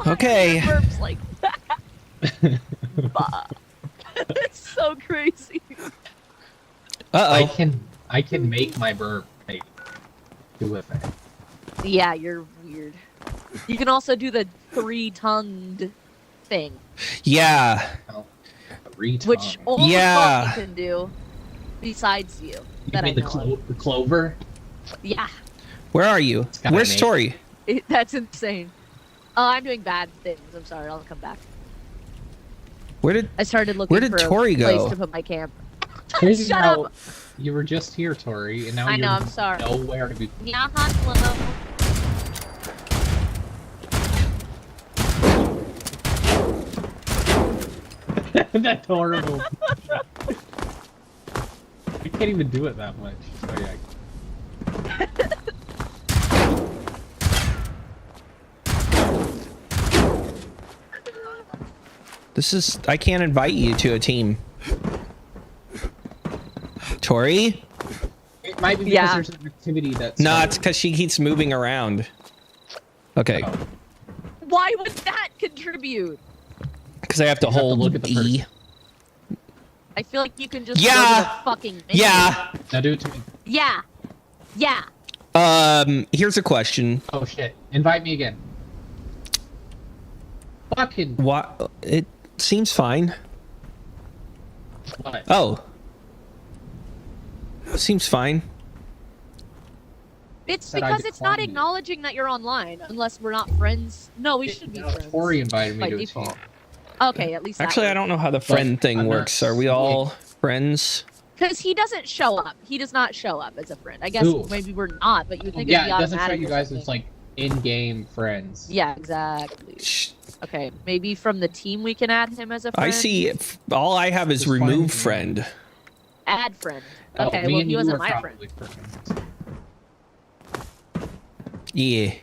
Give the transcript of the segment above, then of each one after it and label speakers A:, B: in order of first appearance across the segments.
A: Okay.
B: Burps like that. It's so crazy.
A: Uh-oh.
C: I can make my burp like do a thing.
B: Yeah, you're weird. You can also do the 3-tongued thing.
A: Yeah.
C: Oh,
B: Which only
A: Yeah.
B: Chloe can do, besides you.
C: You
B: That I
C: mean
B: know
C: the clover?
B: Yeah,
A: Where are you?
C: kinda
A: Where's
C: neat.
A: Tori?
B: that's insane. I'm doing bad things. I'm sorry. I'll come back. I started looking
A: Where did
B: for
A: Tori
B: a place
A: go?
B: to put my camp.
C: Crazy
B: Shut
C: how
B: up.
C: you were just here, Tori, and now
B: I
C: you're
B: know, I'm sorry.
C: nowhere to be.
B: Yeah, hello.
C: That's horrible. I can't even do it that much. So yeah.
A: I can't invite you to a team. Tori?
C: It might be because
B: Yeah.
C: there's an activity that's.
A: No, it's because she keeps moving around. Okay.
C: Oh.
B: Why would that contribute?
A: Because I have to
C: You have to
A: hold
C: look at the
A: E.
B: I feel like you can just
A: Yeah.
B: go to the fucking menu.
A: Yeah.
C: Now do it to me.
B: Yeah. Yeah.
A: Here's a question.
C: Oh shit! Invite me again. Fucking
A: What? It seems fine.
C: what?
A: Oh. Seems fine.
B: It's
C: Said I
B: because it's not
C: declined it.
B: acknowledging that you're online, unless we're not friends. No, we should be
C: No,
B: friends.
C: Tori invited me
B: by
C: to a
B: default.
C: team.
B: Okay, at least
A: Actually, I don't know how the friend thing
C: I'm not
A: works. Are we all friends?
B: Because he doesn't show up. He does not show up as a friend. I guess
C: Who?
B: maybe we're not, but you think
C: Yeah,
B: it'd
C: it
B: be
C: doesn't show
B: automatic
C: you
B: or
C: guys
B: something.
C: as like in-game friends.
B: Yeah, exactly.
A: Shh.
B: Okay, maybe from the team we can add him as a friend.
A: I see. All I have is
C: Just find
A: remove
C: me.
A: friend.
B: Add friend.
C: Oh,
B: Okay,
C: me
B: well
C: and
B: he
C: you
B: wasn't
C: are
B: my friend.
C: probably friends.
A: Yeah.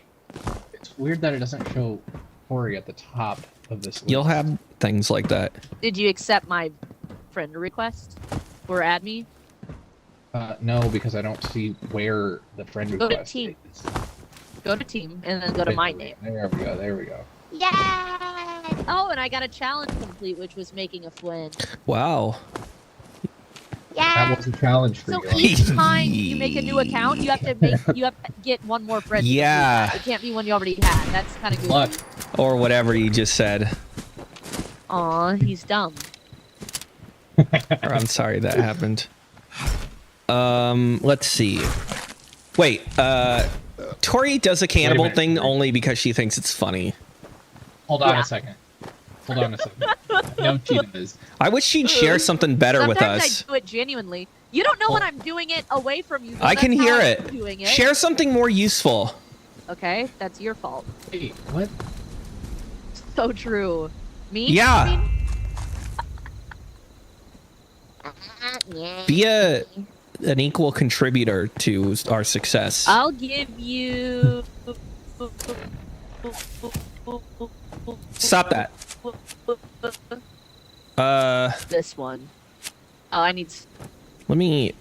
C: It's weird that it doesn't show Tori at the top of this list.
A: You'll have things like that.
B: Did you accept my friend request or add me?
C: No, because I don't see where the friend
B: Go to
C: request
B: team.
C: is.
B: Go to team and then go to my name.
C: There we go. There we go.
B: Yeah. Oh, and I got a challenge complete, which was making a friend.
A: Wow.
C: That was a challenge for
B: So
C: you.
B: each time you make a new account, you have to get one more friend. to
A: Yeah.
B: complete that. It can't be one you already had. That's kind of good.
C: Luck.
A: Or whatever you just said.
B: Aw, he's dumb.
A: Or I'm sorry that happened. Let's see. Wait, Tori does a cannibal
C: minute.
A: thing only because she thinks it's funny.
C: Hold on
B: Yeah.
C: a second. Hold on a second. I know she does.
A: I wish she'd share something better with
B: Sometimes
A: us.
B: I do it genuinely. You don't know when I'm doing it away from you.
A: I can
B: That's
A: hear
B: how
A: it.
B: I'm doing it.
A: Share something more useful.
B: Okay, that's your fault.
C: Hey, what?
B: So true. Me?
A: Yeah. Be an equal contributor to our success.
B: I'll give you.
A: Stop that.
B: This one. Oh, I need.
A: Let me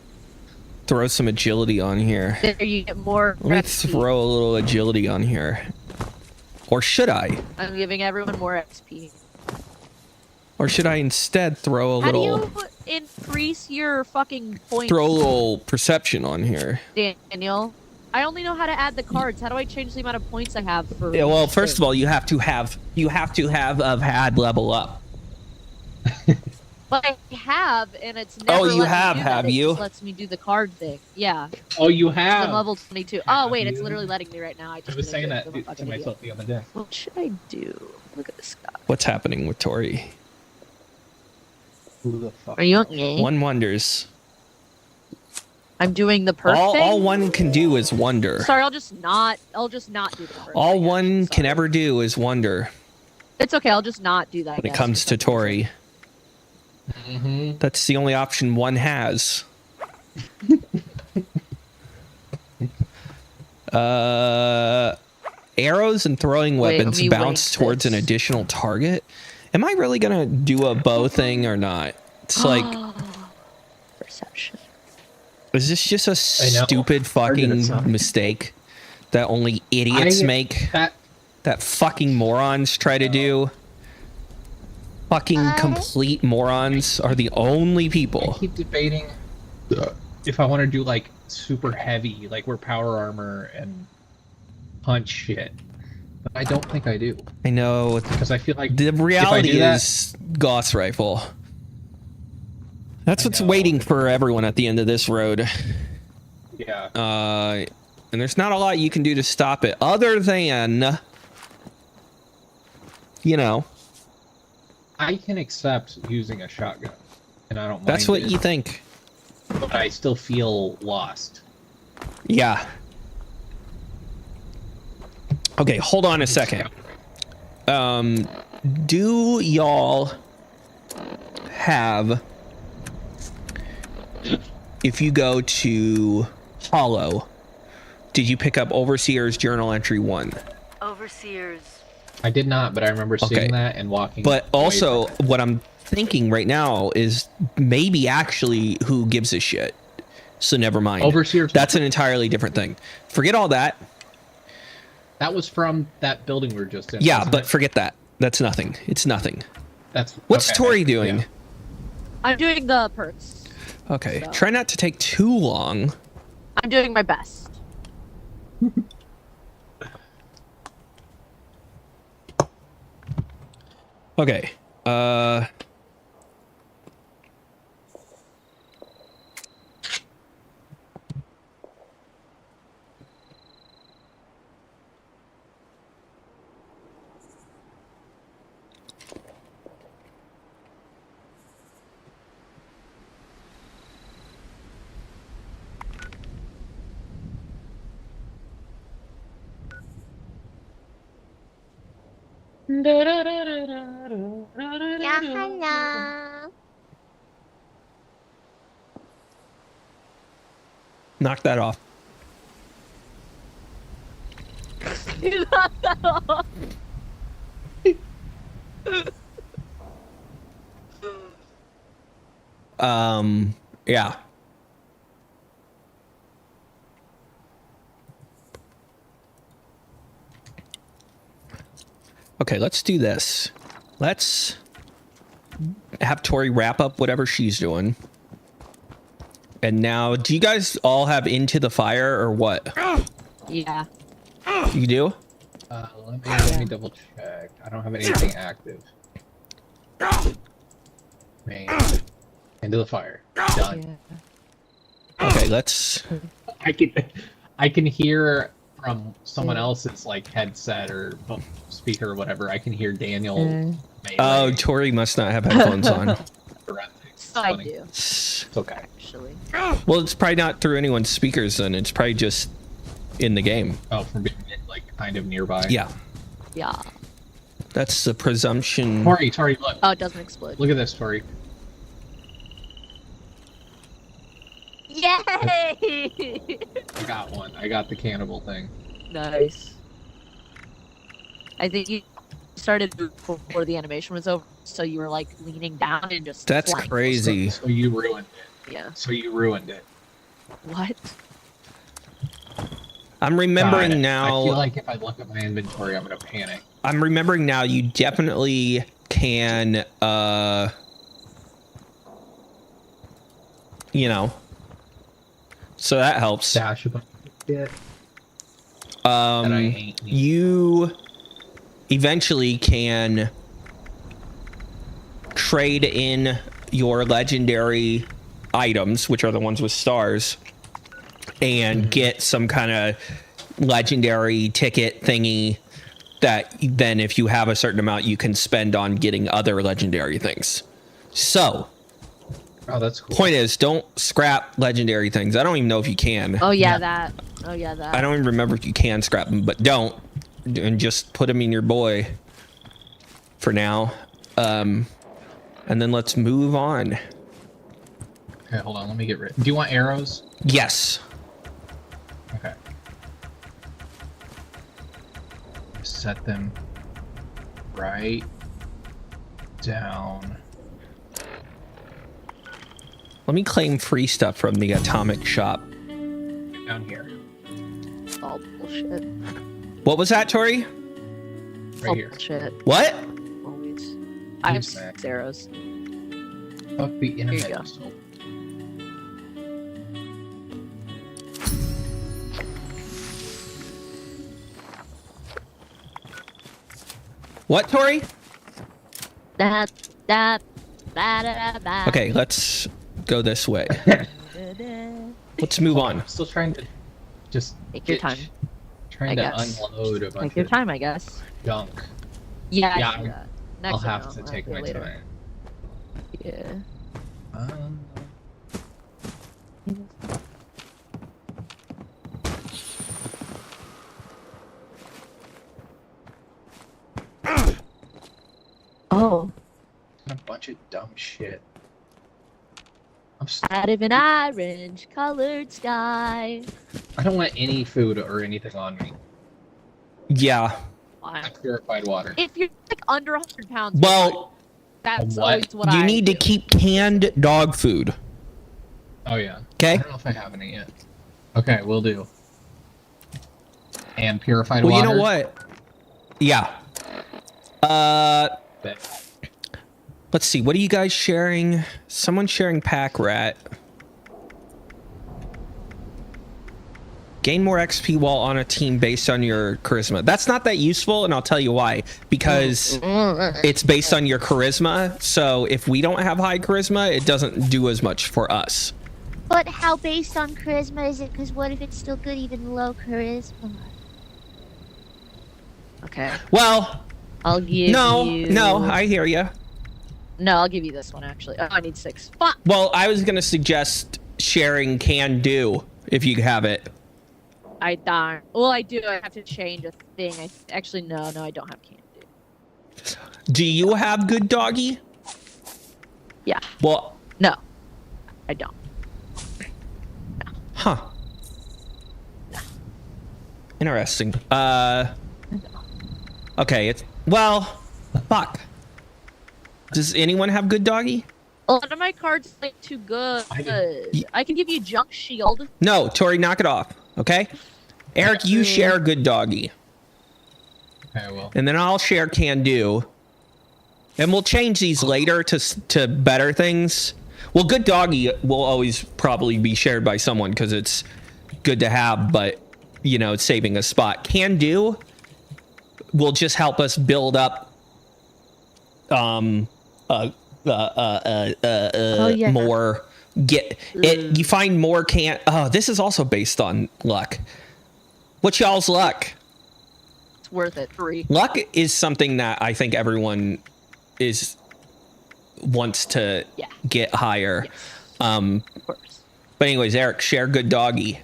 A: throw some agility on here.
B: There you get more.
A: Let me
B: XP.
A: throw a little agility on here. Or should I?
B: I'm giving everyone more XP.
A: Or should I instead throw a
B: How do
A: little
B: you increase your fucking points,
A: throw a little perception on here?
B: Daniel? I only know how to add the cards. How do I change the amount of points I have for?
A: Yeah, well,
B: each
A: first
B: thing?
A: of all, you have to have had level up.
B: But I have, and it's never.
A: Oh, you
B: let me
A: have
B: do that. It
A: you?
B: just lets me do the card thing. Yeah.
C: Oh, you
B: I'm
C: have.
B: level 22.
C: Have
B: Oh wait, it's
C: you?
B: literally letting me right now. I
C: I
B: just
C: was
B: didn't
C: saying
B: do
C: that
B: it 'cause I'm a
C: to
B: fucking idiot.
C: myself the other day.
B: What should I do? Look at this guy.
A: What's happening with Tori?
C: Who the fuck?
B: Are you okay?
A: One wonders.
B: I'm doing the perk thing.
A: All one can do is wonder.
B: Sorry, I'll just not do the perk.
A: All
B: thing,
A: one
B: actually.
A: can
B: Sorry.
A: ever do is wonder
B: It's okay. I'll just not do that. I
A: when it
B: guess,
A: comes
B: for
A: to
B: some
A: Tori.
B: reason.
C: Mm-hmm.
A: That's the only option one has. Arrows and throwing
B: Wait,
A: weapons
B: let me
A: bounce
B: rank
A: towards an
B: this.
A: additional target. Am I really gonna do a bow thing or not? It's like,
B: Perception.
A: is this just a
C: know.
A: stupid
C: Target
A: fucking
C: itself.
A: mistake that only idiots make?
C: That
A: that fucking morons try to do. Fucking complete morons are the only
C: I
A: people.
C: keep debating if I want to do like super heavy, like wear power armor and punch shit. But I don't think I do.
A: I know.
C: Because I feel like
A: The reality
C: do that-
A: is Gauss rifle. That's
C: I
A: what's
C: know.
A: waiting for everyone at the end of this road.
C: yeah.
A: And there's not a lot you can do to stop it other than, you know,
C: I can accept using a shotgun, and I don't mind.
A: that's what
C: it,
A: you think.
C: But I still feel lost.
A: Yeah. Okay, hold on a second. Do y'all have, if you go to Hollow, did you pick up Overseer's Journal Entry 1?
D: Overseers.
C: I did not, but I remember seeing
A: Okay.
C: that and walking.
A: But
C: away
A: also,
C: from it.
A: what I'm thinking right now is maybe actually who gives a shit. So never mind.
C: Overseer's.
A: That's an entirely different thing. Forget all that.
C: That was from that building we were just in.
A: Yeah,
C: wasn't
A: but
C: it?
A: forget that. That's nothing. It's nothing.
C: That's
A: What's
C: okay.
A: Tori doing?
C: Yeah.
B: I'm doing the perks.
A: Okay.
B: So.
A: Try not to take too long.
B: I'm doing my best.
A: Okay.
D: Yeah, hello.
A: Knock that off.
B: You knocked that off.
A: Yeah. Okay, let's do this. Let's have Tori wrap up whatever she's doing. And now, do you guys all have Into the Fire or what?
B: Yeah.
A: You do?
C: Let me double check. I don't have anything active. Main. Into the fire. Done.
B: Yeah.
A: Okay, let's...
C: I can hear from someone else's like headset or speaker or whatever. I can hear Daniel.
A: Oh, Tori must not have headphones on.
B: I do,
C: It's okay.
B: actually.
A: Well, it's probably not through anyone's speakers then. It's probably just in the game.
C: Oh, from being like kind of nearby.
A: Yeah.
B: Yeah.
A: That's the presumption.
C: Tori, look.
B: Oh, it doesn't explode.
C: Look at this, Tori.
B: Yay!
C: I got one. I got the cannibal thing.
B: Nice. I think you started before the animation was over, so you were like leaning down and just.
A: That's
B: flying.
A: crazy.
C: So you ruined it.
B: Yeah.
C: So you ruined it.
B: What?
A: I'm remembering
C: God,
A: now.
C: I feel like if I look at my inventory, I'm gonna panic.
A: I'm remembering now. You definitely can. You know. So that helps.
C: Dash a bunch of shit that I ain't need.
A: You eventually can trade in your legendary items, which are the ones with stars, and get some kind of legendary ticket thingy that then if you have a certain amount you can spend on getting other legendary things. So
C: Oh, that's cool.
A: point is, don't scrap legendary things. I don't even know if you can.
B: Oh yeah,
C: Yeah.
B: that. Oh yeah, that.
A: I don't even remember if you can scrap them, but don't. And just put them in your boy for now. And then let's move on.
C: Okay, hold on. Let me get rid. Do you want arrows?
A: Yes.
C: Okay. Set them right down.
A: Let me claim free stuff from the atomic shop.
C: Down here.
B: It's all bullshit.
A: What was that, Tori?
C: Right here.
B: Bullshit.
A: What?
B: Always. I have
C: Use that.
B: 6 arrows.
C: Fuck the
B: you
C: internet.
B: go.
C: So-
A: What, Tori?
B: That, da, da, da.
A: Okay, let's go this way. Let's move on.
C: I'm still trying to just
B: Take your time.
C: Trying
B: I
C: to
B: guess.
C: unload a bunch
B: Take your
C: of
B: time, I guess.
C: junk.
B: Yeah,
C: Yeah,
B: I see that. Next
C: I'll
B: one,
C: have to take
B: do it
C: my
B: later.
C: time.
B: Yeah.
C: Um,
B: Oh,
C: a bunch of dumb shit. I'm
B: out of an orange-colored sky.
C: I don't want any food or anything on me.
A: Yeah.
B: Wow.
C: Purified water.
B: If you're like under 100 pounds,
A: Well,
B: that's
C: What?
B: always what
A: you
B: I
A: need to
B: do.
A: keep canned dog food.
C: Oh yeah.
A: Okay?
C: I don't know if I have any yet. Okay, we'll do. And purified
A: Well,
C: water.
A: you know what? Yeah.
C: Bet.
A: Let's see. What are you guys sharing? Someone's sharing pack rat. Gain more XP while on a team based on your charisma. That's not that useful, and I'll tell you why. Because it's based on your charisma. So if we don't have high charisma, it doesn't do as much for us.
D: But how based on charisma is it? Because what if it's still good even low charisma?
B: Okay,
A: Well,
B: I'll give you.
A: no, I hear you.
B: No, I'll give you this one actually. Oh, I need 6. Fuck.
A: Well, I was going to suggest sharing can do if you have it.
B: I darn. Well, I do. I have to change a thing. Actually, no, I don't have candy.
A: Do you have good doggy?
B: Yeah.
A: Well,
B: No, I don't.
A: huh. Interesting. Okay, it's well, fuck. Does anyone have good doggy?
B: A lot of my cards like too good. I can give you junk shield.
A: No, Tori, knock it off. Okay? Eric, you share good doggy.
C: Okay, well.
A: And then I'll share can do. And we'll change these later to better things. Well, good doggy will always probably be shared by someone because it's good to have, but you know, it's saving a spot. Can do will just help us build up
B: yeah.
A: more get it. You find more can. Oh, this is also based on luck. What's y'all's luck?
B: It's worth it. 3.
A: Luck is something that I think everyone wants to
B: Yeah.
A: get higher.
B: Yes. Of course.
A: But anyways, Eric, share good doggy.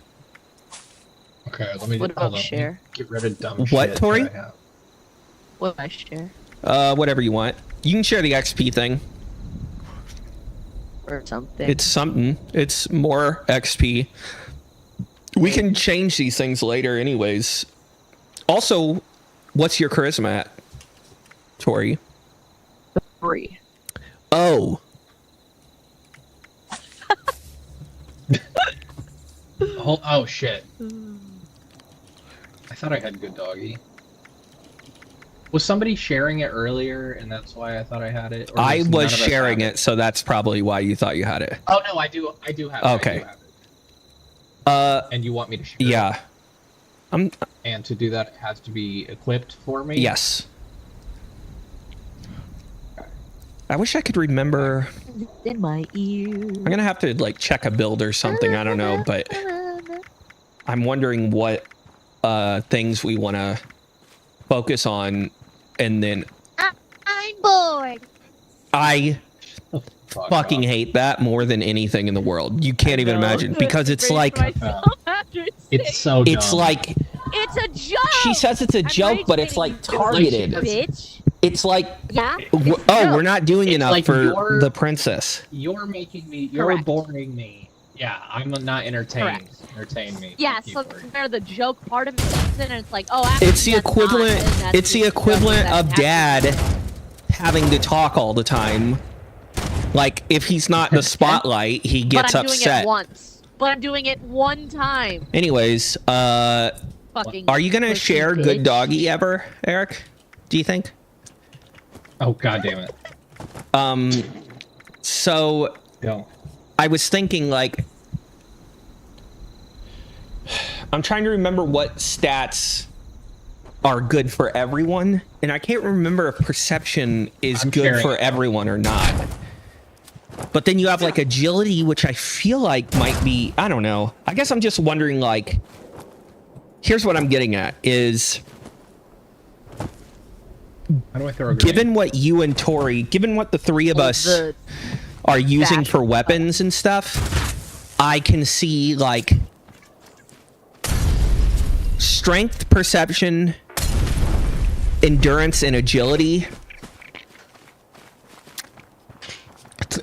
C: Okay, let me
B: What
C: hold
B: about
C: on,
B: share?
C: Get rid of dumb
A: What,
C: shit.
A: Tori?
C: that I have.
B: What do I share?
A: Whatever you want. You can share the XP thing.
B: Or something.
A: It's something. It's more XP. We can change these things later anyways. Also, what's your charisma at, Tori?
B: 3.
A: Oh.
C: Oh shit. I thought I had good doggy. Was somebody sharing it earlier, and that's why I thought I had it? Or
A: I
C: does none
A: was
C: of us
A: sharing
C: have
A: it, so that's probably why you thought you had it.
C: Oh no, I do have it.
A: Okay.
C: I do have it. And you want me to share it?
A: Yeah.
C: And to do that, it has to be equipped for me?
A: Yes. I wish I could remember.
B: in my ear.
A: I'm gonna have to like check a build or something. I don't know, but I'm wondering what things we want to focus on, and then
D: I'm bored.
A: I
C: Fuck
A: fucking
C: off.
A: hate that more than anything in the world. You can't even
B: No.
A: imagine because it's like
C: It's so dumb.
A: it's like
B: It's a joke.
A: she says it's a
B: I'm
A: joke, but
B: rage
A: it's like
B: baiting you,
A: targeted.
B: bitch.
A: It's like
B: Yeah.
A: we're not doing
C: It's
A: enough
C: like
A: for
C: you're-
A: the princess.
C: You're making me. You're
B: Correct.
C: boring me. Yeah, I'm not entertained.
B: Correct.
C: Entertain me.
B: Yeah,
C: Thank you,
B: so
C: Tori.
B: where the joke part of it comes in, and it's like, oh, actually,
A: It's the
B: that's not,
A: equivalent.
B: and that's
A: It's the
B: just
A: equivalent
B: something
A: of
B: that's
A: dad having to talk all the time. Like if he's not the spotlight, he gets
B: but I'm doing
A: upset.
B: it once. But I'm doing it one time.
A: Anyways,
B: Fucking.
A: are you gonna
B: pussy
A: share
B: bitch.
A: good doggy ever, Eric? do you think?
C: Oh, god damn it.
A: So
C: Don't.
A: I was thinking, like, I'm trying to remember what stats are good for everyone, and I can't remember if perception is good for everyone or not. But then you have, like, agility, which I feel like might be, I don't know. I guess I'm just wondering, like, here's what I'm getting at is,
C: How do I throw a grenade?
A: given what you and Tori, given what the three of us are using
B: bash
A: for weapons and stuff, I can see, like, strength, perception, endurance, and agility.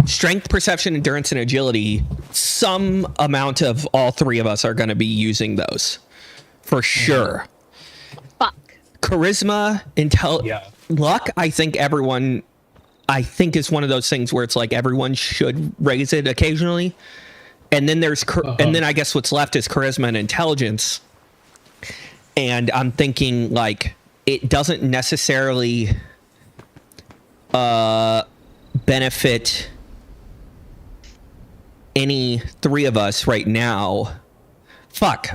A: Strength, perception, endurance, and agility. Some amount of all three of us are going to be using those for sure.
B: Fuck.
A: Charisma, luck. I think is one of those things where it's like everyone should raise it occasionally, and then there's and then I guess what's left is charisma and intelligence. And I'm thinking, like, it doesn't necessarily benefit any three of us right now. Fuck.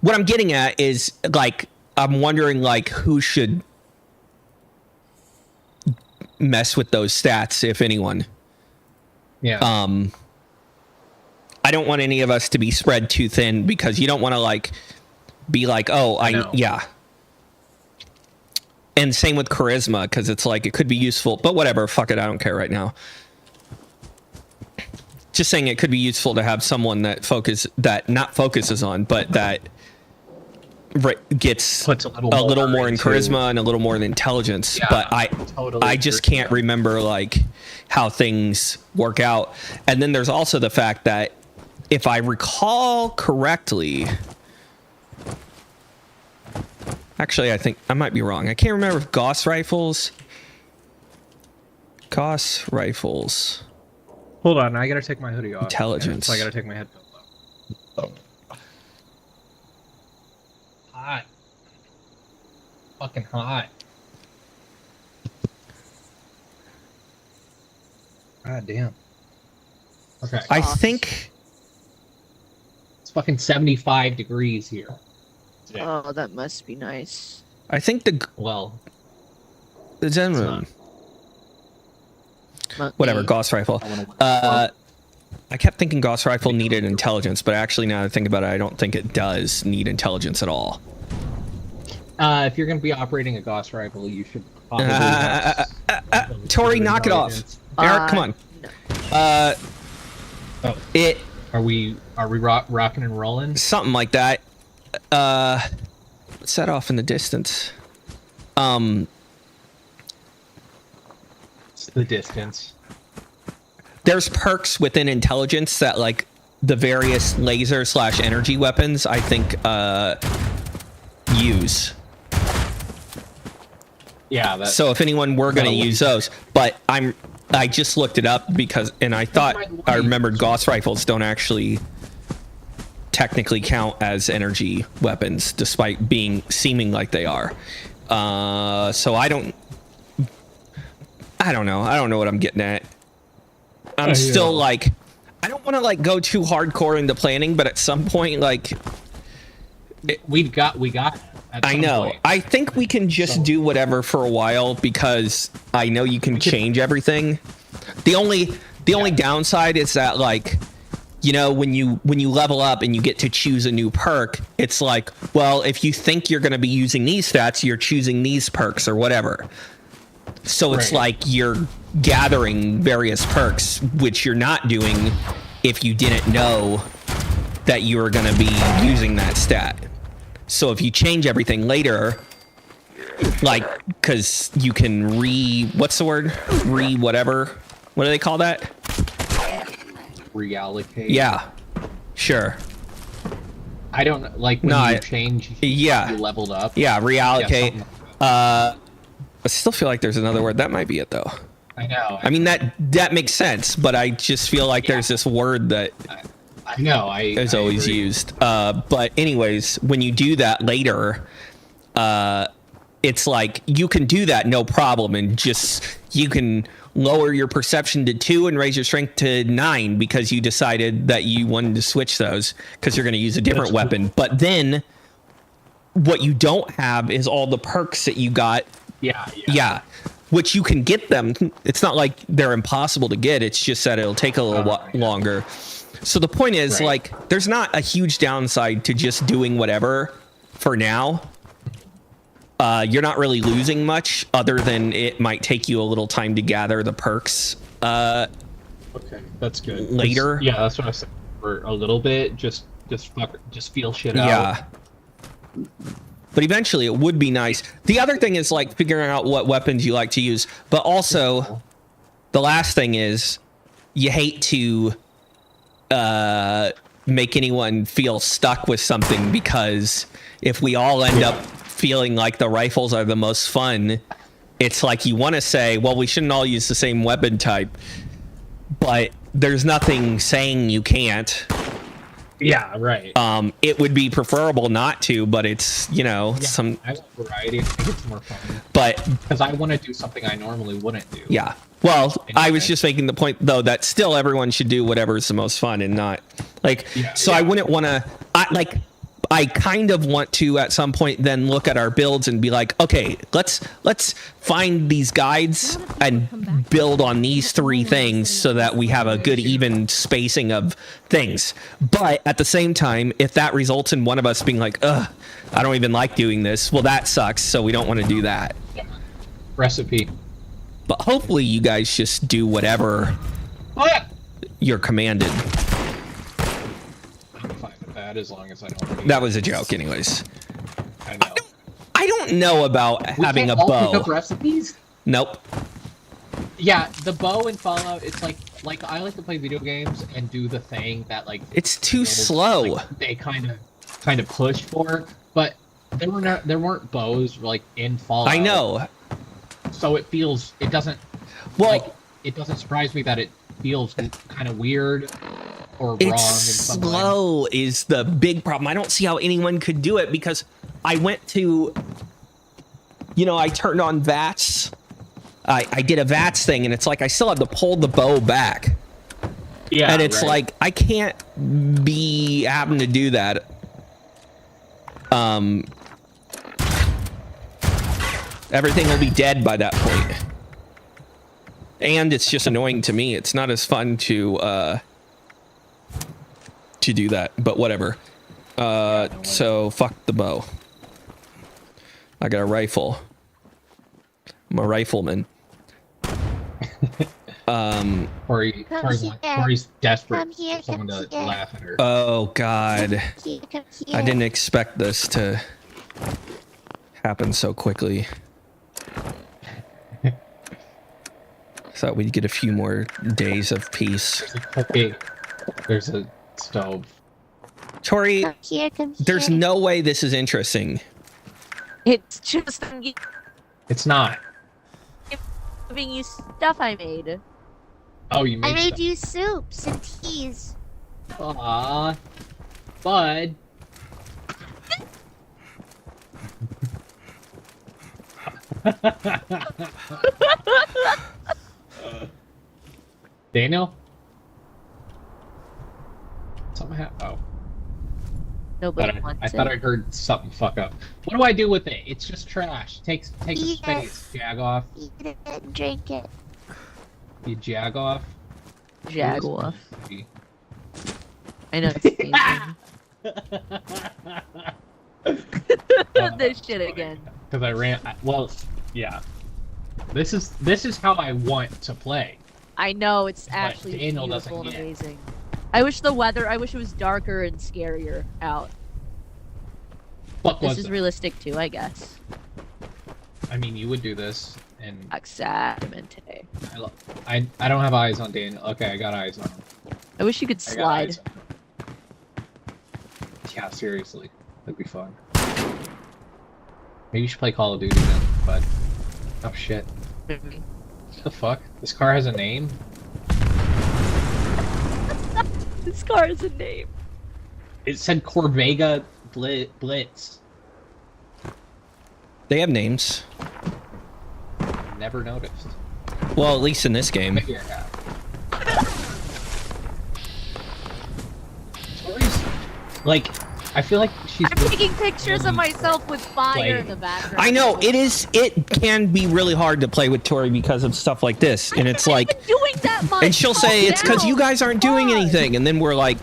A: What I'm getting at is, like, I'm wondering, like, who should mess with those stats, if anyone.
C: Yeah.
A: I don't want any of us to be spread too thin, because you don't want to, like, be like, oh, yeah. And same with charisma, because it's like, it could be useful, but whatever, fuck it, I don't care right now. Just saying it could be useful to have someone that not focuses on, but that gets
C: Puts a
A: little more in
C: into-
A: charisma and a little more in intelligence.
C: Yeah,
A: But
C: totally
A: I just
C: agree.
A: can't remember, like, how things work out. And then there's also the fact that, if I recall correctly, actually, I think I might be wrong. I can't remember if Gauss rifles.
C: Hold on, I gotta take my hoodie off.
A: Intelligence.
C: So I gotta take my headphones off. Hot. Fucking hot. God damn. Okay.
A: I think.
C: It's fucking 75 degrees here.
B: Oh, that must be nice.
A: I think
C: Well,
A: the Zen
C: it's
A: room.
B: Monkey.
A: Whatever, Gauss rifle. I kept thinking Gauss rifle needed intelligence, but actually, now that I think about it, I don't think it does need intelligence at all.
C: if you're gonna be operating a Gauss rifle, you should probably have
A: Tori, knock it off.
C: intelligence.
A: Eric, come on.
B: No.
C: Oh.
A: It
C: Are we rocking and rolling?
A: something like that. What's that off in the distance?
C: It's the distance.
A: There's perks within intelligence that, like, the various laser / energy weapons, I think, use.
C: Yeah. That,
A: So if anyone were going to
C: No,
A: use those, but I just looked it up because, and I thought I remembered Gauss rifles don't actually technically count as energy weapons, despite seeming like they are. So I don't know. I don't know what I'm getting at. I'm still like, I don't want to, like, go too hardcore into planning, but at some point, like,
C: we got it at
A: I
C: some
A: know.
C: point.
A: I think we can just do whatever for a while, because I know you can change everything. The only downside is that, like, you know, when you level up and you get to choose a new perk, it's like, well, if you think you're going to be using these stats, you're choosing these perks or whatever. So it's
C: Right.
A: like you're gathering various perks, which you're not doing if you didn't know that you were going to be using that stat. So if you change everything later, like, because you can what's the word? Whatever. What do they call that?
C: Reallocate.
A: Yeah, sure.
C: I don't like when
A: No,
C: you
A: I-
C: change.
A: yeah.
C: You leveled up.
A: Yeah, reallocate.
C: something like
A: I still feel like there's another word. That might be it, though.
C: I know.
A: I mean, that makes sense, but I just feel like there's this word that
C: I know.
A: is
C: I
A: always
C: agree.
A: used. But anyways, when you do that later, it's like you can do that no problem, and just you can lower your perception to 2 and raise your strength to 9 because you decided that you wanted to switch those because you're going to use a different weapon. But then what you don't have is all the perks that you got. Yeah. Which you can get them. It's not like they're impossible to get. It's just that it'll take a little longer. So the point is, like, there's not a huge downside to just doing whatever for now. You're not really losing much other than it might take you a little time to gather the perks.
C: Okay, that's good.
A: Later.
C: Yeah, that's what I said. For a little bit, just feel shit out.
A: Yeah. But eventually it would be nice. The other thing is like figuring out what weapons you like to use. But also, the last thing is you hate to make anyone feel stuck with something, because if we all end up feeling like the rifles are the most fun, it's like you want to say, well, we shouldn't all use the same weapon type. But there's nothing saying you can't.
C: Yeah, right.
A: It would be preferable not to, but it's, you know,
C: I want variety. I think it's more fun.
A: But
C: because I want to do something I normally wouldn't do.
A: Yeah. Well, I was just making the point though that still everyone should do whatever is the most fun, and not like. I wouldn't want to. I kind of want to at some point then look at our builds and be like, okay, let's find these guides and build on these 3 things so that we have a good even spacing of things. But at the same time, if that results in one of us being like, ugh, I don't even like doing this, well, that sucks. So we don't want to do that.
C: Recipe.
A: But hopefully you guys just do whatever you're commanded.
C: As long as I don't.
A: That was a joke, anyways.
C: I know.
A: I don't know about having a bow.
C: Pick up recipes?
A: Nope.
C: Yeah, the bow in Fallout. It's like I like to play video games and do the thing that like.
A: It's too slow.
C: Like, they kind of push for, but there weren't bows like in Fallout.
A: I know.
C: So it doesn't.
A: Well,
C: like, it doesn't surprise me that it feels kind of weird. Or wrong
A: slow is the big problem. I don't see how anyone could do it, because I went to, I turned on VATS. I did a VATS thing, and it's like I still have to pull the bow back. Yeah, and it's like I can't be having to do that. Everything will be dead by that point, and it's just annoying to me. It's not as fun to do that, but whatever. So fuck the bow. I got a rifle. I'm a rifleman.
C: Corey's desperate for someone to laugh at her.
A: Oh God. I didn't expect this to happen so quickly. Thought we'd get a few more days of peace.
C: Okay. There's a stove.
A: Tori, there's no way this is interesting.
B: It's just
C: It's not.
B: giving you stuff I made.
C: Oh, you made
D: I made you soups and teas.
C: Aww. Bud. Daniel? Something happened. Oh.
B: Nobody wants
C: I thought I heard something fuck up. What do I do with it? It's just trash. Takes up space. Jag off.
D: Eat it and drink it.
C: You jag off?
B: Jag off. I know it's amazing. This shit again.
C: Because I ran. Well, yeah. This is how I want to play.
B: I know, it's actually
C: Daniel
B: beautiful and
C: doesn't get.
B: amazing. I wish it was darker and scarier out. This is realistic too, I guess.
C: I mean, you would do this, and
B: Exactamente.
C: I don't have eyes on Daniel. Okay, I got eyes on him.
B: I wish you could
C: I got
B: slide.
C: eyes on him. Yeah, seriously, that'd be fun. Maybe you should play Call of Duty then, but oh shit. What the fuck? This car has a name?
B: This car has a name.
C: It said Corvega Blitz.
A: They have names.
C: Never noticed.
A: Well, at least in this game.
C: Maybe I have. Tori's, like, I feel like she's.
B: I'm taking pictures of myself with fire in the background.
A: I know it can be really hard to play with Tori because of stuff like this, and it's like,
B: been doing that much.
A: and she'll say it's because you guys aren't doing anything, and then we're like,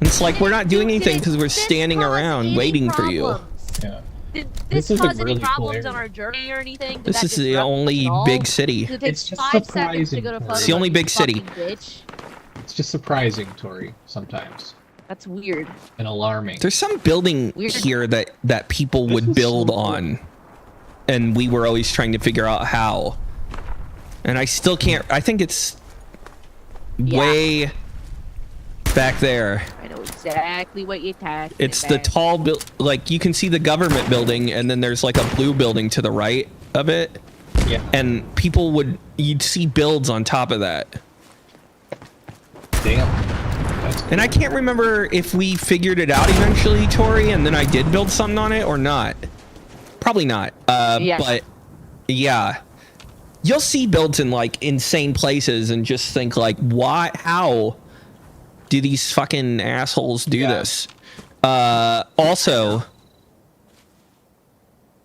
A: it's like we're not doing anything because we're standing around waiting for you.
C: Yeah.
B: Did
C: This
B: this
C: is a
B: cause any
C: really cool
B: problems
C: area.
B: on our journey or anything? Did
A: This
B: that
A: is the
B: disrupt
A: only
B: at all?
A: big city.
B: Does it take
C: It's just
B: 5 seconds to go to
C: surprising.
B: photo
A: It's the only
B: of
A: big
B: you
A: city.
B: fucking bitch?
C: It's just surprising, Tori, sometimes.
B: That's weird.
C: And alarming.
A: There's some building
B: Weird.
A: here that people
C: This
A: would
C: is
A: build
C: so cool.
A: on, and we were always trying to figure out how. And I still can't. I think it's way back there.
B: I know exactly what you're talking
A: It's the
B: about.
A: tall build. Like you can see the government building, and then there's like a blue building to the right of it.
C: Yeah.
A: And you'd see builds on top of that.
C: Damn. That's
A: And I can't remember if we figured it out eventually, Tori, and then I did build something on it or not. Probably not.
B: Yeah.
A: But yeah, you'll see builds in like insane places and just think like, why? How do these fucking assholes do this? Also,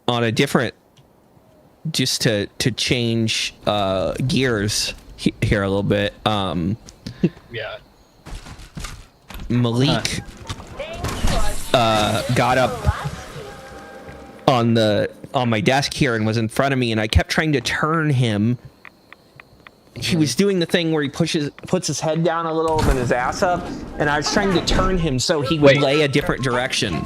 A: on a different, just to change gears here a little bit.
C: yeah.
A: Malik got up on my desk here and was in front of me, and I kept trying to turn him. He was doing the thing where he puts his head down a little and his ass up, and I was trying to turn him so he would
C: Wait.
A: lay a different direction.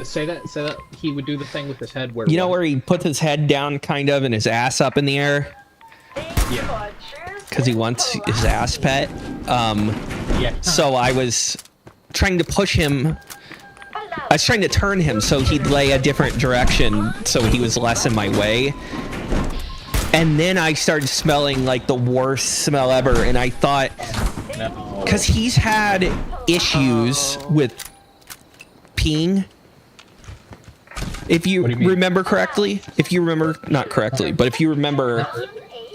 C: Say that he would do the thing with his head where.
A: You know where he puts his head down kind of and his ass up in the air
C: Yeah.
A: because he wants his ass pet.
C: Yeah.
A: So I was trying to push him. I was trying to turn him so he'd lay a different direction so he was less in my way. And then I started smelling like the worst smell ever. And I thought,
C: No.
A: because he's had issues with peeing. If you
C: What do you mean?
A: remember correctly, not correctly, but if you remember,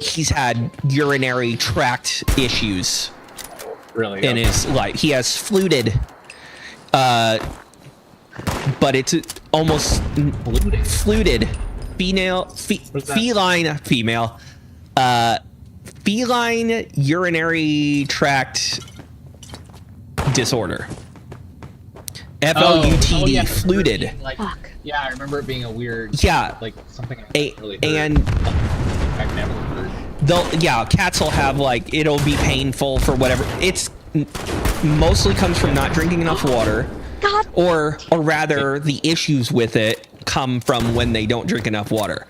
A: he's had urinary tract issues
C: Really.
A: in his life. He has fluted, but it's almost fluted. Feline urinary tract disorder. FLUTD,
C: yeah.
A: fluted.
C: Like,
B: Fuck.
C: yeah, I remember it being a weird.
A: Yeah.
C: Like something I
A: A-
C: haven't really heard.
A: and
C: I've never heard.
A: cats will have like, it'll be painful for whatever. It's mostly comes from not drinking enough water,
B: God.
A: or rather the issues with it come from when they don't drink enough water.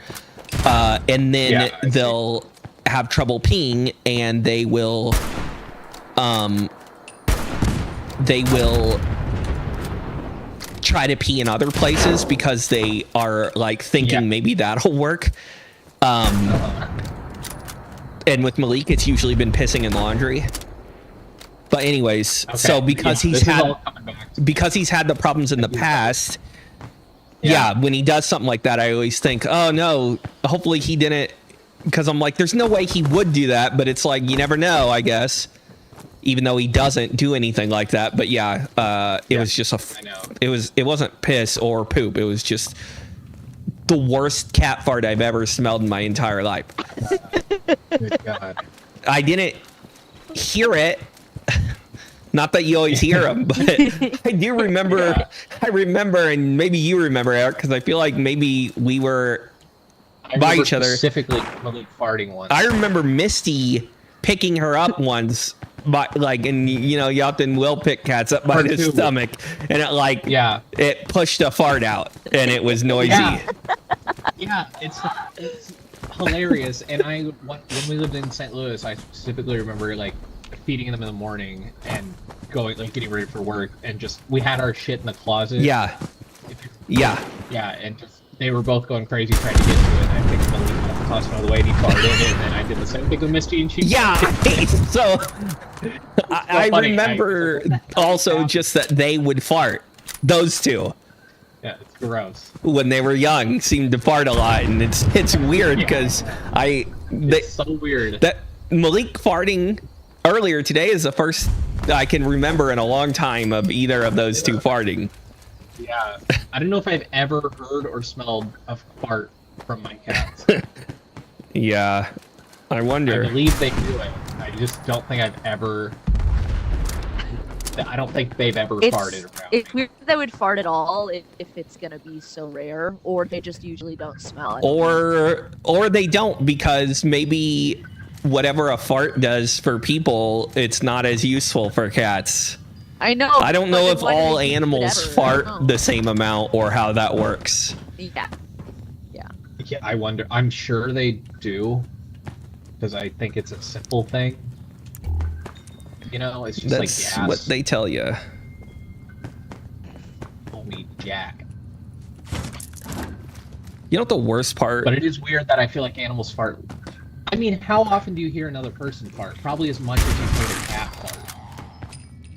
A: And then
C: Yeah, I see.
A: they'll have trouble peeing, and they will try to pee in other places because they are like thinking
C: Yeah.
A: maybe that'll work. And with Malik, it's usually been pissing in laundry. But anyways,
C: Okay.
A: so because
C: Yeah,
A: he's
C: this is
A: had
C: all coming back to-
A: because he's had the problems in the past, yeah, when he does something like that, I always think, oh no, hopefully he didn't, because I'm like, there's no way he would do that, but it's like, you never know, I guess, even though he doesn't do anything like that. But yeah, it was just
C: I know.
A: it wasn't piss or poop. It was just the worst cat fart I've ever smelled in my entire life.
C: Good God.
A: I didn't hear it. Not that you always hear them, but I do remember.
C: Yeah.
A: I remember, and maybe you remember, Eric, because I feel like maybe we were
C: I
A: by
C: remember
A: each other.
C: Specifically, Malik farting once.
A: I remember Misty picking her up once, by like, and you know, you often will pick cats up by
C: Her
A: the
C: too.
A: stomach, and it like,
C: Yeah.
A: it pushed a fart out, and it was noisy.
C: Yeah. Yeah, it's hilarious. And when we lived in St. Louis, I specifically remember like feeding them in the morning and going like getting ready for work, and just we had our shit in the closet.
A: Yeah, yeah.
C: Yeah, and just they were both going crazy trying to get to it. And I think Malik tossed him away and he farted, and then I did the same thing with Misty, and she.
A: Yeah, so I
C: funny.
A: remember also just that they would fart, those two.
C: Yeah, it's gross.
A: when they were young seemed to fart a lot, and it's weird because
C: It's so weird.
A: that Malik farting earlier today is the first I can remember in a long time of either of those two farting.
C: Yeah, I don't know if I've ever heard or smelled a fart from my cats.
A: Yeah, I
C: I
A: wonder.
C: believe they do it. I just don't think I've ever. I don't think they've ever farted around.
B: It's weird that they would fart at all if it's gonna be so rare, or they just usually don't smell it.
A: Or they don't, because maybe whatever a fart does for people, it's not as useful for cats.
B: I know.
A: I don't know
B: but
A: if
B: why do
A: all
B: they keep it
A: animals
B: ever? I
A: fart
B: don't know.
A: the same amount or how that works.
B: Yeah.
C: Yeah, I wonder. I'm sure they do, because I think it's a simple thing. You know, it's just
A: That's
C: like gas.
A: what they tell you.
C: Homie Jack.
A: You know what the worst part?
C: But it is weird that I feel like animals fart. I mean, how often do you hear another person fart? Probably as much as you hear a cat fart.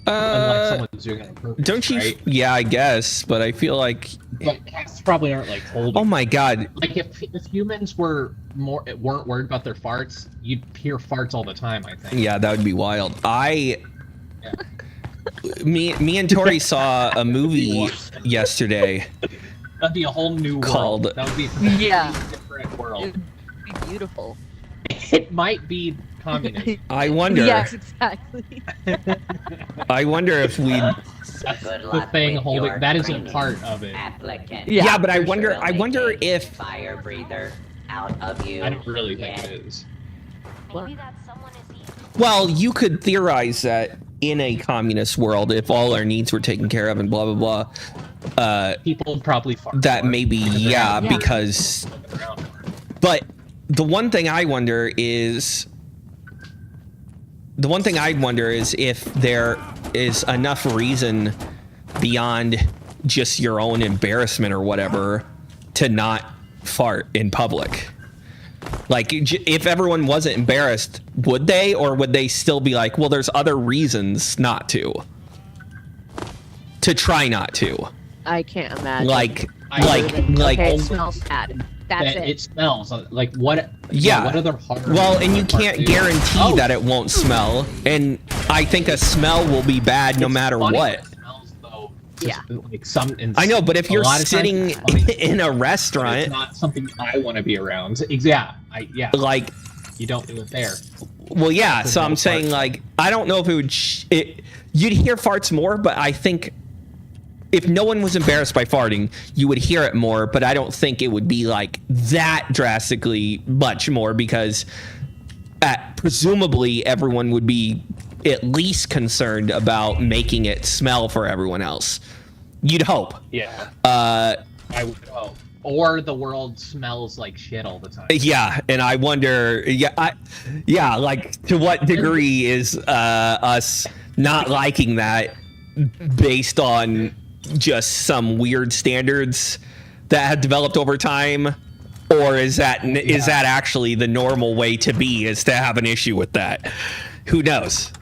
C: Unless someone's doing it on purpose,
A: Don't you?
C: right?
A: Yeah, I guess, but I feel like.
C: But cats probably aren't like holding.
A: Oh my god!
C: Like if humans weren't worried about their farts, you'd hear farts all the time. I think.
A: Yeah, that would be wild.
C: Yeah.
A: Me and Tori saw a movie yesterday.
C: That'd be a whole new world.
A: Called-
C: That would be a completely
B: Yeah.
C: different world.
B: It would be beautiful.
C: It might be communism.
A: I wonder.
B: Yes, exactly.
A: I wonder if we.
C: That's the thing holding. That is a part of it.
E: Applicant.
A: Yeah, but I
E: There's
A: wonder.
E: really
A: I wonder
E: a
A: if.
E: fire breather out of you.
C: I don't really think
E: yet.
C: it is.
D: Maybe that someone is evil.
A: Well, you could theorize that in a communist world, if all our needs were taken care of and blah blah blah,
C: People would probably fart.
A: that
C: more
A: maybe
C: because they're
A: yeah,
C: out
A: because.
C: on the ground more.
A: But the one thing I wonder is if there is enough reason beyond just your own embarrassment or whatever to not fart in public. Like, if everyone wasn't embarrassed, would they, or would they still be like, well, there's other reasons not to try not to?
B: I can't imagine.
A: Like,
B: Okay, it smells bad. That's
C: That
B: it.
C: it smells like what?
A: Yeah.
C: What other harm?
A: well, and you
C: fart
A: can't
C: do?
A: guarantee
C: Oh,
A: that it won't smell. And I think a smell will be bad no
C: it's
A: matter
C: funny
A: what.
C: it smells, though.
B: Yeah.
C: Like
A: I know, but if
C: a
A: you're
C: lot of times
A: sitting
C: it's funny,
A: in a
C: but
A: restaurant,
C: it's not something I want to be around. Yeah.
A: like,
C: You don't do it there.
A: well, yeah.
C: There's
A: So
C: no
A: I'm saying,
C: fart.
A: like, I don't know if it would. You'd hear farts more, but I think if no one was embarrassed by farting, you would hear it more. But I don't think it would be like that drastically much more, because presumably everyone would be at least concerned about making it smell for everyone else. You'd hope.
C: Yeah.
A: Uh,
C: I would hope. Or the world smells like shit all the time.
A: Yeah, and I wonder, like, to what degree is us not liking that based on just some weird standards that have developed over time, or is that actually the normal way to be, is to have an issue with that? Who knows?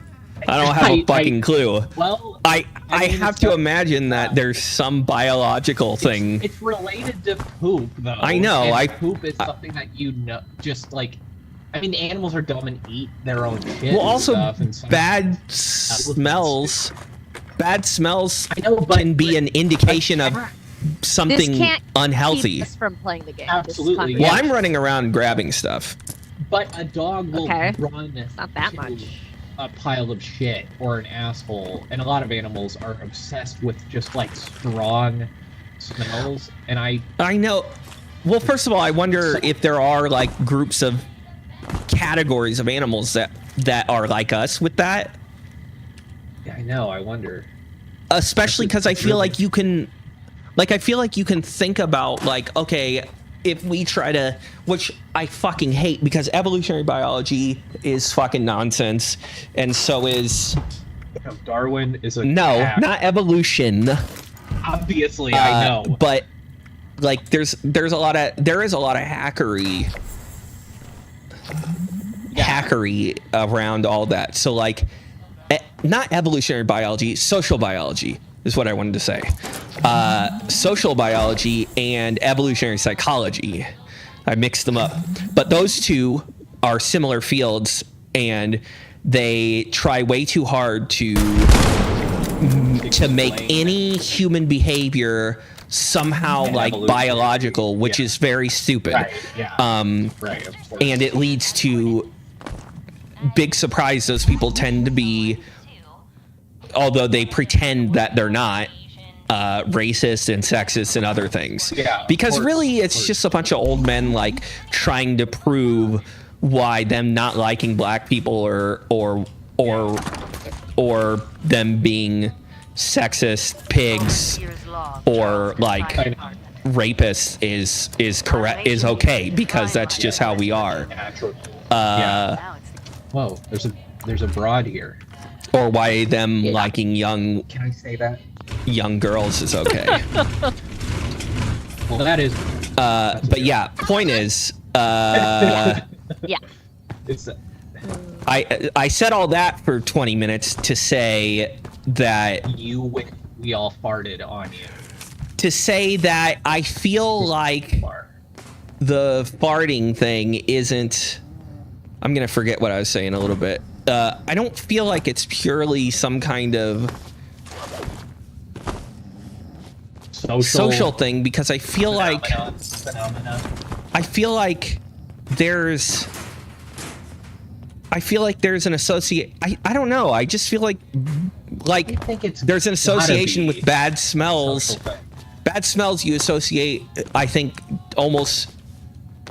A: I don't have a fucking clue.
C: Well,
A: I
C: mean,
A: have
C: it's
A: to
C: got-
A: imagine that there's some biological thing.
C: It's related to poop, though.
A: I know,
C: And poop is something that you know, just like, I mean, animals are dumb and eat their own shit.
A: Well,
C: and
A: also
C: stuff, and some-
A: bad smells. Bad smells
C: I know, but
A: can be an indication of
B: This
A: something
B: can't
A: unhealthy.
B: keep us from playing the game. This
C: Absolutely,
B: conversation.
A: Well,
C: yeah.
A: I'm running around grabbing stuff.
C: But a dog will
B: Okay.
C: run
B: Not that
C: to
B: much.
C: a pile of shit or an asshole, and a lot of animals are obsessed with just like strong smells. And I
A: know. Well, first of all, I wonder if there are like groups of categories of animals that are like us with that.
C: know, I wonder.
A: Especially because I feel like you can think about, like, okay, if we try to, which I fucking hate, because evolutionary biology is fucking nonsense, and so is
C: Darwin is a
A: not evolution.
C: Obviously, I know.
A: But like, there is a lot of hackery around all that. So like, not evolutionary biology, social biology is what I wanted to say. social biology and evolutionary psychology. I mixed them up. But those two are similar fields, and they try way too hard to make any human behavior somehow like biological, which is very stupid.
C: Right, yeah. Right, of course.
A: And it leads to big surprises. People tend to be, although they pretend that they're not, racist and sexist and other things.
C: Yeah,
A: because
C: course,
A: really it's just a bunch of old men like trying to prove why them not liking black people or them being sexist pigs or like rapists is correct, is okay, because that's just how we are.
C: Whoa, there's a broad here.
A: Or why them liking young
C: Can I say that?
A: young girls is okay.
C: Well, that is.
A: But yeah, point is,
B: Yeah.
C: It's.
A: I said all that for 20 minutes to say that
C: We all farted on you.
A: I feel like the farting thing isn't. I'm gonna forget what I was saying a little bit. I don't feel like it's purely some kind of social thing, because I feel like there's an associate. I don't know. I just feel like
C: I think it's
A: there's an association
C: gotta be
A: with bad smells.
C: social thing.
A: Bad smells you associate, I think, almost.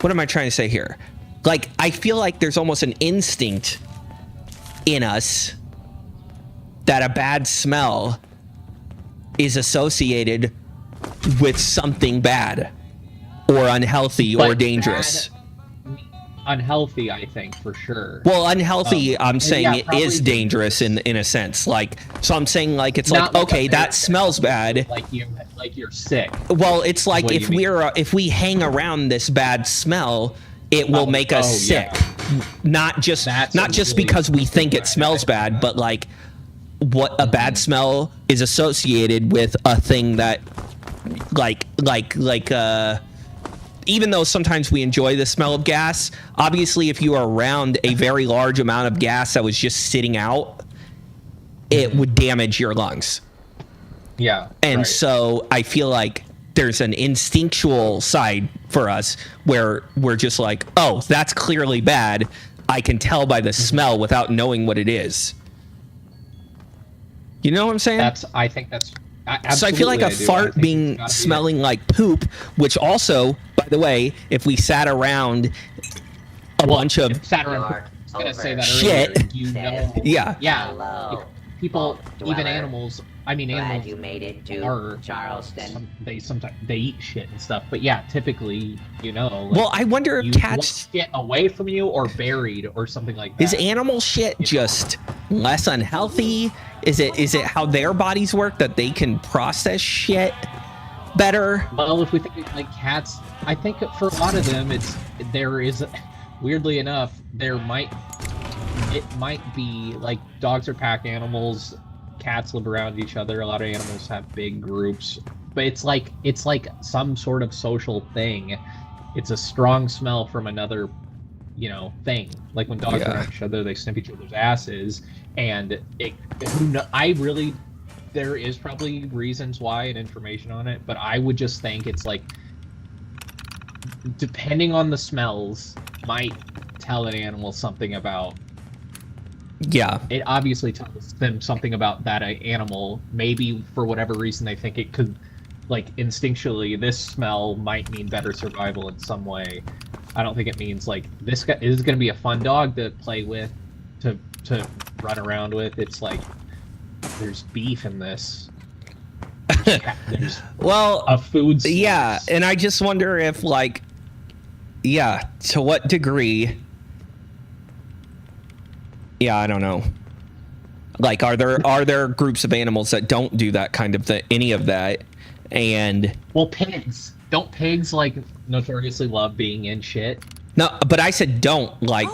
A: What am I trying to say here? Like, I feel like there's almost an instinct in us that a bad smell is associated with something bad or unhealthy or
C: But
A: dangerous.
C: Unhealthy, I think, for sure.
A: Well, unhealthy, I'm saying
C: yeah,
A: it
C: probably
A: is dangerous in a sense. Like, so I'm saying like it's
C: Not
A: like,
C: like
A: okay,
C: a
A: that
C: bad
A: smells bad.
C: Like you're sick.
A: Well, it's like
C: what
A: if
C: you mean.
A: if we hang around this bad smell, it will make us sick.
C: yeah.
A: Not just
C: That's
A: not
C: a
A: just
C: really
A: because we think it
C: good
A: smells
C: idea.
A: bad, but like what a bad smell is associated with a thing that like even though sometimes we enjoy the smell of gas, obviously if you are around a very large amount of gas that was just sitting out, it would damage your lungs.
C: Yeah.
A: And
C: right.
A: so I feel like there's an instinctual side for us where we're just like, oh, that's clearly bad. I can tell by the smell without knowing what it is. You know what I'm saying?
C: I think that's.
A: So I feel like a
C: absolutely I do. I
A: fart
C: think
A: being
C: it's gotta be
A: smelling like poop, which also, by the way, if we sat around a bunch of
C: Sat around.
E: You are
C: I was gonna say that
A: Shit.
C: earlier. You know.
A: yeah,
C: Yeah.
E: Hello.
C: People,
E: Vault
C: even
E: dweller.
C: animals. I mean,
E: Glad
C: animals
E: you made it to
C: are
E: Charleston.
C: sometimes they eat shit and stuff. But yeah, typically, you know. Like,
A: well, I wonder
C: you
A: if cats
C: want shit away from you or buried or something like that.
A: is animal shit just less unhealthy? Is it how their bodies work that they can process shit better?
C: Well, if we think like cats, I think for a lot of them, there is, weirdly enough, it might be like dogs are pack animals, cats live around each other. A lot of animals have big groups, but it's like some sort of social thing. It's a strong smell from another, thing. Like when dogs are around each other, they sniff each other's asses, and there is probably reasons why and information on it, but I would just think it's like, depending on the smells, might tell an animal something about.
A: Yeah.
C: It obviously tells them something about that animal. Maybe for whatever reason they think it could, like instinctually, this smell might mean better survival in some way. I don't think it means like this guy is going to be a fun dog to play with, to run around with. It's like there's beef in this. There's
A: Well,
C: a food source.
A: yeah, and I just wonder if like, yeah, to what degree? Yeah, I don't know. Like, are there groups of animals that don't do that kind of thing, any of that? And
C: Well, pigs. Don't pigs like notoriously love being in shit?
A: no, but I said don't like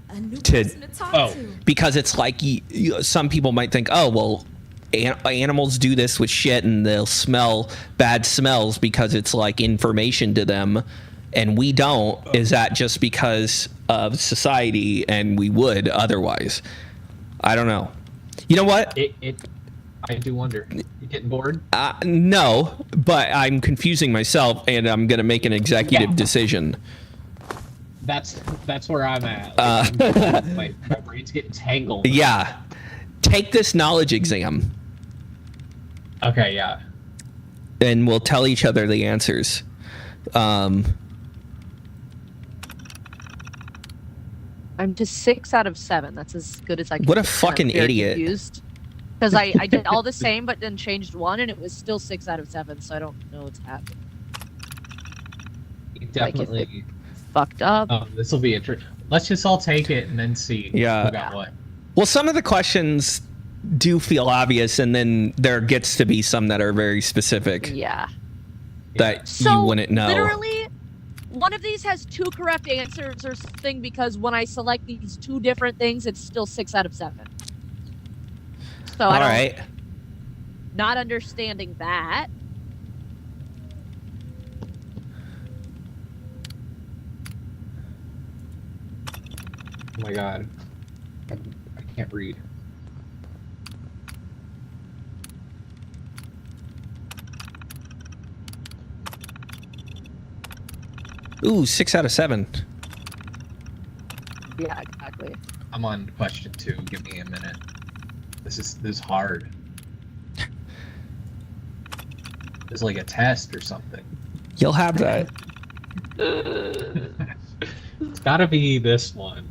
F: a new
A: to-
F: person to talk
C: oh.
F: to.
A: because it's like some people might think, oh well, animals do this with shit, and they'll smell bad smells because it's like information to them, and we don't. Is that just because of society, and we would otherwise? I don't know. You know what?
C: I do wonder. You getting bored?
A: No, but I'm confusing myself, and I'm gonna make an executive decision.
C: That's where I'm at. Like, my brain's getting tangled.
A: Yeah. Take this knowledge exam.
C: Okay, yeah.
A: And we'll tell each other the answers.
B: I'm just 6 out of 7. That's as good as I can.
A: What a fucking idiot.
B: Because I did all the same, but then changed one, and it was still 6 out of 7. So I don't know what's happening.
C: You definitely
B: fucked up.
C: This will be interesting. Let's just all take it and then see who got what.
A: Well, some of the questions do feel obvious, and then there gets to be some that are very specific.
B: Yeah.
A: That you wouldn't know.
B: Literally, one of these has 2 correct answers or something, because when I select these 2 different things, it's still 6 out of 7. So
A: all right.
B: Not understanding that.
C: Oh my god. I can't read.
A: Ooh, 6 out of 7.
B: Yeah, exactly.
C: I'm on question 2. Give me a minute. This is hard. It's like a test or something.
A: You'll have that.
C: It's gotta be this one.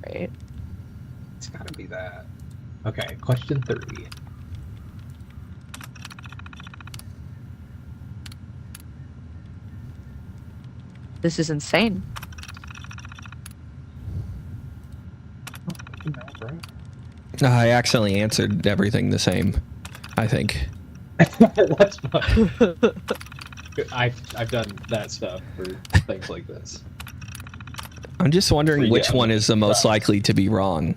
B: Right.
C: It's gotta be that. Okay, question 30.
B: This is insane.
A: I accidentally answered everything the same, I think.
C: That's fine. I've done that stuff for things like this.
A: I'm just wondering which one is the most likely to be wrong.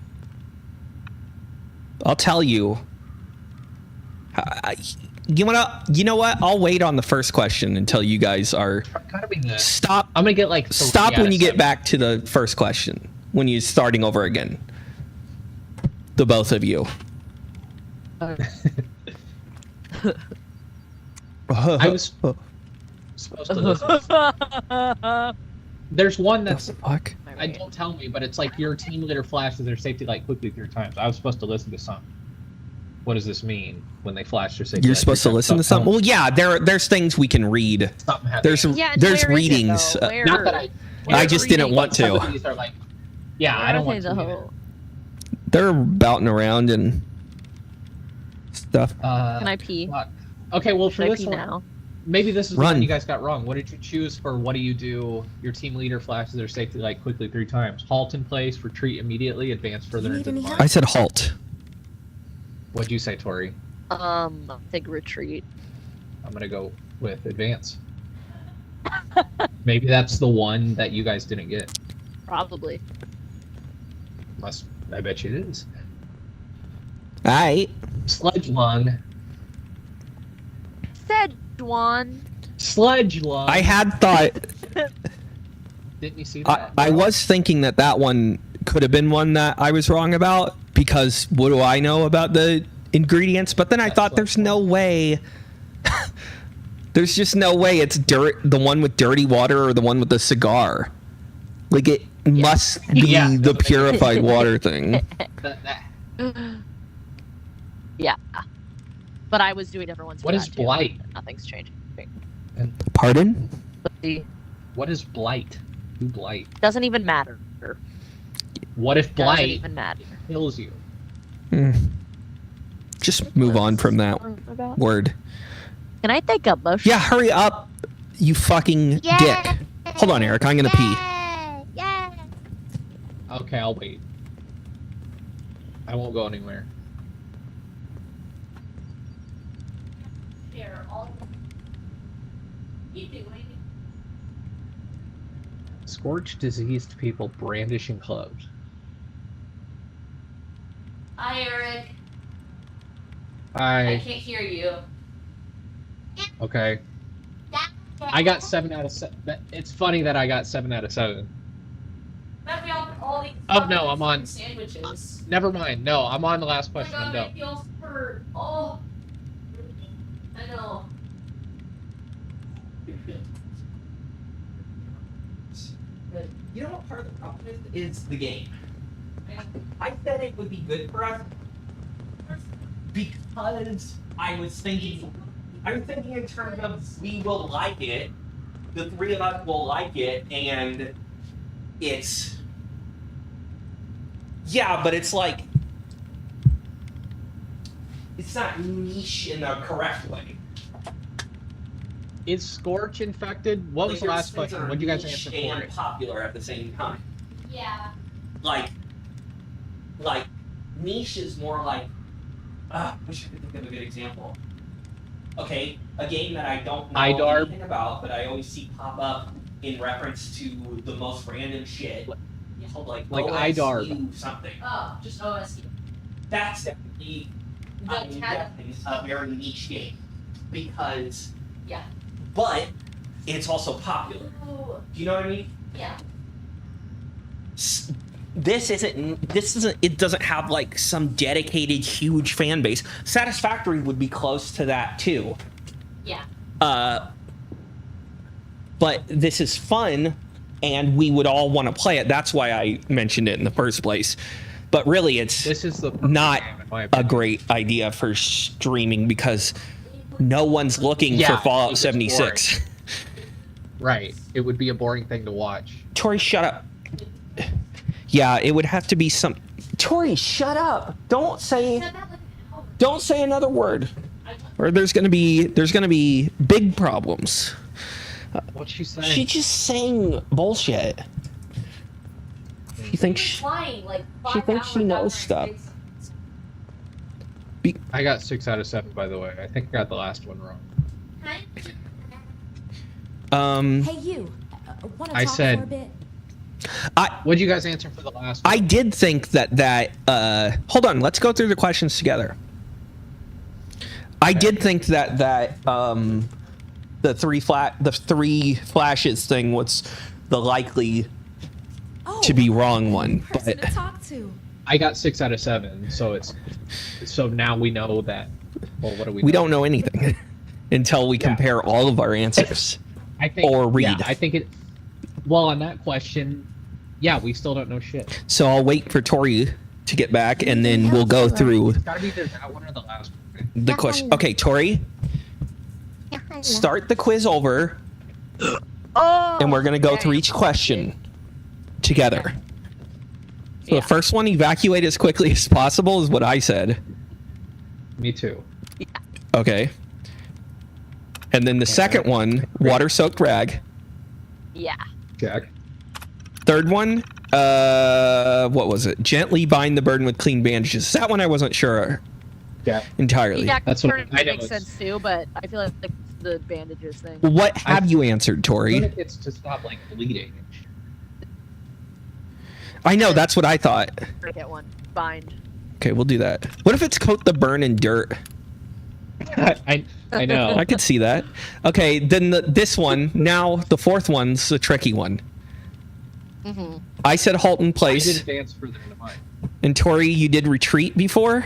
A: I'll tell you. You know what? I'll wait on the first question until you guys are.
C: Gotta be the...
A: Stop.
C: I'm gonna get like.
A: Stop when you get back to the first question. When you're starting over again. The both of you.
C: I was supposed to listen. There's one that's.
A: Fuck.
C: Don't tell me, but it's like your team leader flashes their safety light quickly 3 times. I was supposed to listen to something. What does this mean when they flash their safety light?
A: You're supposed to listen to something? Well, yeah, there's things we can read. There's readings.
C: Not that
A: I just didn't want to.
C: Some of these are like, I don't want to.
A: They're bouting around and stuff.
B: Can I pee?
C: Fuck. Okay, well, for this one,
B: now?
C: maybe this is the one you guys got wrong. What did you choose for what do you do? Your team leader flashes their safety light quickly 3 times. Halt in place, retreat immediately, advance further into the line.
A: I said halt.
C: What'd you say, Tori?
B: I think retreat.
C: I'm gonna go with advance. Maybe that's the one that you guys didn't get.
B: Probably.
C: I bet you it is.
A: Alright.
C: Sludge lung.
B: Szechuan.
C: Sludge lung.
A: I had thought.
C: Didn't you see that?
A: I was thinking that one could have been one that I was wrong about, because what do I know about the ingredients? But then I thought there's no way. There's just no way it's the one with dirty water or the one with the cigar. Like, it must be the purified water thing.
B: Yeah. But I was doing everyone's.
C: What is blight?
B: Nothing's changing.
A: Pardon?
C: What is blight? Who blight?
B: Doesn't even matter.
C: What if blight
B: doesn't even matter.
C: kills you?
A: Just move on from that word.
B: Can I take a bush?
A: Yeah, hurry up, you fucking dick. Hold on, Eric. I'm gonna pee.
D: Yeah.
C: Okay, I'll wait. I won't go anywhere. Scorched diseased people brandishing clubs.
E: I
F: Hi, Eric. I
C: I
F: can't hear you.
C: okay. I got 7 out of 7. It's funny that I got 7 out of 7.
F: But we all these
C: Oh, no, I'm on-
F: sandwiches.
C: Never mind. No, I'm on the last
F: Oh my
C: question. I'm
F: god, my
C: done.
F: feels hurt. Oh. I know.
A: You know what part of the problem is the game. I said it would be good for us because I was thinking in terms of we will like it, the three of us will like it, and it's but it's like it's not niche in the correct way.
C: Is Scorch infected? What was the last question? What did you guys answer for
A: and
C: it?
A: popular at the same time.
F: Yeah.
A: Like niche is more like wish I could think of a good example. Okay, a game that I don't know
C: IDAR.
A: anything about, but I always see pop up in reference to the most random shit. Called like
C: IDAR.
A: OSU something.
F: Oh, just OSU.
A: That's definitely definitely a very niche game because
F: Yeah.
A: but it's also popular.
F: Oh,
A: Do you know what I mean?
F: yeah.
A: This isn't it doesn't have like some dedicated huge fan base. Satisfactory would be close to that too.
F: Yeah.
A: But this is fun and we would all want to play it. That's why I mentioned it in the first place. But really it's
C: This is the
A: not
C: game, in my
A: a
C: opinion.
A: great idea for streaming because no one's looking
C: Yeah,
A: for Fallout
C: it's
A: 76.
C: Right. It would be a boring thing to watch.
A: Tori, shut up. Yeah, it would have to be some. Tori, shut up! Don't say another word, or there's gonna be big problems.
C: What's she saying?
A: She's just saying bullshit. She thinks
F: Flying like
A: she thinks she knows stuff.
C: I got 6 out of 7, by the way. I think I got the last one wrong.
G: Hey, you. Want to
C: I
G: talk
C: said-
G: for a bit?
C: What did you guys answer for the last one?
A: I did think that hold on, let's go through the questions together. I did think that the three flashes thing was the likely
G: Oh,
A: to be wrong one,
G: person
A: but
G: to talk to.
C: I got 6 out of 7, so now we know that. Well, what do we?
A: we
C: know?
A: don't know anything until we compare all of our answers.
C: I think,
A: or read.
C: Yeah, I think it. Well, on that question, yeah, we still don't know shit.
A: So I'll wait for Tori to get back, and then we'll go through
C: It's gotta be either that one or the last one.
A: the question. Okay, Tori, start the quiz over, and we're gonna go through each question together. So
B: Yeah.
A: the first one, evacuate as quickly as possible, is what I said.
C: Me too.
A: Okay. And then the second one, water-soaked rag.
B: Yeah.
C: Jack.
A: Third one, what was it? Gently bind the burden with clean bandages. That one I wasn't sure
C: Jack.
A: entirely.
B: Yeah,
C: That's what
B: currently
C: I know
B: makes
C: it's-
B: sense too, but I feel like the bandages thing.
A: What have you answered,
C: I
A: Tori?
C: think it's to stop like bleeding.
A: I know, that's what I thought.
B: I get one. Bind.
A: Okay, we'll do that. What if it's coat the burn in dirt?
C: I know.
A: I could see that. Okay, then this one, now the fourth one's the tricky one.
B: Mm-hmm.
A: I said halt in
C: I
A: place,
C: did advance further than mine.
A: and Tori, you did retreat before?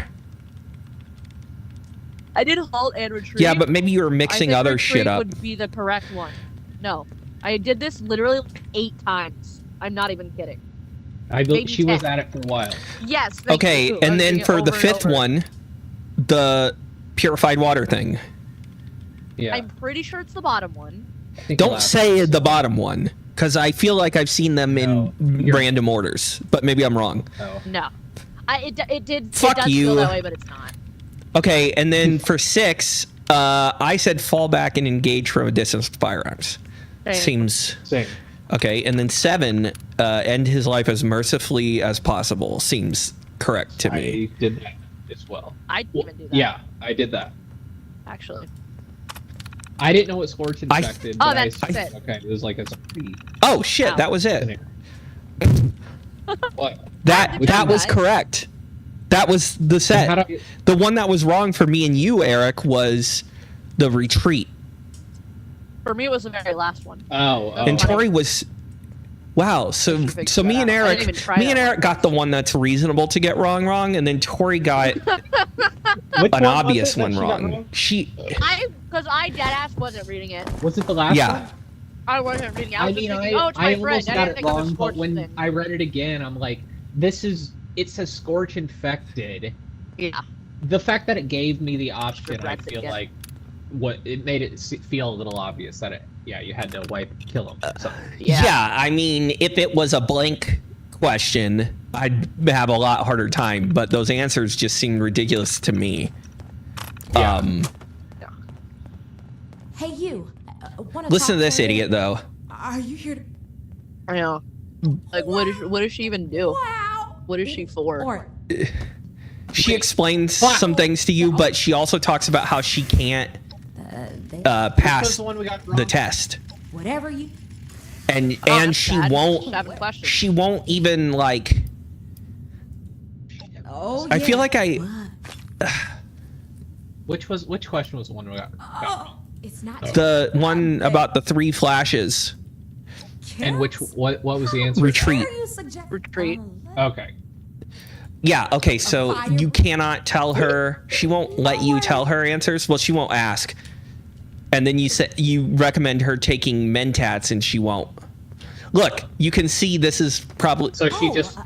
B: I did halt and retreat.
A: Yeah, but maybe you were
B: I
A: mixing
B: think
A: other
B: retreat
A: shit up.
B: would be the correct one. No, I did this literally like 8 times. I'm not even kidding. Maybe
C: She was
B: 10.
C: at it for a while.
B: Yes. thank
A: Okay,
B: you. I
A: and
B: was
A: then
B: doing it
A: for the
B: over and
A: fifth
B: over.
A: one, the purified water thing.
C: Yeah.
B: I'm pretty sure it's the bottom one.
C: I think the
A: Don't
C: last
A: say
C: one.
A: the bottom one, because I feel like I've seen them
C: No,
A: in
C: you're-
A: random orders, but maybe I'm wrong.
C: Oh.
B: No, it did.
A: Fuck
B: it does
A: you.
B: feel that way, but it's not.
A: Okay, and then for 6, I said fall back and engage from a distance with firearms.
B: Same.
A: Seems
C: Same.
A: okay. And then 7, end his life as mercifully as possible. Seems correct to me.
C: I did that as well.
B: I didn't even do that.
C: Yeah, I did that.
B: Actually.
C: I didn't know it Scorch infected.
B: Oh,
C: but
B: that's
C: I,
B: it.
C: Okay, it was like a zombie.
A: Oh shit,
B: Ow.
A: that was it.
C: What?
A: That
B: Good
A: that
B: job,
A: was
B: guys.
A: correct. That was the set. The one that was wrong for me and you, Eric, was the retreat.
B: For me, it was the very last one.
C: Oh.
A: And Tori was. Wow. So me and Eric got the one that's reasonable to get wrong, and then Tori got an obvious one wrong.
B: Because I deadass wasn't reading it.
C: Was it the last one?
B: I wasn't reading it. I was just thinking,
C: I
B: it's my friend.
C: almost
B: I
C: got
B: didn't
C: it
B: think it was
C: wrong,
B: a
C: but
B: Scorch
C: when
B: thing.
C: I read it again, I'm like, it says Scorch infected.
B: Yeah.
C: The fact that it gave me the option, I
B: Regrets it
C: feel
B: again.
C: like it made it feel a little obvious that you had to kill him. So.
A: Yeah, I mean, if it was a blank question, I'd have a lot harder time, but those answers just seemed ridiculous to me.
C: Yeah.
G: Hey, you. Wanna
A: Listen
G: talk
A: to this
G: for a
A: idiot,
G: bit?
A: though.
G: Are you here to...
B: I know. Like, what does she even do?
G: Wow.
B: What is she for?
G: Or...
A: She explains some things to you, but she also talks about how she can't pass
C: the one we got wrong?
A: the test.
G: Whatever you...
A: And
B: that's
A: she
B: bad.
A: won't
B: Just having questions.
A: she won't even like
G: Oh,
A: I feel like
C: Which question was the one we got wrong?
G: Oh, it's not...
A: the one about the 3 flashes.
C: And what was the answer?
A: Retreat.
B: Retreat.
C: Okay.
A: Yeah, okay, so you cannot tell her, she won't let you tell her answers. Well, she won't ask. And then you recommend her taking Mentats and she won't. Look, you can see this is probably...
C: So she just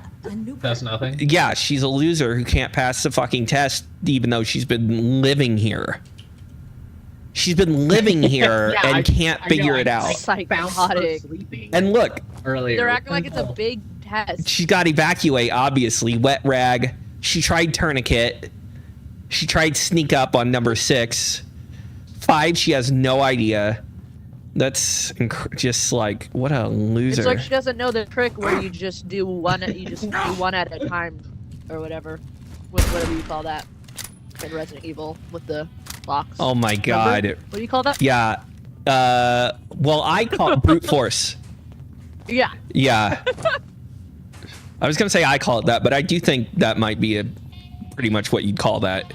C: does nothing?
A: Yeah, she's a loser who can't pass the fucking test even though she's been living here. She's been living here and can't figure it out.
B: Psychotic.
A: And look,
C: Earlier.
B: They're acting like it's a big test.
A: she's got evacuate, obviously. Wet rag. She tried tourniquet. She tried sneak up on number 6. 5, she has no idea. That's just like, what a loser.
B: It's like she doesn't know the trick where you just do one. You just do one at a time, or whatever. Whatever you call that. In Resident Evil with the locks.
A: Oh my god.
B: Remember? What do you call that?
A: Yeah. Well, I call it brute force.
B: Yeah.
A: Yeah. I was gonna say I call it that, but I do think that might be pretty much what you'd call that.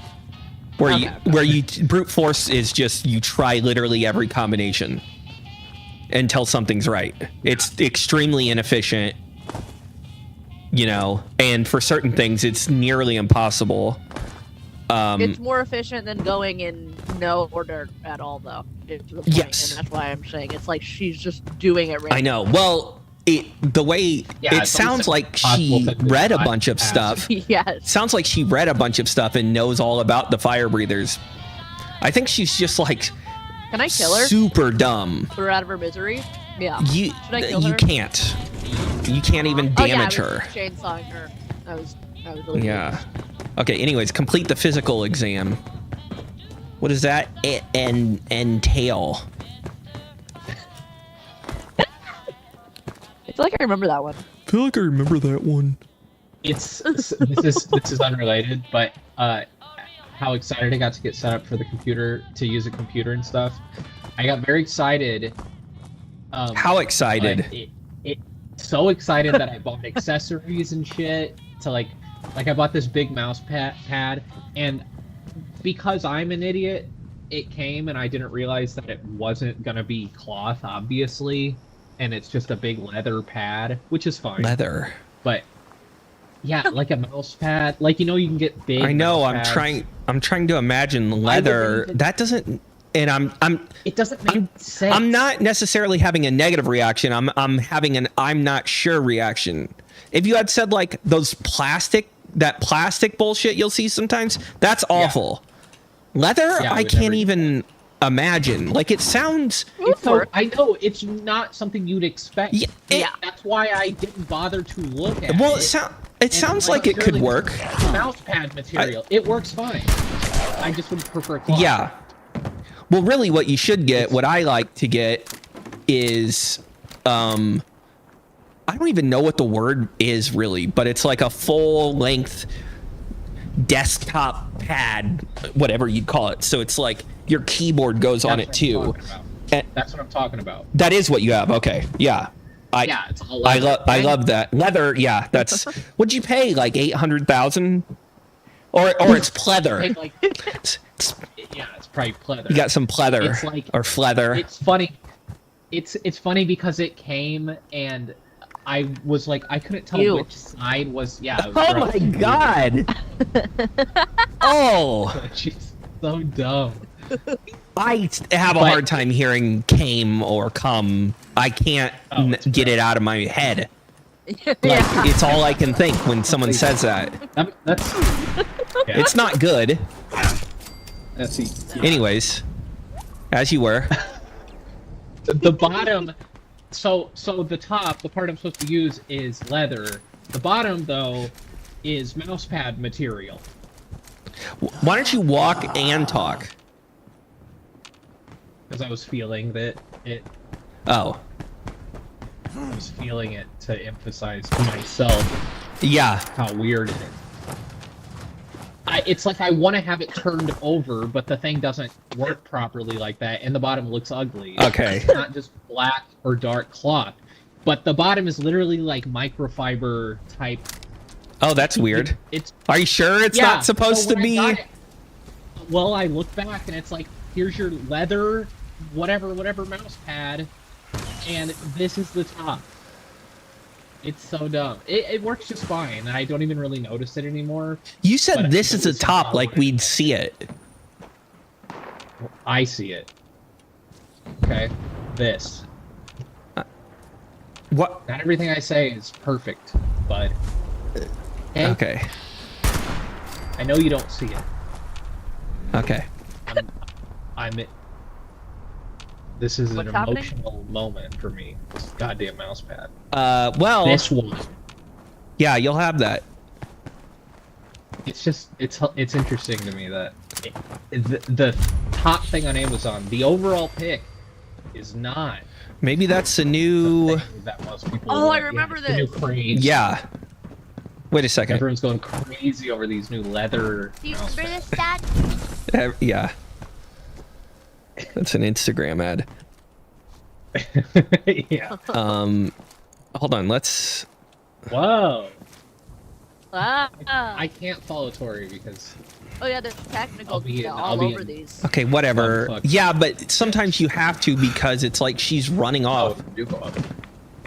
A: Where you brute force is just you try literally every combination until something's right. It's extremely inefficient, and for certain things it's nearly impossible.
B: It's more efficient than going in no order at all, though. To the point,
A: Yes.
B: and that's why I'm saying it's like she's just doing it right.
A: I know. Well, the way it sounds like she read a bunch of stuff.
B: Yes.
A: Sounds like she read a bunch of stuff and knows all about the fire breathers. I think she's just like
B: Can I kill her?
A: super dumb.
B: Put her out of her misery? Yeah.
A: You
B: Should I kill her?
A: can't. You can't even damage
B: oh, yeah, I
A: her.
B: was chainsawing her. I was really
A: Yeah. Okay, anyways, complete the physical exam. What does that entail?
B: I feel like I remember that one.
A: I feel like I remember that one.
C: This is unrelated, but how excited I got to get set up for the computer, to use a computer and stuff. I got very excited.
A: How excited?
C: So excited that I bought accessories and shit to like I bought this big mouse pad, and because I'm an idiot, it came and I didn't realize that it wasn't gonna be cloth, obviously, and it's just a big leather pad, which is fine.
A: Leather.
C: But yeah, like a mouse pad, you can get big.
A: I know.
C: mouse pads.
A: I'm trying to imagine leather. That doesn't. And
C: It doesn't make sense.
A: I'm not necessarily having a negative reaction. I'm having an I'm not sure reaction. If you had said like those plastic bullshit you'll see sometimes, that's awful. Leather,
C: Yeah,
A: I can't even imagine. Like it sounds.
C: I know it's not something you'd expect.
A: Yeah,
C: That's why I didn't bother to look at
A: well,
C: it.
A: it sounds like it could work.
C: Mouse pad material, it works fine. I just would prefer cloth.
A: Yeah. Well, really, what you should get, what I like to get, is, I don't even know what the word is really, but it's like a full-length desktop pad, whatever you'd call it. So it's like your keyboard goes on it too.
C: That's what I'm talking about.
A: That is what you have. Okay, yeah.
C: It's all leather.
A: I love that leather. Yeah, that's. What'd you pay? Like 800,000? Or it's pleather.
C: Take, like, yeah, it's probably pleather.
A: You got some pleather
C: It's like-
A: or fleather.
C: It's funny. It's funny because it came and I was like, I couldn't tell
B: Ew.
C: which side was. Yeah. It was
A: Oh
C: gross.
A: my god! Oh,
C: She's so dumb.
A: I have a
C: But-
A: hard time hearing came or come. I can't
C: it's
A: get it out of my head. Like, it's all I can think when someone says that.
C: That's. Yeah.
A: It's not good.
C: That's
A: Anyways, as you were.
C: the bottom. So the top, the part I'm supposed to use is leather. The bottom though is mousepad material.
A: Why don't you walk and talk?
C: Because I was feeling that it.
A: Oh,
C: I was feeling it to emphasize to myself
A: yeah.
C: how weird it is. It's like I want to have it turned over, but the thing doesn't work properly like that, and the bottom looks ugly.
A: Okay.
C: It's not just black or dark cloth, but the bottom is literally like microfiber type.
A: Oh, that's weird.
C: It's
A: Are you sure it's
C: yeah,
A: not supposed
C: so
A: to
C: when I got
A: be?
C: it- well, I look back and it's like, here's your leather, whatever mouse pad, and this is the top. It's so dumb. It works just fine, and I don't even really notice it anymore.
A: You said
C: but
A: this is the
C: it's
A: top,
C: not
A: like
C: what it
A: we'd
C: is.
A: see it.
C: I see it. Okay, this.
A: What?
C: Not everything I say is perfect, but hey,
A: Okay.
C: I know you don't see it.
A: Okay.
C: I'm. This is
B: What's
C: an
B: happening?
C: emotional moment for me. This goddamn mouse pad.
A: Well,
C: This one.
A: yeah, you'll have that.
C: It's just it's interesting to me that the top thing on Amazon, the overall pick, is not
A: Maybe that's a
C: the
A: new.
C: thing that most people.
B: Oh, I
C: want.
B: remember
C: it's the new
B: this.
C: craze.
A: Yeah. Wait a second.
C: Everyone's going crazy over these new leather.
D: Do you
C: mouse
D: remember
C: pads.
D: this, Dad?
A: Yeah. That's an Instagram ad.
C: Yeah.
A: Hold on. Let's.
C: Whoa.
B: Ah.
C: I can't follow Tori because
B: Oh yeah, there's technical
C: I'll be in-
B: detail
C: I'll
B: all
C: be
B: over
C: in-
B: these.
A: Okay, whatever.
C: Oh, fuck.
A: Yeah, but sometimes you have to because it's like she's running off.
C: do go up.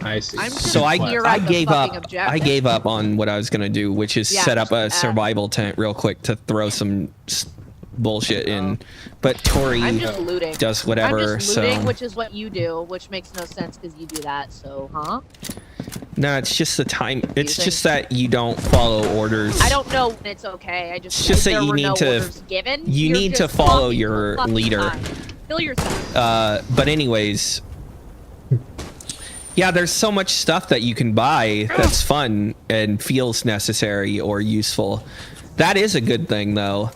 C: I see.
B: I'm just
A: So I
B: You're
A: I
B: at the
A: gave up.
B: fucking objective.
A: I gave up on what I was gonna do, which is
B: Yeah,
A: set up a
B: just add-
A: survival tent real quick to throw some bullshit in. But Tori
B: I'm just looting.
A: does whatever.
B: I'm just looting,
A: So
B: which is what you do, which makes no sense because you do that. So, huh?
A: no, it's just the time. It's
B: think?
A: just that you don't follow orders.
B: I don't know when it's okay. I just
A: It's just
B: if
A: that
B: there
A: you
B: were
A: need
B: no
A: to-
B: orders given.
A: you
B: you're
A: need to
B: just
A: follow
B: talking
A: your
B: the fucking
A: leader.
B: time. Kill yourself.
A: But anyways, yeah, there's so much stuff that you can buy that's fun and feels necessary or useful. That is a good thing, though.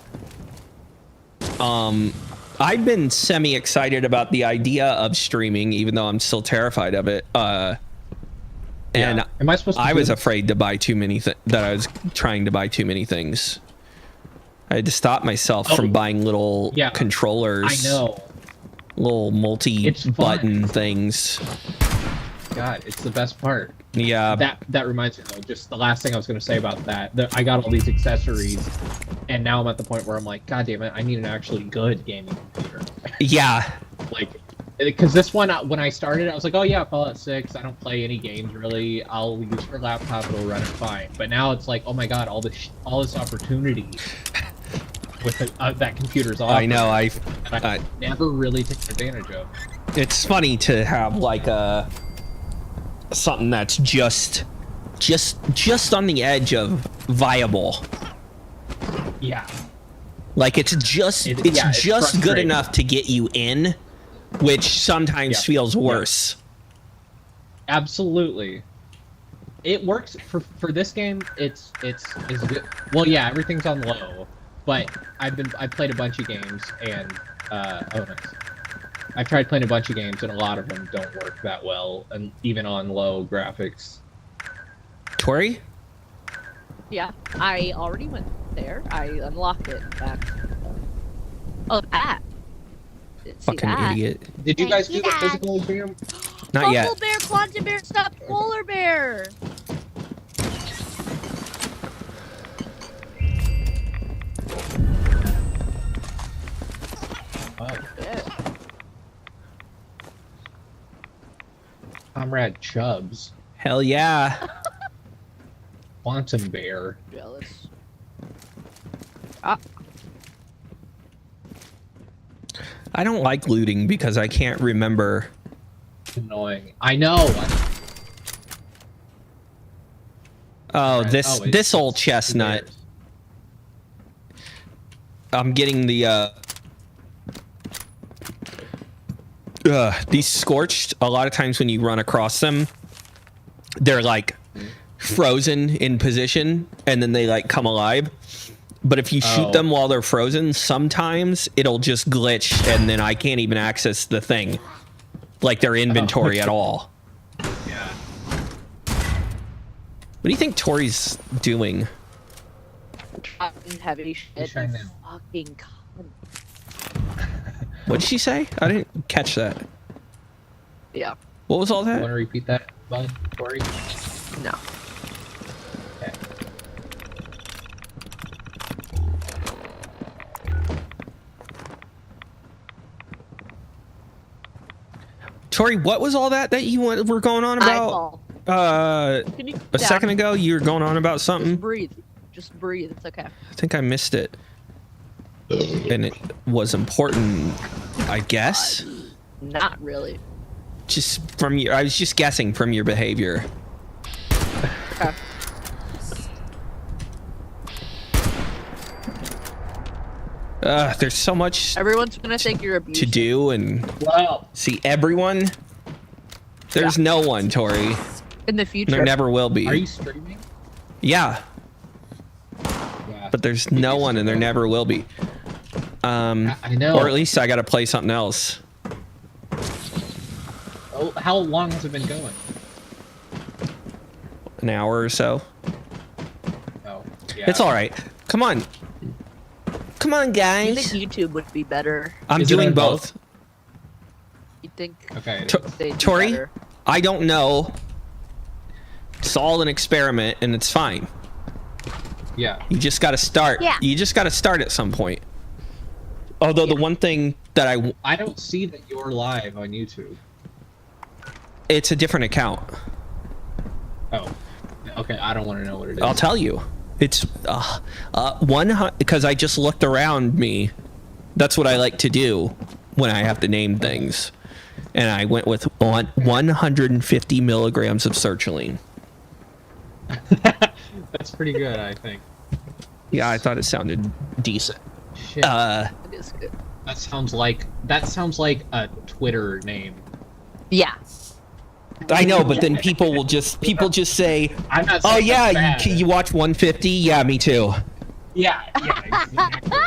A: I've been semi-excited about the idea of streaming, even though I'm still terrified of it. And
C: Am I supposed to?
A: I
C: do
A: was
C: this?
A: afraid to buy too many that I was trying to buy too many things. I had to stop myself from buying little
C: yeah.
A: controllers.
C: I know.
A: Little
C: It's fun.
A: multi-button things.
C: God, it's the best part.
A: Yeah.
C: That reminds me though. Just the last thing I was going to say about that. I got all these accessories, and now I'm at the point where I'm like, God damn it, I need an actually good gaming computer.
A: Yeah.
C: Like, because this one, when I started, I was like, oh yeah, Fallout 6. I don't play any games really. I'll use for laptop. It'll run it fine. But now it's like, oh my God, all this opportunity with that computer's offering.
A: I know.
C: And I never really took advantage of.
A: It's funny to have like something that's just on the edge of viable.
C: Yeah.
A: Like it's just
C: It's
A: good
C: frustrating.
A: enough to get you in, which sometimes
C: Yeah.
A: feels worse.
C: Absolutely. It works for this game. It's good. Well, yeah, everything's on low, but I played a bunch of games and oh nice. I've tried playing a bunch of games and a lot of them don't work that well, and even on low graphics.
A: Tori?
B: Yeah, I already went there. I unlocked it, in fact. Oh, that. Didn't see
A: Fucking
B: that.
A: idiot.
C: Did you
D: Thank
C: guys
D: you,
C: do the
D: Dad.
C: physical exam?
A: Not
B: Bubble
A: yet.
B: bear, quantum bear, stop, polar bear.
C: Comrade Chubbs.
A: Hell yeah.
C: Quantum Bear.
B: Jealous.
A: I don't like looting because I can't remember.
C: Annoying. I know.
A: Oh,
C: It's
A: this old chestnut.
C: bears.
A: I'm getting the these scorched. A lot of times when you run across them, they're like frozen in position and then they like come alive. But if you shoot them while they're frozen, sometimes it'll just glitch and then I can't even access the thing, like their inventory at all.
C: Yeah.
A: What do you think Tori's doing?
B: Fucking heavy shit.
C: trying to-
B: Fucking cunt.
A: What did she say? I didn't catch that.
B: Yeah.
A: What was all
C: Want to
A: that?
C: repeat that, bud, Tori?
B: No.
C: Okay.
A: Tori, what was all that you were going on about?
B: Eyeball.
A: A
B: Can you
A: second ago, you were going on about something.
B: Just breathe. Just breathe. It's okay.
A: I think I missed it. And it was important, I guess.
B: Not really.
A: Just from your, I was just guessing from your behavior.
B: Okay.
A: There's so much
B: Everyone's gonna think you're
A: to
B: abusive.
A: do and
C: Well,
A: see everyone. There's no one, Tori.
B: In the future.
A: There never will be.
C: are you streaming?
A: Yeah,
C: Yeah.
A: but there's no one and there never will be.
C: I know.
A: Or at least I gotta play something else.
C: Oh, how long has it been going?
A: An hour or so.
C: Oh, yeah.
A: It's all right. Come on. Come on,
B: I think
A: guys.
B: YouTube would be better.
A: I'm
C: Is it
A: doing
C: on
A: both.
B: You think
C: Okay.
B: they'd do
A: Tori,
B: better.
A: I don't know. It's all an experiment and it's fine.
C: Yeah.
A: You just got to start.
D: Yeah.
A: You just got to start at some point. Although the one thing that
C: I don't see that you're live on YouTube.
A: it's a different account.
C: Oh. Okay, I don't want to know what it is.
A: I'll tell you. It's because I just looked around me. That's what I like to do when I have to name things. And I went with 150 milligrams of sertraline.
C: That's pretty good, I think.
A: Yeah, I thought it sounded decent.
C: Shit.
B: It is good.
C: that sounds like a Twitter name.
B: Yeah.
A: I know, but then people just say,
C: I'm not
A: "Oh
C: saying
A: yeah,
C: that's bad.
A: you watch 150? Yeah, me too."
C: Yeah, exactly.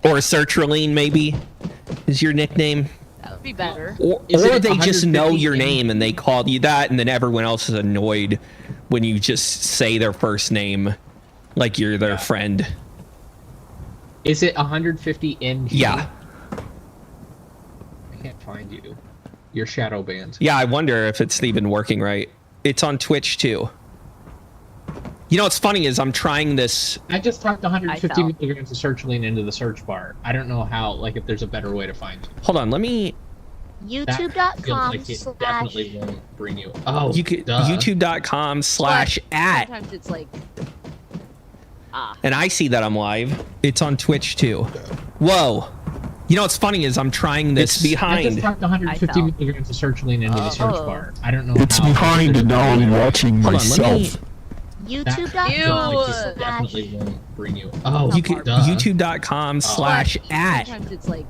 A: Or sertraline maybe is your nickname.
B: That would be better.
A: Or
C: Is it
A: they just know
C: 150
A: your
C: in-
A: name and they call you that, and then everyone else is annoyed when you just say their first name like you're their
C: Yeah.
A: friend.
C: Is it 150 NG?
A: Yeah.
C: I can't find you. You're shadow banned.
A: Yeah, I wonder if it's even working right. It's on Twitch too. You know what's funny is I'm trying this.
C: I just typed 150
B: I fell.
C: milligrams of sertraline into the search bar. I don't know how, like, if there's a better way to find you.
A: Hold on, let me.
C: That feels
D: YouTube.com
C: like it
D: slash
C: definitely won't bring you. Oh,
A: You could
C: duh.
A: youtube.com/@
B: Sometimes it's like
A: and I see that I'm live. It's on Twitch too. Whoa. You know what's funny is I'm trying this
C: I just
A: behind.
C: typed 150
B: I fell.
C: milligrams of sertraline into the search
B: Oh.
C: bar. I don't know
H: It's
C: how.
H: behind and now I'm watching
A: Hold on, let me.
H: myself.
C: That
D: YouTube.com
C: feels like it
B: Ew.
C: definitely won't bring you. Oh,
A: You could
C: duh.
A: youtube.com/@
B: sometimes it's like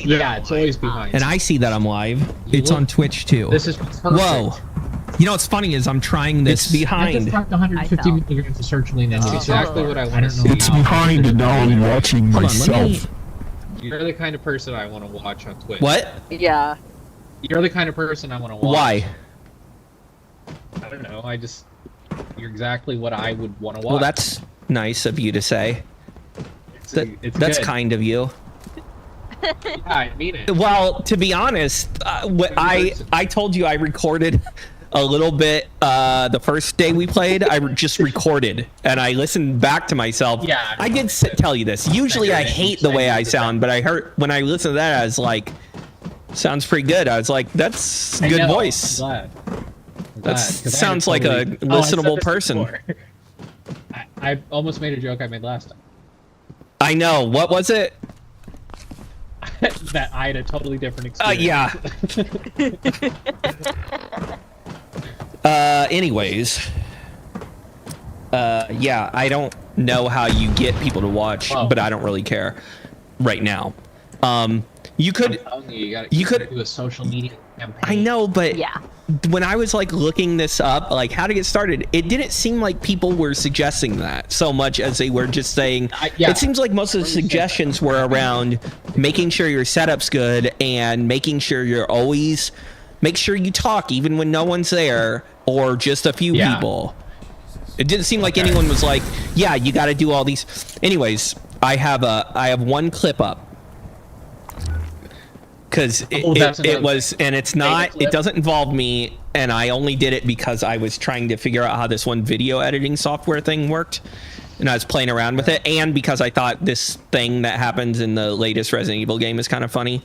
C: Yeah, it's always behind.
A: and I see that I'm live. It's on Twitch too.
C: This is perfect.
A: Whoa. You know what's funny is I'm trying this
C: I just
A: behind.
C: typed 150
B: I fell.
C: milligrams of sertraline into
B: Oh.
C: exactly what I want to see.
H: It's behind and now I'm watching
A: Hold on, let me.
H: myself.
C: You're the kind of person I want to watch on Twitch.
A: What?
B: yeah.
C: You're the kind of person I want to watch.
A: Why?
C: I don't know. You're exactly what I would want to watch.
A: Well, that's nice of you to say.
C: it's
A: That's
C: good.
A: kind of you.
C: Yeah, I mean it.
A: Well, to be honest, I told you I recorded a little bit the first day we played. I just recorded and I listened back to myself.
C: Yeah,
A: I did tell you this. Usually I hate the way I sound, but I heard when I listened to that I was like, Sounds pretty good. I was like, that's
C: I
A: good
C: know,
A: voice.
C: I'm glad. I'm
A: That
C: glad, 'cause I had
A: sounds like a
C: totally- Oh, I said
A: listenable
C: this
A: person.
C: before. I almost made a joke I made last time.
A: I know. What was it?
C: That I had a totally different experience.
A: Yeah. Anyways. Yeah, I don't know how you get people to watch,
C: Oh.
A: but I don't really care right now. You could,
C: I'm telling you,
A: you
C: gotta
A: could-
C: do a social media campaign.
A: I know, but
B: Yeah.
A: when I was like looking this up, like how to get started, it didn't seem like people were suggesting that so much as they were just saying.
C: Yeah.
A: It seems like most of the suggestions were around making sure your setup's good and making sure make sure you talk even when no one's there or just a few
C: Yeah.
A: people. It didn't seem like anyone was like, yeah, you got to do all these. Anyways, I have one clip up. Because it was, and it's not, it doesn't involve me, and I only did it because I was trying to figure out how this one video editing software thing worked, and I was playing around with it, and because I thought this thing that happens in the latest Resident Evil game is kind of funny.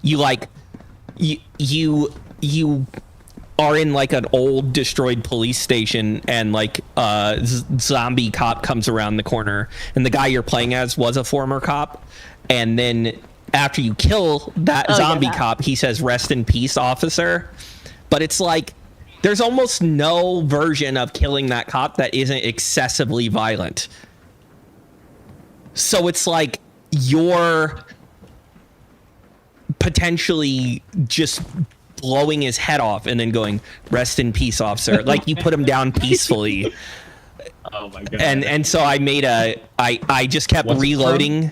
A: You are in like an old destroyed police station, and like a zombie cop comes around the corner, and the guy you're playing as was a former cop, and then after you kill that zombie cop, he says, "Rest in peace, officer." But it's like, there's almost no version of killing that cop that isn't excessively violent. So it's like, you're potentially just blowing his head off and then going, "Rest in peace, officer." Like, you put him down peacefully.
C: Oh my god.
A: And so I made I just kept
C: What's it
A: reloading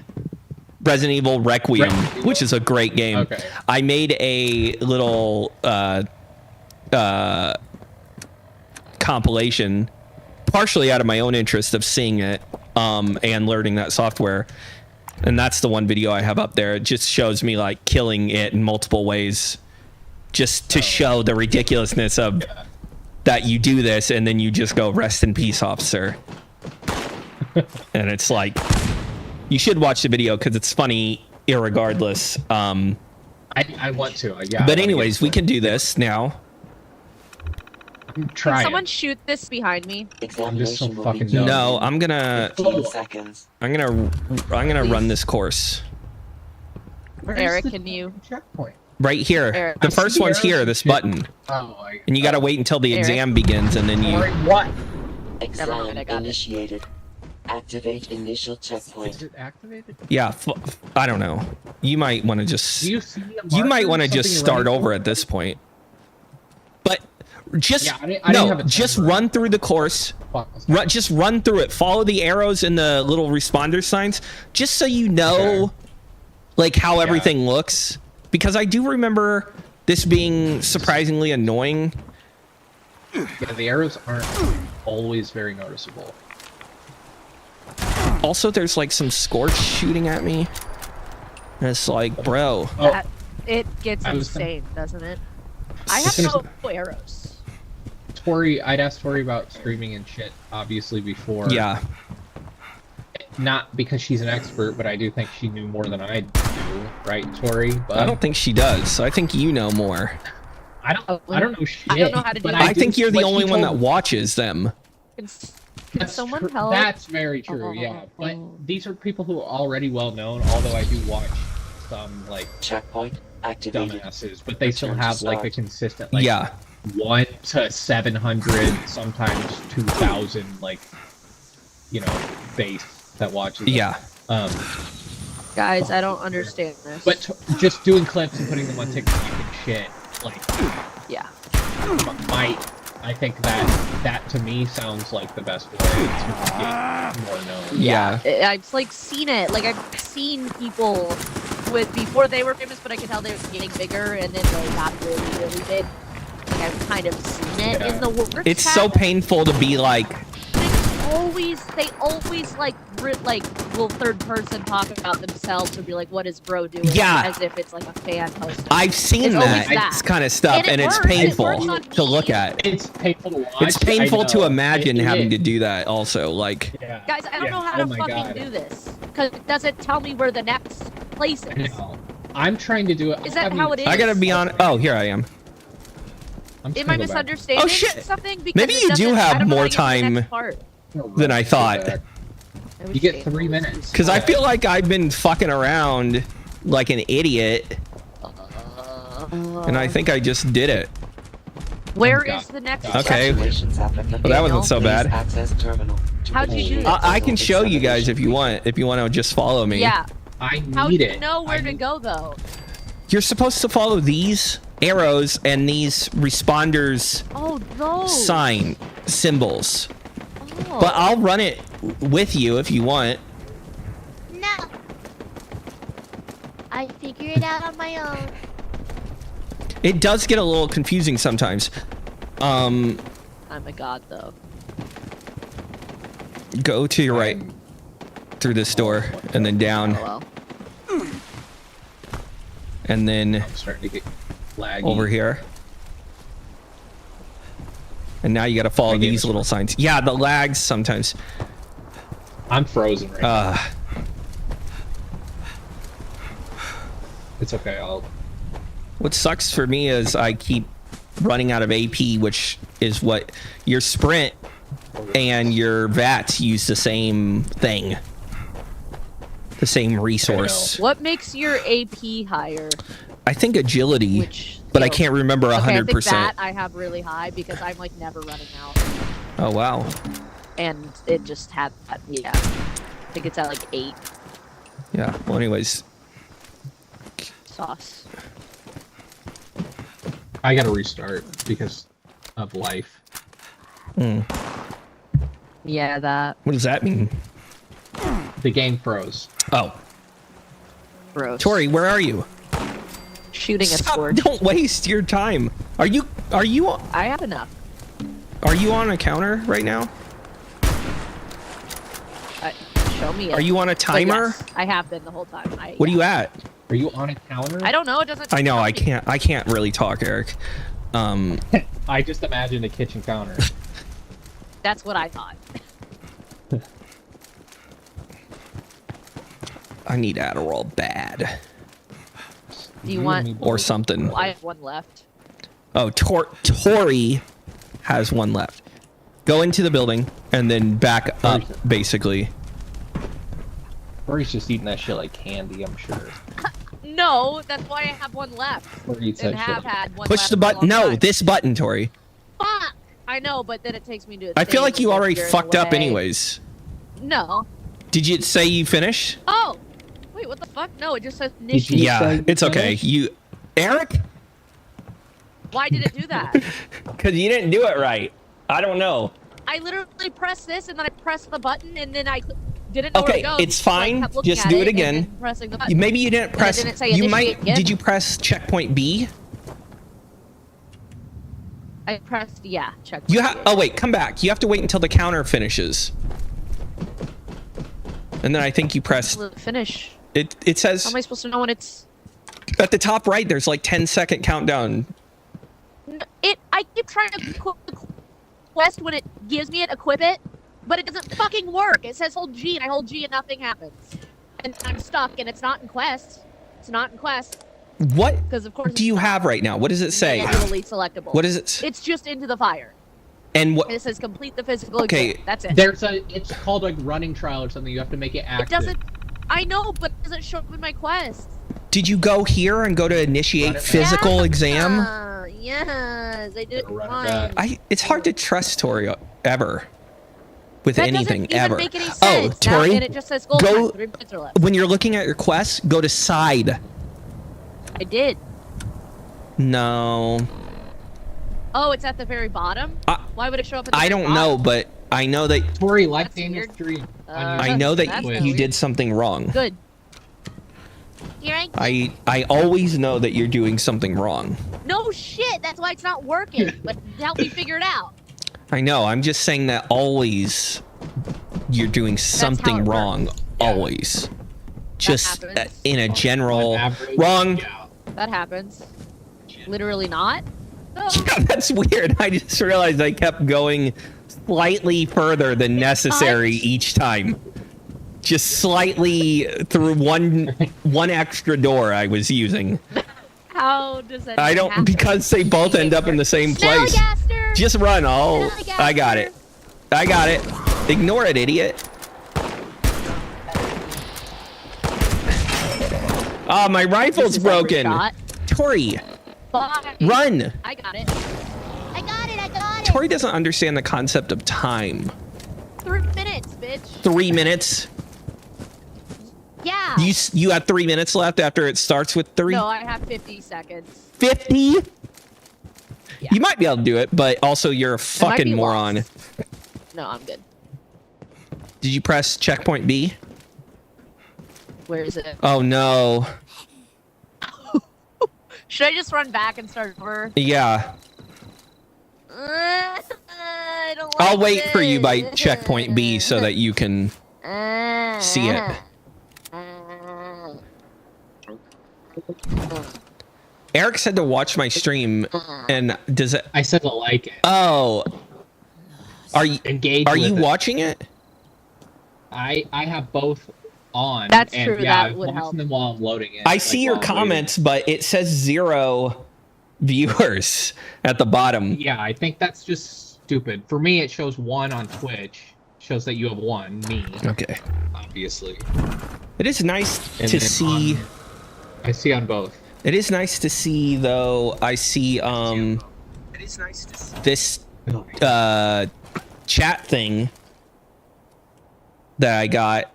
A: Resident Evil Requiem, which is a great game.
C: Okay.
A: I made a little compilation, partially out of my own interest of seeing it and learning that software. And that's the one video I have up there. It just shows me like killing it in multiple ways, just to show the ridiculousness of that you do this and then you just go, "Rest in peace, officer." And it's like, you should watch the video because it's funny irregardless.
C: I want to. Yeah.
A: But anyways, we can do this now.
C: I'm
B: Can
C: trying.
B: someone shoot this behind me?
C: I'm just so
E: Examination will
C: fucking
E: begin
C: dumb.
A: No, I'm gonna
E: 15 seconds.
A: run this course
C: Where is
B: Eric,
C: the
B: can you?
C: checkpoint?
A: right here.
B: Eric.
A: The
C: I
A: first
C: see
A: one's
C: arrows
A: here,
C: and
A: this
C: shit.
A: button,
C: Oh,
A: and you gotta wait until the
B: Eric.
A: exam begins, and then you.
C: What?
B: Never mind, I
E: Exam
B: got it.
E: initiated. Activate initial
C: Is
E: checkpoint.
C: it activated?
A: Yeah, I don't know. You might want to just.
C: Do you see a
A: You might
C: marker,
A: want to just
C: something
A: start
C: ready
A: over
C: for
A: at
C: it?
A: this point. But just
C: Yeah, I didn't have a
A: just
C: timer.
A: run through the course.
C: Fuck.
A: Just run through it. Follow the arrows and the little responder signs, just so you know, like how everything looks. Because I do remember this being surprisingly annoying.
C: Yeah, the arrows aren't always very noticeable.
A: Also, there's like some scorch shooting at me. And it's like, bro.
C: Oh,
B: That, it gets
C: I was
B: insane, doesn't it? I have no arrows.
C: Tori, I'd asked Tori about streaming and shit, obviously, before.
A: Yeah.
C: Not because she's an expert, but I do think she knew more than I do, right, Tori? But
A: I don't think she does. I think you know more.
C: I don't know shit.
B: I don't know how to do
C: but
B: that.
A: I think you're the
C: what she
A: only one
C: told
A: that
C: me-
A: watches them.
B: Can someone help?
C: That's very true, yeah. But these are people who are already well known, although I do watch some, like,
E: Checkpoint activated.
C: dumbasses, but they still
E: Return to
C: have, like, a
E: start.
C: consistent, like,
A: Yeah.
C: 1 to 700, sometimes 2,000, like, you know, base that watches them.
A: Yeah.
B: Guys, I don't understand this.
C: But just doing clips and putting them on TikTok and shit, like,
B: yeah.
C: I think that to me sounds like the best way to get more known.
A: Yeah.
B: I've like seen it. Like I've seen people with before they were famous, but I could tell they were getting bigger, and then they got really, really big. Like I've kind of seen it in the works.
A: It's so painful to be like,
B: They always like will third person talk about themselves and be like, "What is bro doing?"
A: Yeah.
B: As if it's like a fan posting.
A: I've seen
B: It's always
A: that
B: that.
A: kind of stuff,
B: And it
A: and it's
B: works. It
A: painful
B: works on
A: to look
B: me.
A: at.
C: It's painful to watch.
A: It's painful
C: I
A: to
C: know.
A: imagine
C: It
A: having to
C: is.
A: do that also. Like,
C: Yeah.
B: Guys, I don't
C: Yeah.
B: know how
C: Oh
B: to
C: my
B: fucking
C: God.
B: do this because it doesn't tell me where the next place
C: I
B: is.
C: know. I'm trying to do it.
B: Is that
C: I mean,
B: how it is?
A: I gotta be on. Oh, here I am.
C: I'm just
B: Am I
C: gonna go back.
B: misunderstanding
A: Oh, shit.
B: something? Because
A: Maybe
B: it
A: you do
B: doesn't- I
A: have
B: don't know
A: more
B: how to get to the
A: time
B: next part.
A: than I thought.
B: I
C: You
B: wish
C: get
B: they
C: 3
B: was
C: minutes.
B: used
A: Because I
B: to
A: feel like I've been fucking around like an idiot, and I think I just did it.
B: Where
C: Got
B: is the next
C: got
A: Okay.
E: Congratulations, applicant.
A: Well, that wasn't so
E: Please
A: bad.
E: access terminal to
B: How'd you do
E: initiate
B: that?
A: I can show you
E: examination.
A: guys if you want. If you want to just follow me.
B: Yeah.
C: I
B: How
C: need
B: do
C: it.
B: you know where
C: I
B: to
C: need-
B: go though?
A: You're supposed to follow these arrows and these responders
B: Oh, those.
A: sign symbols.
B: Oh.
A: But I'll run it with you if you want.
D: No. I figure it out on my own.
A: It does get a little confusing sometimes.
B: I'm a god though.
A: Go to your right through this door and then down
B: Oh well.
A: and then
C: I'm starting to get laggy.
A: over here. And now you got to follow
C: My game
A: these
C: is
A: little signs. Yeah, the lags sometimes.
C: I'm frozen right now. It's okay.
A: What sucks for me is I keep running out of AP, which is what your sprint and your VATs use the same thing, the same resource.
B: What makes your AP higher?
A: I think agility,
B: Which
A: but I
B: skill?
A: can't remember
B: Okay, I think
A: 100%.
B: that I have really high because I'm like never running out,
A: Oh wow.
B: and it just had that. Yeah, I think it's at like 8
A: Yeah. Well, anyways,
B: sauce.
C: I gotta restart because of life.
B: Yeah, that
A: what does that mean?
C: The game froze.
A: Oh,
B: gross.
A: Tori, where are you?
B: Shooting a
A: Stop,
B: sword.
A: don't waste your time. Are you
B: I have enough.
A: on a counter right now?
B: Show me it.
A: Are you on a
B: But
A: timer?
B: yes, I have been the whole time.
A: What are you at?
C: Are you on a counter?
B: I don't know. It doesn't.
A: I know
B: tell
A: I
B: me.
A: can't really talk, Eric.
C: I just imagined a kitchen counter.
B: That's what I thought.
A: I need Adderall bad
B: Do you want?
A: or something.
B: I have one left.
A: Oh, Tori has one left. Go into the building and then back up, basically.
C: Or he's just eating that shit like candy, I'm sure.
B: No, that's why I have one left.
C: Or he eats
B: And
C: that
B: have
C: shit.
B: had one
A: Push
B: left
A: the
B: for a
A: button.
B: long
A: No,
B: time.
A: this button, Tori.
B: Fuck! I know, but then it takes me to.
A: I feel like you already
B: you're in the
A: fucked up
B: way.
A: anyways.
B: No.
A: Did you say you finished?
B: Oh, wait, what the fuck? No, it just says
C: you-
B: initiate.
A: Yeah,
C: say you
A: it's okay.
C: finished?
A: Eric?
B: Why did it do that?
A: Because you didn't do it right. I don't know.
B: I literally pressed this and then I pressed the button and then I didn't know
A: Okay,
B: where to go.
A: it's
B: so I
A: fine.
B: kept looking
A: Just
B: at
A: do it
B: and
A: again.
B: then pressing the button.
A: Maybe you didn't
B: it
A: press.
B: didn't say
A: You
B: initiate
A: might.
B: yet.
A: Did you press checkpoint B?
B: I pressed check.
A: You have. Oh wait, come back. You have to wait until the counter finishes. And then I think you press.
B: Finish.
A: It
B: How
A: says
B: am I supposed to know when it's?
A: at the top right. There's like 10-second countdown.
B: I keep trying to equip the quest when it gives me it, equip it, but it doesn't fucking work. It says hold G and I hold G and nothing happens, and I'm stuck and it's not in quest. It's not in quest
A: What
B: because of course.
A: do you have right now? What does it say?
B: It's elite selectable.
A: What is it?
B: It's just into the fire.
A: And what?
B: And it says complete the physical.
A: Okay.
B: Exam. That's it.
C: There's it's called like running trial or something. You have to make it active.
B: It doesn't. I know, but it doesn't show up in my quest.
A: Did you go here and go to initiate
C: Run it back.
A: physical exam?
B: Yes, I did it
C: Run it
B: fine.
C: back.
A: It's hard to trust Tori ever with
B: That
A: anything
B: doesn't even
A: ever.
B: make any
A: Oh,
B: sense. Now,
A: Tori,
B: and it just says gold
A: go-
B: time, 3 minutes or left.
A: when you're looking at your quest, go to side.
B: I did.
A: No,
B: Oh, it's at the very bottom. Why would it show up at the
A: I
B: very
A: don't know,
B: bottom?
A: but I know that
C: Tori, like
B: That's
C: Daniel's
B: weird.
C: stream.
A: I know that
B: That's
A: you
B: weird.
A: did something wrong.
B: Good.
D: Here I
A: I always know that you're doing something wrong.
B: No shit. That's why it's not working. But help me figure it out.
A: I know. I'm just saying that always you're doing something
B: it works.
A: wrong. Always. Just
B: happens.
A: in a general
C: On average,
A: wrong.
C: yeah.
B: That happens. Literally not. Oh.
A: Yeah, that's weird. I just realized I kept going slightly further than necessary each time. just slightly through one extra door I was using.
B: How does that?
A: I don't
B: happen?
A: because they both end up in the same place.
B: Snellgaster!
A: Just run.
B: Snellgaster!
A: I got it. I got it. Ignore it, idiot. Oh, my rifle's
B: This is every
A: broken.
B: shot.
A: Tori,
B: Fine.
A: run.
B: I got it.
D: I got it. I got it.
A: Tori doesn't understand the concept of time.
B: 3 minutes, bitch.
A: 3 minutes.
D: Yeah.
A: You have 3 minutes left after it starts with 3.
B: No, I have 50 seconds.
A: 50.
B: Yeah.
A: You might be able to do it, but also you're a
B: might
A: fucking
B: be
A: moron.
B: lost. No, I'm good.
A: Did you press checkpoint B?
B: Where is it?
A: Oh no.
B: Should I just run back and start over?
A: Yeah.
B: I don't
A: I'll
B: like
A: wait for you by
B: this.
A: checkpoint B so that you can see it. Eric said to watch my stream, and does it?
C: I said to like it.
A: Oh, are you
C: Engage.
A: are
C: with
A: you
C: it.
A: watching it?
C: I have both on.
B: That's
C: and
B: true,
C: Yeah,
B: that
C: I'm
B: would
C: watching
B: help.
C: them while I'm loading it.
A: I
C: like,
A: see your
C: while I'm waiting.
A: comments, but it says 0 viewers at the bottom.
C: Yeah, I think that's just stupid. For me, it shows 1 on Twitch. Shows that you have 1. Me,
A: Okay.
C: obviously.
A: It is nice
C: And
A: to
C: then
A: see.
C: I see on both.
A: It is nice to see, though. I see this chat thing that I got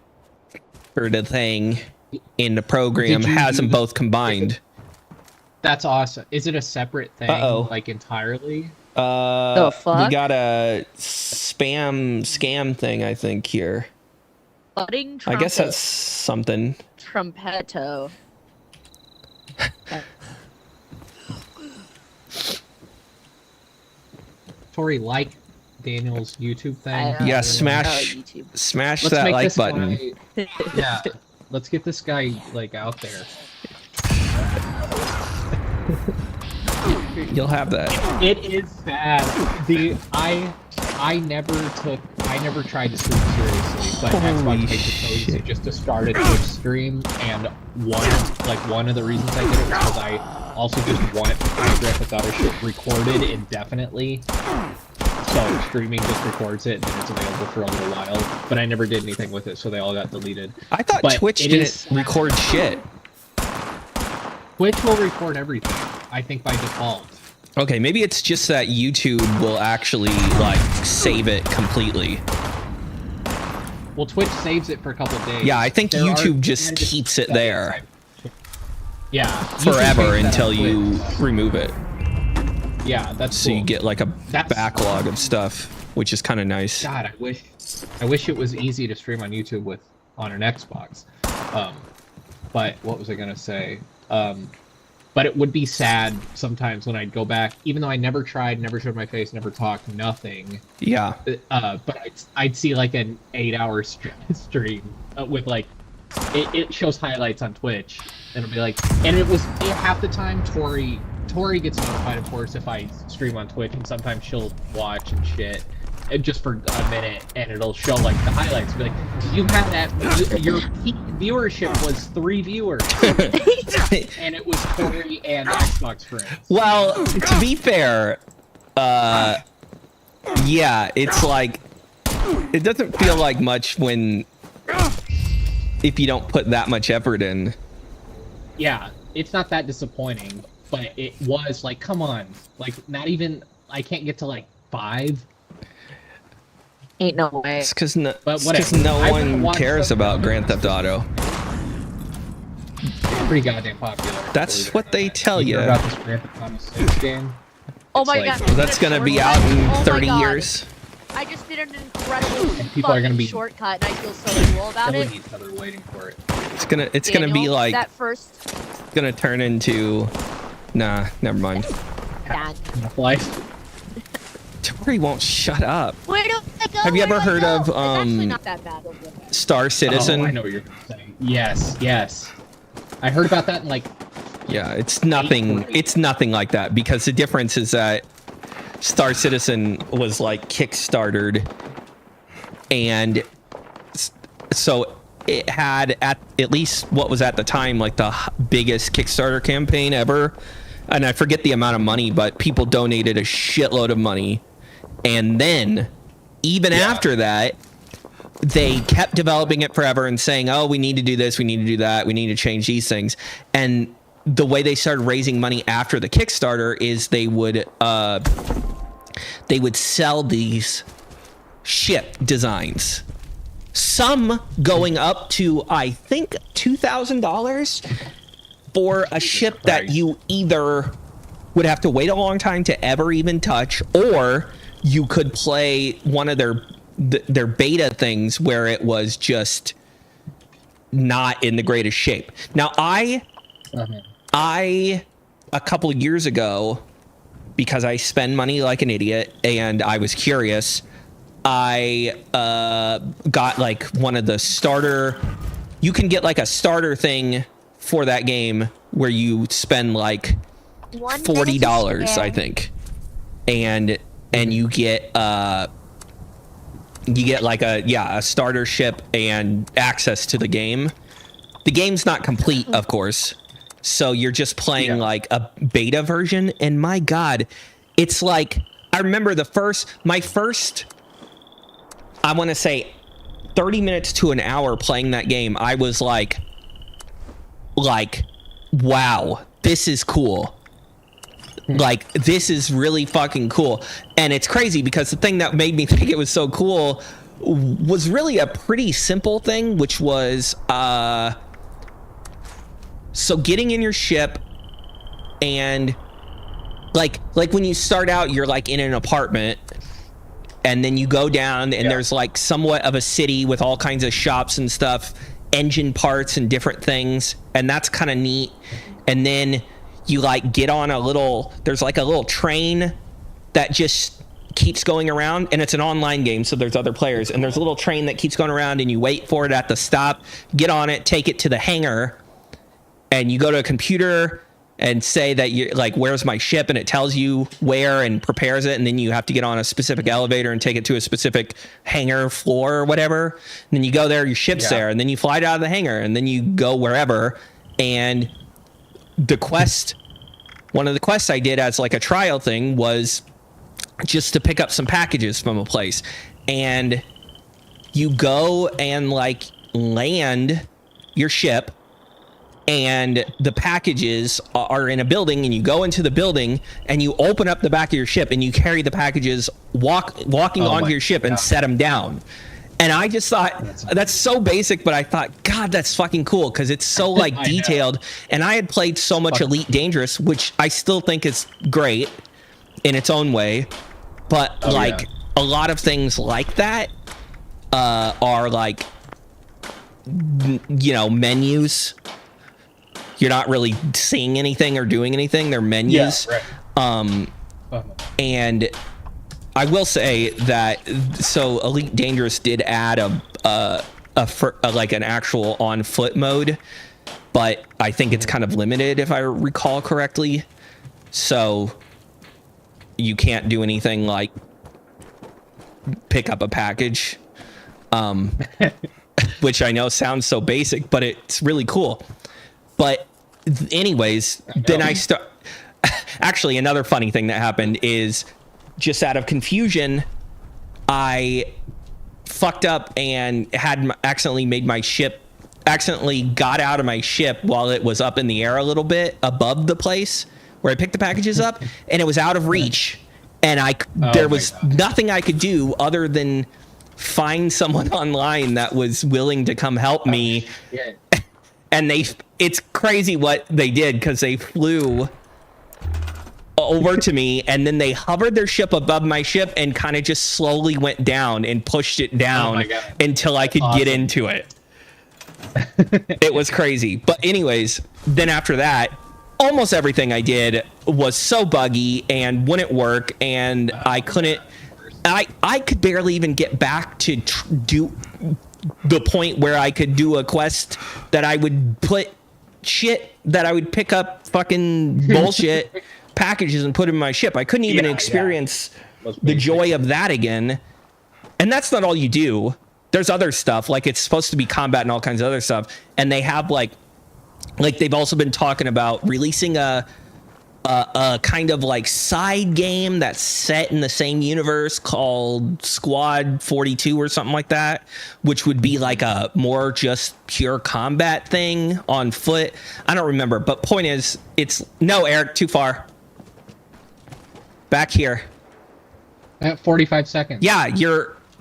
A: for the thing in the program
C: Did you
A: has them
C: use-
A: both combined.
C: That's awesome. Is it a separate thing?
A: Uh-oh.
C: Like entirely?
B: The
A: We
B: fuck?
A: got a scam thing, I think, here.
B: Budding
A: I
B: trumpet.
A: guess that's something.
B: Trumpetto.
C: Tori, like Daniel's YouTube thing.
A: Yeah,
B: Oh,
A: smash
B: YouTube.
A: smash
C: Let's
A: that
C: make
A: like
C: this
A: button.
C: guy- yeah, let's get this guy like out there.
A: You'll have that.
C: It is sad. I never tried to stream seriously, but
A: Holy
C: Xbox made the choice just to start a Twitch stream, and one of the reasons I did it was because I also just want Grand Theft Auto shit recorded indefinitely. So streaming just records it and then it's available for a little while. But I never did anything with it, so they all got deleted.
A: I thought
C: But
A: Twitch
C: it
A: didn't
C: is-
A: record shit.
C: Twitch will record everything, I think by default.
A: Okay, maybe it's just that YouTube will actually like save it completely.
C: Well, Twitch saves it for a couple of days.
A: Yeah, I think
C: There are
A: YouTube just
C: standard
A: keeps it
C: settings.
A: there
C: Yeah, you can
A: forever
C: change that
A: until
C: on
A: you
C: Twitch.
A: remove it.
C: Yeah, that's
A: So you
C: cool.
A: get like a
C: That's-
A: backlog of stuff, which is kind of nice.
C: God, I wish it was easy to stream on YouTube on an Xbox. But what was I gonna say? But it would be sad sometimes when I'd go back, even though I never tried, never showed my face, never talked, nothing.
A: Yeah.
C: But I'd see like an 8-hour stream with like it shows highlights on Twitch, and it'll be like, and half the time Tori gets notified, of course, if I stream on Twitch, and sometimes she'll watch and shit. Just for a minute, and it'll show like the highlights. Be like, you had that. Your peak viewership was 3 viewers, and it was Tori and Xbox friends.
A: Well, to be fair, yeah, it's like it doesn't feel like much if you don't put that much effort in.
C: Yeah, it's not that disappointing, but it was like, come on, like not even. I can't get to like 5.
B: Ain't no way.
A: It's because no,
C: But whatever.
A: no
C: I've been
A: one
C: watching
A: cares
C: some-
A: about Grand Theft Auto.
C: It's pretty goddamn popular.
A: That's
C: believe it
A: what
C: or
A: they
C: not.
A: tell
C: You hear
A: ya.
C: about this Grand Theft Auto 6 game?
B: Oh
C: It's
B: my
C: like-
B: god.
A: That's gonna be out in
B: Oh my
A: 30
B: God.
A: years.
B: I just did an incredible
C: And people are gonna be-
B: shortcut, and I feel so cool about
C: Killing
B: it.
C: each other waiting for it.
A: It's gonna be
B: Daniel,
A: like
B: that first.
A: gonna turn into. Nah, never mind.
B: God.
C: Half-Life.
A: Tori won't shut up.
D: Where do I go?
A: Have you
D: Where do
A: ever
D: I
A: heard
D: go?
A: of
B: It's actually not that bad.
A: Star Citizen?
C: Oh, I know what you're saying. Yes. I heard about that in like.
A: Yeah, it's nothing. It's nothing like that because the difference is that Star Citizen was like kickstartered, and so it had at least what was at the time like the biggest Kickstarter campaign ever. And I forget the amount of money, but people donated a shitload of money. And then, even after that, they kept developing it forever and saying, oh, we need to do this, we need to do that, we need to change these things. And the way they started raising money after the Kickstarter is they would sell these ship designs. Some going up to, I think, $2,000 for a ship that you either would have to wait a long time to ever even touch, or you could play one of their beta things where it was just not in the greatest shape. Now, I a couple of years ago, because I spend money like an idiot and I was curious, I got like one of the starter. You can get like a starter thing for that game where you spend like $40, I think, and you get like a starter ship and access to the game. The game's not complete, of course, so you're just playing like a beta version. And my God, it's like, I remember my first, I want to say 30 minutes to an hour playing that game. I was like, wow, this is cool. Like, this is really fucking cool. And it's crazy because the thing that made me think it was so cool was really a pretty simple thing, which was so getting in your ship, and like when you start out, you're like in an apartment, and then you go down and there's like somewhat of a city with all kinds of shops and stuff, engine parts and different things, and that's kind of neat. And then you like get on there's like a little train that just keeps going around, and it's an online game, so there's other players, and there's a little train that keeps going around, and you wait for it at the stop, get on it, take it to the hangar, and you go to a computer and say that you're like, where's my ship? And it tells you where and prepares it. And then you have to get on a specific elevator and take it to a specific hangar floor or whatever. And then you go there, your ship's there, and then you fly it out of the hangar, and then you go wherever. And one of the quests I did as like a trial thing was just to pick up some packages from a place. And you go and like land your ship, and the packages are in a building, and you go into the building and you open up the back of your ship and you carry the packages walking onto your ship and set them down. And I just thought, that's so basic, but I thought, God, that's fucking cool, because it's so like detailed. And I had played so much Elite Dangerous, which I still think is great in its own way, but a lot of things like that are like, you know, menus. You're not really seeing anything or doing anything. They're menus. And I will say that, so Elite Dangerous did add like an actual on foot mode, but I think it's kind of limited if I recall correctly. So you can't do anything like pick up a package, which I know sounds so basic, but it's really cool. But anyways, then actually, another funny thing that happened is, just out of confusion, I fucked up and accidentally got out of my ship while it was up in the air a little bit above the place where I picked the packages up, and it was out of reach. And there was nothing I could do other than find someone online that was willing to come help me. And it's crazy what they did, because they flew over to me, and then they hovered their ship above my ship and kind of just slowly went down and pushed it down until I could get into it. It was crazy. But anyways, then after that, almost everything I did was so buggy and wouldn't work, and I couldn't. I could barely even get back to do the point where I could do a quest that I would pick up fucking bullshit packages and put in my ship. I couldn't even experience the joy of that again. And that's not all you do. there's other stuff, like it's supposed to be combat and all kinds of other stuff, and they have like they've also been talking about releasing a kind of like side game that's set in the same universe called Squad 42 or something like that, which would be like a more just pure combat thing on foot. I don't remember, but point is, it's no, Eric, too far. Back here.
C: At 45 seconds.
A: Yeah,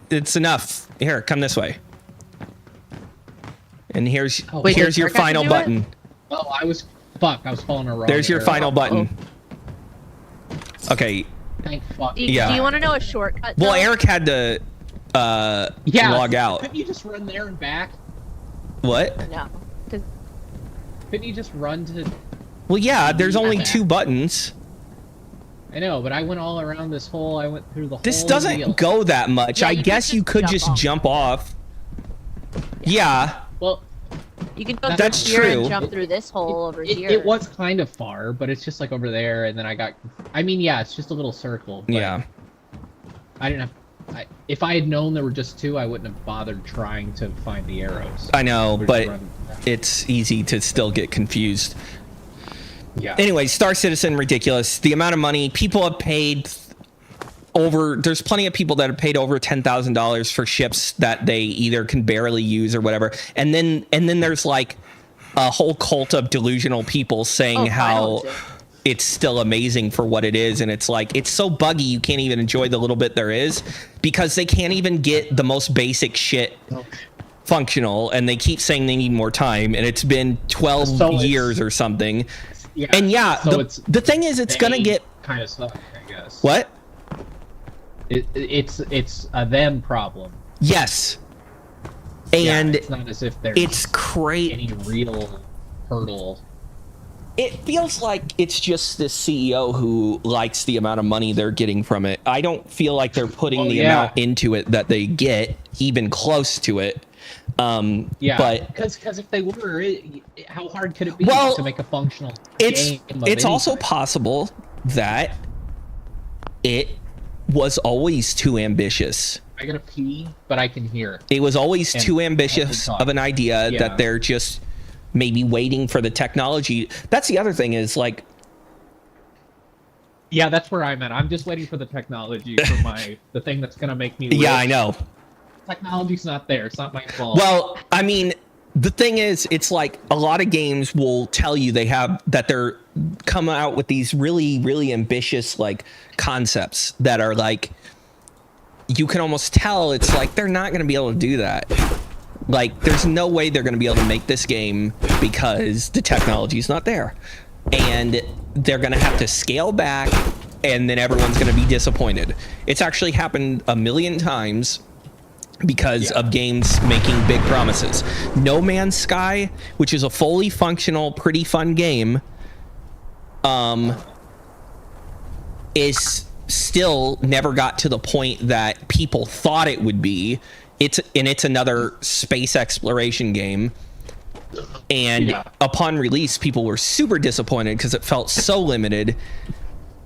A: it's enough. Here, come this way. And here's
B: Wait,
A: here's
B: did
A: your
B: Eric have to
A: final
B: do it?
A: button.
C: Oh, I was following a wrong.
A: There's your
C: arrow.
A: final button. Okay.
C: Thank fuck.
B: Do
A: Yeah.
B: you want to know a shortcut?
A: Well,
B: though?
A: Eric had to log out.
C: Couldn't you just run there and back?
A: What?
B: No. 'Cause
C: Couldn't you just run to?
A: Well, yeah, there's only
C: back.
A: 2 buttons.
C: I know, but I went all around this hole. I went through the whole.
A: This doesn't
C: deal.
A: go that much.
B: Yeah,
A: I
B: you
A: guess
B: could
A: you could
B: just
A: just jump off. Yeah.
C: Well,
B: you can go
A: That's
B: through here
A: true.
B: and jump through this hole over here.
C: it was kind of far, but it's just like over there, and then I got. I mean, yeah, it's just a little circle. But
A: Yeah.
C: I didn't have. If I had known there were just 2, I wouldn't have bothered trying to find the arrows.
A: I know,
C: We're just
A: but
C: running.
A: it's easy to still get confused.
C: Yeah.
A: Anyway, Star Citizen, ridiculous. The amount of money people have paid there's plenty of people that have paid over $10,000 for ships that they either can barely use or whatever. And then there's like a whole cult of delusional people saying how it's still amazing for what it is. And it's like, it's so buggy you can't even enjoy the little bit there is because they can't even get the most basic shit functional, and they keep saying they need more time, and it's been 12 years or something.
C: Yeah.
A: And yeah,
C: So
A: the thing is, it's gonna get
C: kind of stuck, I guess.
A: what?
C: It's a them problem.
A: Yes, and
C: it's not as if there's
A: it's great.
C: any real hurdle.
A: It feels like it's just this CEO who likes the amount of money they're getting from it. I don't feel like they're putting the amount into it that they get, even close to it. But
C: because if they were, how hard could it be
A: Well,
C: to make a functional
A: it's
C: game? Of
A: it's also
C: anything?
A: possible that it was always too ambitious.
C: I gotta pee, but I can hear.
A: It was always
C: And
A: too ambitious
C: talk.
A: of an idea
C: Yeah.
A: that they're just maybe waiting for the technology. That's the other thing is like,
C: Yeah, that's where I'm at. I'm just waiting for the technology for the thing that's gonna make me.
A: yeah,
C: rich.
A: I know.
C: Technology's not there. It's not my fault.
A: Well, I mean, the thing is, it's like a lot of games will tell you they're come out with these really, really ambitious like concepts that are like, you can almost tell it's like they're not going to be able to do that. Like, there's no way they're going to be able to make this game because the technology's not there. And they're going to have to scale back, and then everyone's going to be disappointed. It's actually happened a million times because of games making big promises. No Man's Sky, which is a fully functional, pretty fun game, is still never got to the point that people thought it would be. It's another space exploration game. And upon release, people were super disappointed because it felt so limited.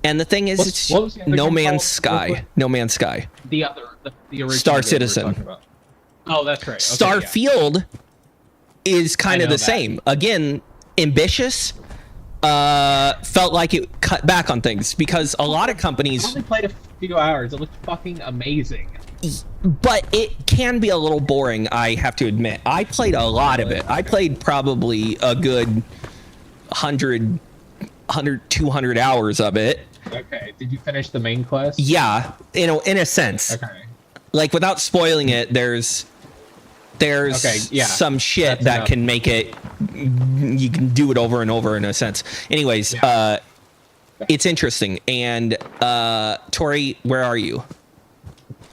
A: And the thing is,
C: what was the other
A: No
C: game
A: Man's
C: called?
A: Sky. No Man's Sky.
C: the original
A: Star
C: game we were
A: Citizen.
C: talking about. Oh, that's right. Okay,
A: Starfield is kind
C: I
A: of
C: know
A: the
C: that.
A: same. Again, ambitious. Felt like it cut back on things because a lot of
C: I
A: companies,
C: only played a few hours. It looked fucking amazing.
A: but it can be a little boring, I have to admit. I played a lot of it. I played probably a good 100, 200 hours of it.
C: Okay. Did you finish the main quest?
A: Yeah, in a sense.
C: Okay.
A: Like, without spoiling it, there's
C: Okay, yeah,
A: some shit
C: that's
A: that
C: enough.
A: can make it, you can do it over and over in a sense. Anyways,
C: Yeah.
A: it's interesting. And Tori, where are you?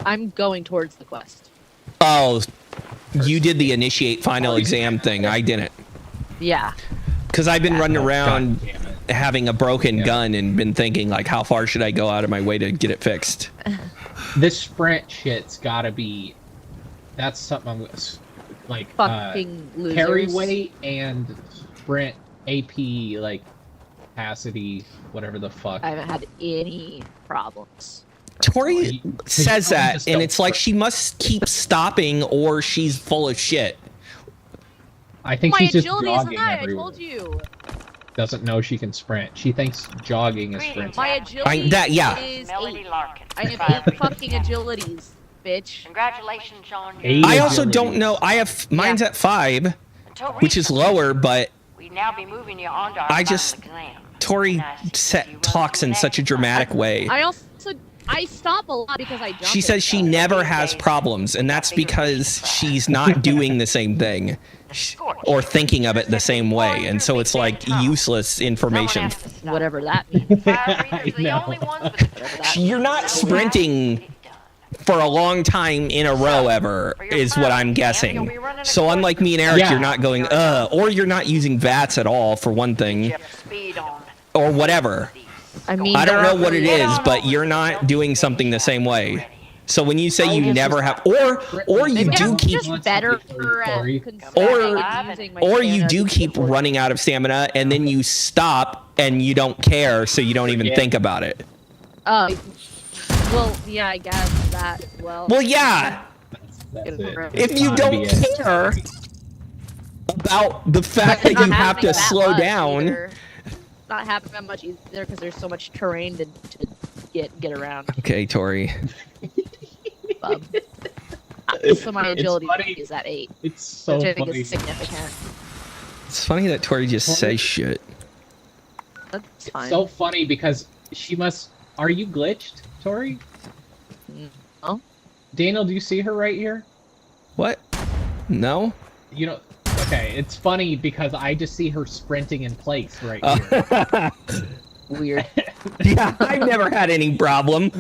B: I'm going towards the quest.
A: Oh, you did the initiate final exam thing. I didn't.
B: Yeah.
A: Because I've been running around
C: God damn it.
A: having a broken
C: Yeah.
A: gun and been thinking, like, how far should I go out of my way to get it fixed?
C: This sprint shit's gotta be. That's something I'm like.
B: Fucking losers.
C: Carry weight and sprint AP like capacity, whatever the fuck.
B: I haven't had any problems
A: Tori says
C: you
A: that,
C: just
A: and
C: don't
A: it's like
C: sprint.
A: she must keep stopping or she's full of shit.
C: I think
B: My
C: she's just
B: agility is
C: jogging
B: high. I
C: everywhere.
B: told you.
C: Doesn't know she can sprint. She thinks jogging is
I: Greetings,
C: sprinting.
B: My agility
A: yeah.
B: is
I: Melody
B: 8.
I: Larkin.
B: I have
I: 5
B: 8 fucking agilities, bitch.
I: Congratulations on your...
C: 8
A: I also
C: agility.
A: don't know. I have mine's at 5,
I: Until
A: which is
I: recently,
A: lower, but
I: we'd now be moving you on to our
A: I just-
I: final exam.
A: Tori
I: Nice to see you run
A: talks
I: through
A: in
I: an
A: such a
I: exercise.
A: dramatic way.
B: I stop a lot because I jump.
A: She
B: and
A: says she
B: stuff.
A: never has problems, and that's because she's not doing the same thing or thinking of it the same way, and so it's like useless information.
B: Whatever that means.
C: I know.
A: You're not sprinting for a long time in a row ever, is what I'm guessing. So unlike me and Eric,
C: Yeah.
A: you're not going, or you're not using VATS at all, for one thing, or whatever.
B: I mean,
A: I don't
B: there
A: know
B: aren't
A: what it
B: really-
A: is, but you're not doing something the same way. So when you say you
C: it's
A: never
C: just-
A: have, or you
B: Maybe
A: do
B: I'm
A: keep,
B: just better
C: Sorry.
B: at consuming and using my
A: or you
B: stamina
A: do keep
B: before-
A: running out of stamina, and then you stop and you don't care, so you don't even
C: Yeah.
A: think about it.
B: Well, yeah, I guess that. Well.
A: Well, yeah.
C: That's it.
A: If
C: It's
A: you
C: gotta
A: don't
C: be it.
A: care about the fact that
B: Not
A: you have
B: happening
A: to
B: that
A: slow
B: much
A: down.
B: either. Not happening that much either because there's so much terrain to get around.
A: Okay, Tori.
B: Bub. So my
C: It's
B: agility
C: funny.
B: is at 8,
C: It's so
B: which I think
C: funny.
B: is significant.
A: It's funny that Tori just says shit.
B: That's fine.
C: So funny because she must. Are you glitched, Tori?
B: No.
C: Daniel, do you see her right here?
A: What? No?
C: You know. Okay, it's funny because I just see her sprinting in place right
A: Oh.
C: here.
B: Weird.
A: Yeah, I've never had any problem.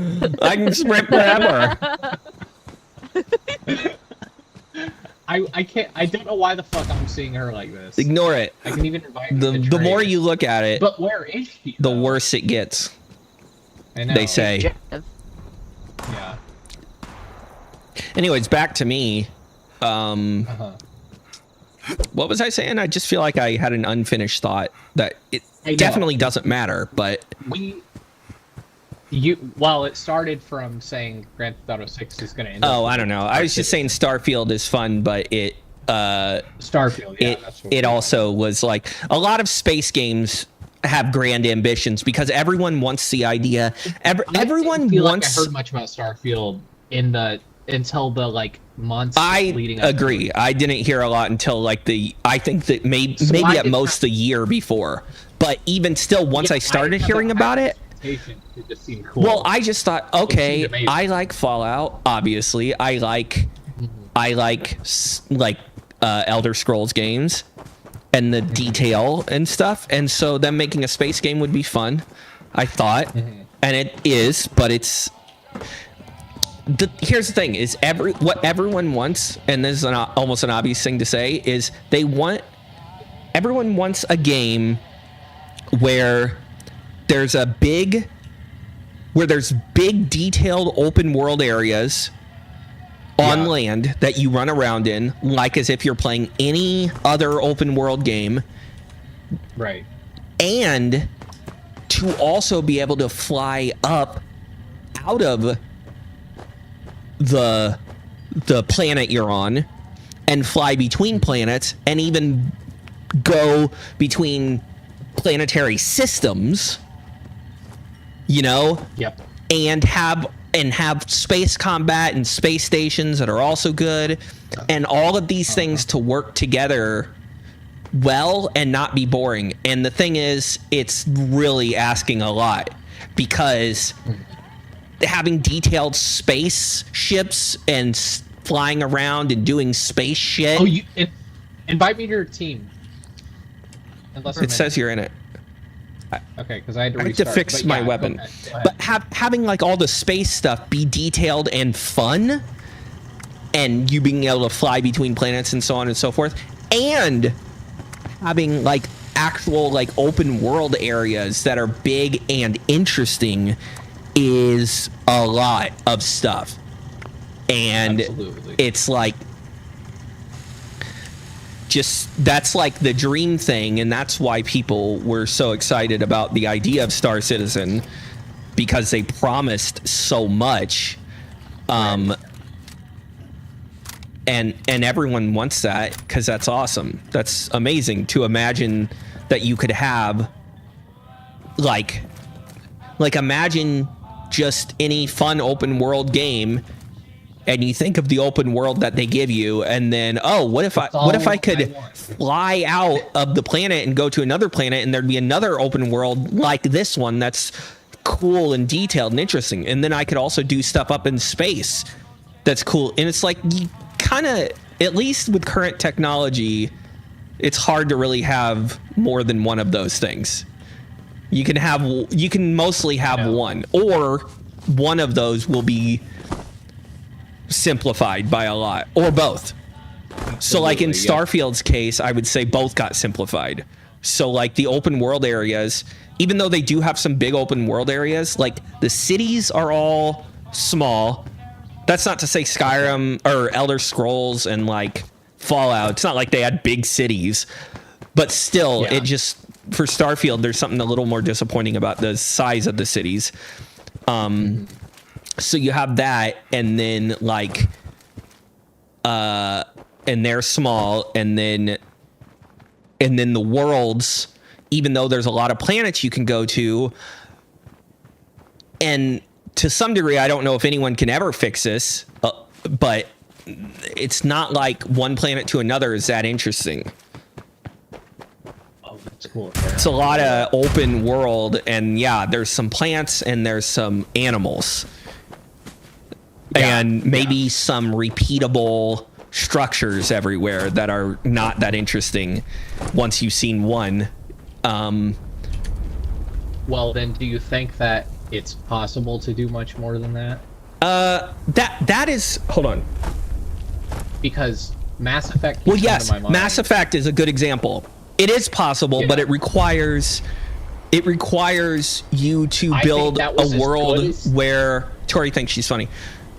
A: I can sprint forever.
C: I can't. I don't know why the fuck I'm seeing her like this.
A: Ignore it.
C: I can even invite her
A: The
C: to
A: more
C: trade.
A: you look at it,
C: But where is she?
A: the
C: though?
A: worse it gets,
C: I know.
A: they say.
B: Objective.
C: Yeah.
A: Anyways, back to me.
C: Uh-huh.
A: What was I saying? I just feel like I had an unfinished thought that it
C: I know.
A: definitely doesn't matter, but
C: Well, it started from saying Grand Theft Auto 6 is going to end
A: oh,
C: up
A: I don't know. I was just saying Starfield is fun, but it
C: Starfield. Yeah, that's what
A: it also was like a lot of space games have grand ambitions because everyone wants the idea. Everyone
C: I feel
A: wants.
C: Like I heard much about Starfield until the like months
A: I
C: leading up. to
A: agree.
C: it.
A: I didn't hear a lot until like I think that maybe
C: I
A: at
C: did
A: most a year before. But even still, once
C: Yeah,
A: I started
C: didn't have
A: hearing
C: that
A: about it,
C: expectation. It just seemed cool.
A: well, I just thought, okay,
C: amazing.
A: I like Fallout. Obviously, I like Elder Scrolls games and the detail and stuff. And so them making a space game would be fun, I thought, and it is. But it's here's the thing: is what everyone wants, and this is almost an obvious thing to say, is everyone wants a game where there's big detailed open world areas on land that you run around in, like as if you're playing any other open world game,
C: right.
A: and to also be able to fly up out of the planet you're on and fly between planets and even go between planetary systems, you know,
C: Yep.
A: and have space combat and space stations that are also good, and all of these things to work together well and not be boring. And the thing is, it's really asking a lot, because having detailed space ships and flying around and doing space shit.
C: Oh, you invite me to your team. Unless I'm
A: It says you're in it.
C: okay, because I had to
A: I have to
C: restart,
A: fix
C: but
A: my
C: yeah,
A: weapon.
C: go ahead.
A: But having like all the space stuff be detailed and fun, and you being able to fly between planets and so on and so forth, and having like actual like open world areas that are big and interesting is a lot of stuff. And
C: Absolutely.
A: it's like, just that's like the dream thing, and that's why people were so excited about the idea of Star Citizen, because they promised so much. And everyone wants that because that's awesome. That's amazing to imagine that you could have like imagine just any fun open world game, and you think of the open world that they give you, and then what if I could fly out of the planet and go to another planet, and there'd be another open world like this one that's cool and detailed and interesting, and then I could also do stuff up in space that's cool. And it's like, you kind of, at least with current technology, it's hard to really have more than one of those things. You can mostly have one, or one of those will be simplified by a lot, or both. So like in Starfield's case, I would say both got simplified. So like the open world areas, even though they do have some big open world areas, like the cities are all small. That's not to say Skyrim or Elder Scrolls and like Fallout, it's not like they had big cities, but still, it just, for Starfield, there's something a little more disappointing about the size of the cities. So you have that, and then like, and they're small, and then the worlds, even though there's a lot of planets you can go to, and to some degree, I don't know if anyone can ever fix this, but it's not like one planet to another is that interesting.
C: That's cool.
A: It's a lot of open world, and there's some plants and there's some animals, and maybe some repeatable structures everywhere that are not that interesting once you've seen one.
C: Well, then, do you think that it's possible to do much more than that?
A: That is, hold on.
C: Because Mass Effect.
A: Well, yes, Mass Effect is a good example. It is possible, but it requires you to build a world where Tori thinks she's funny.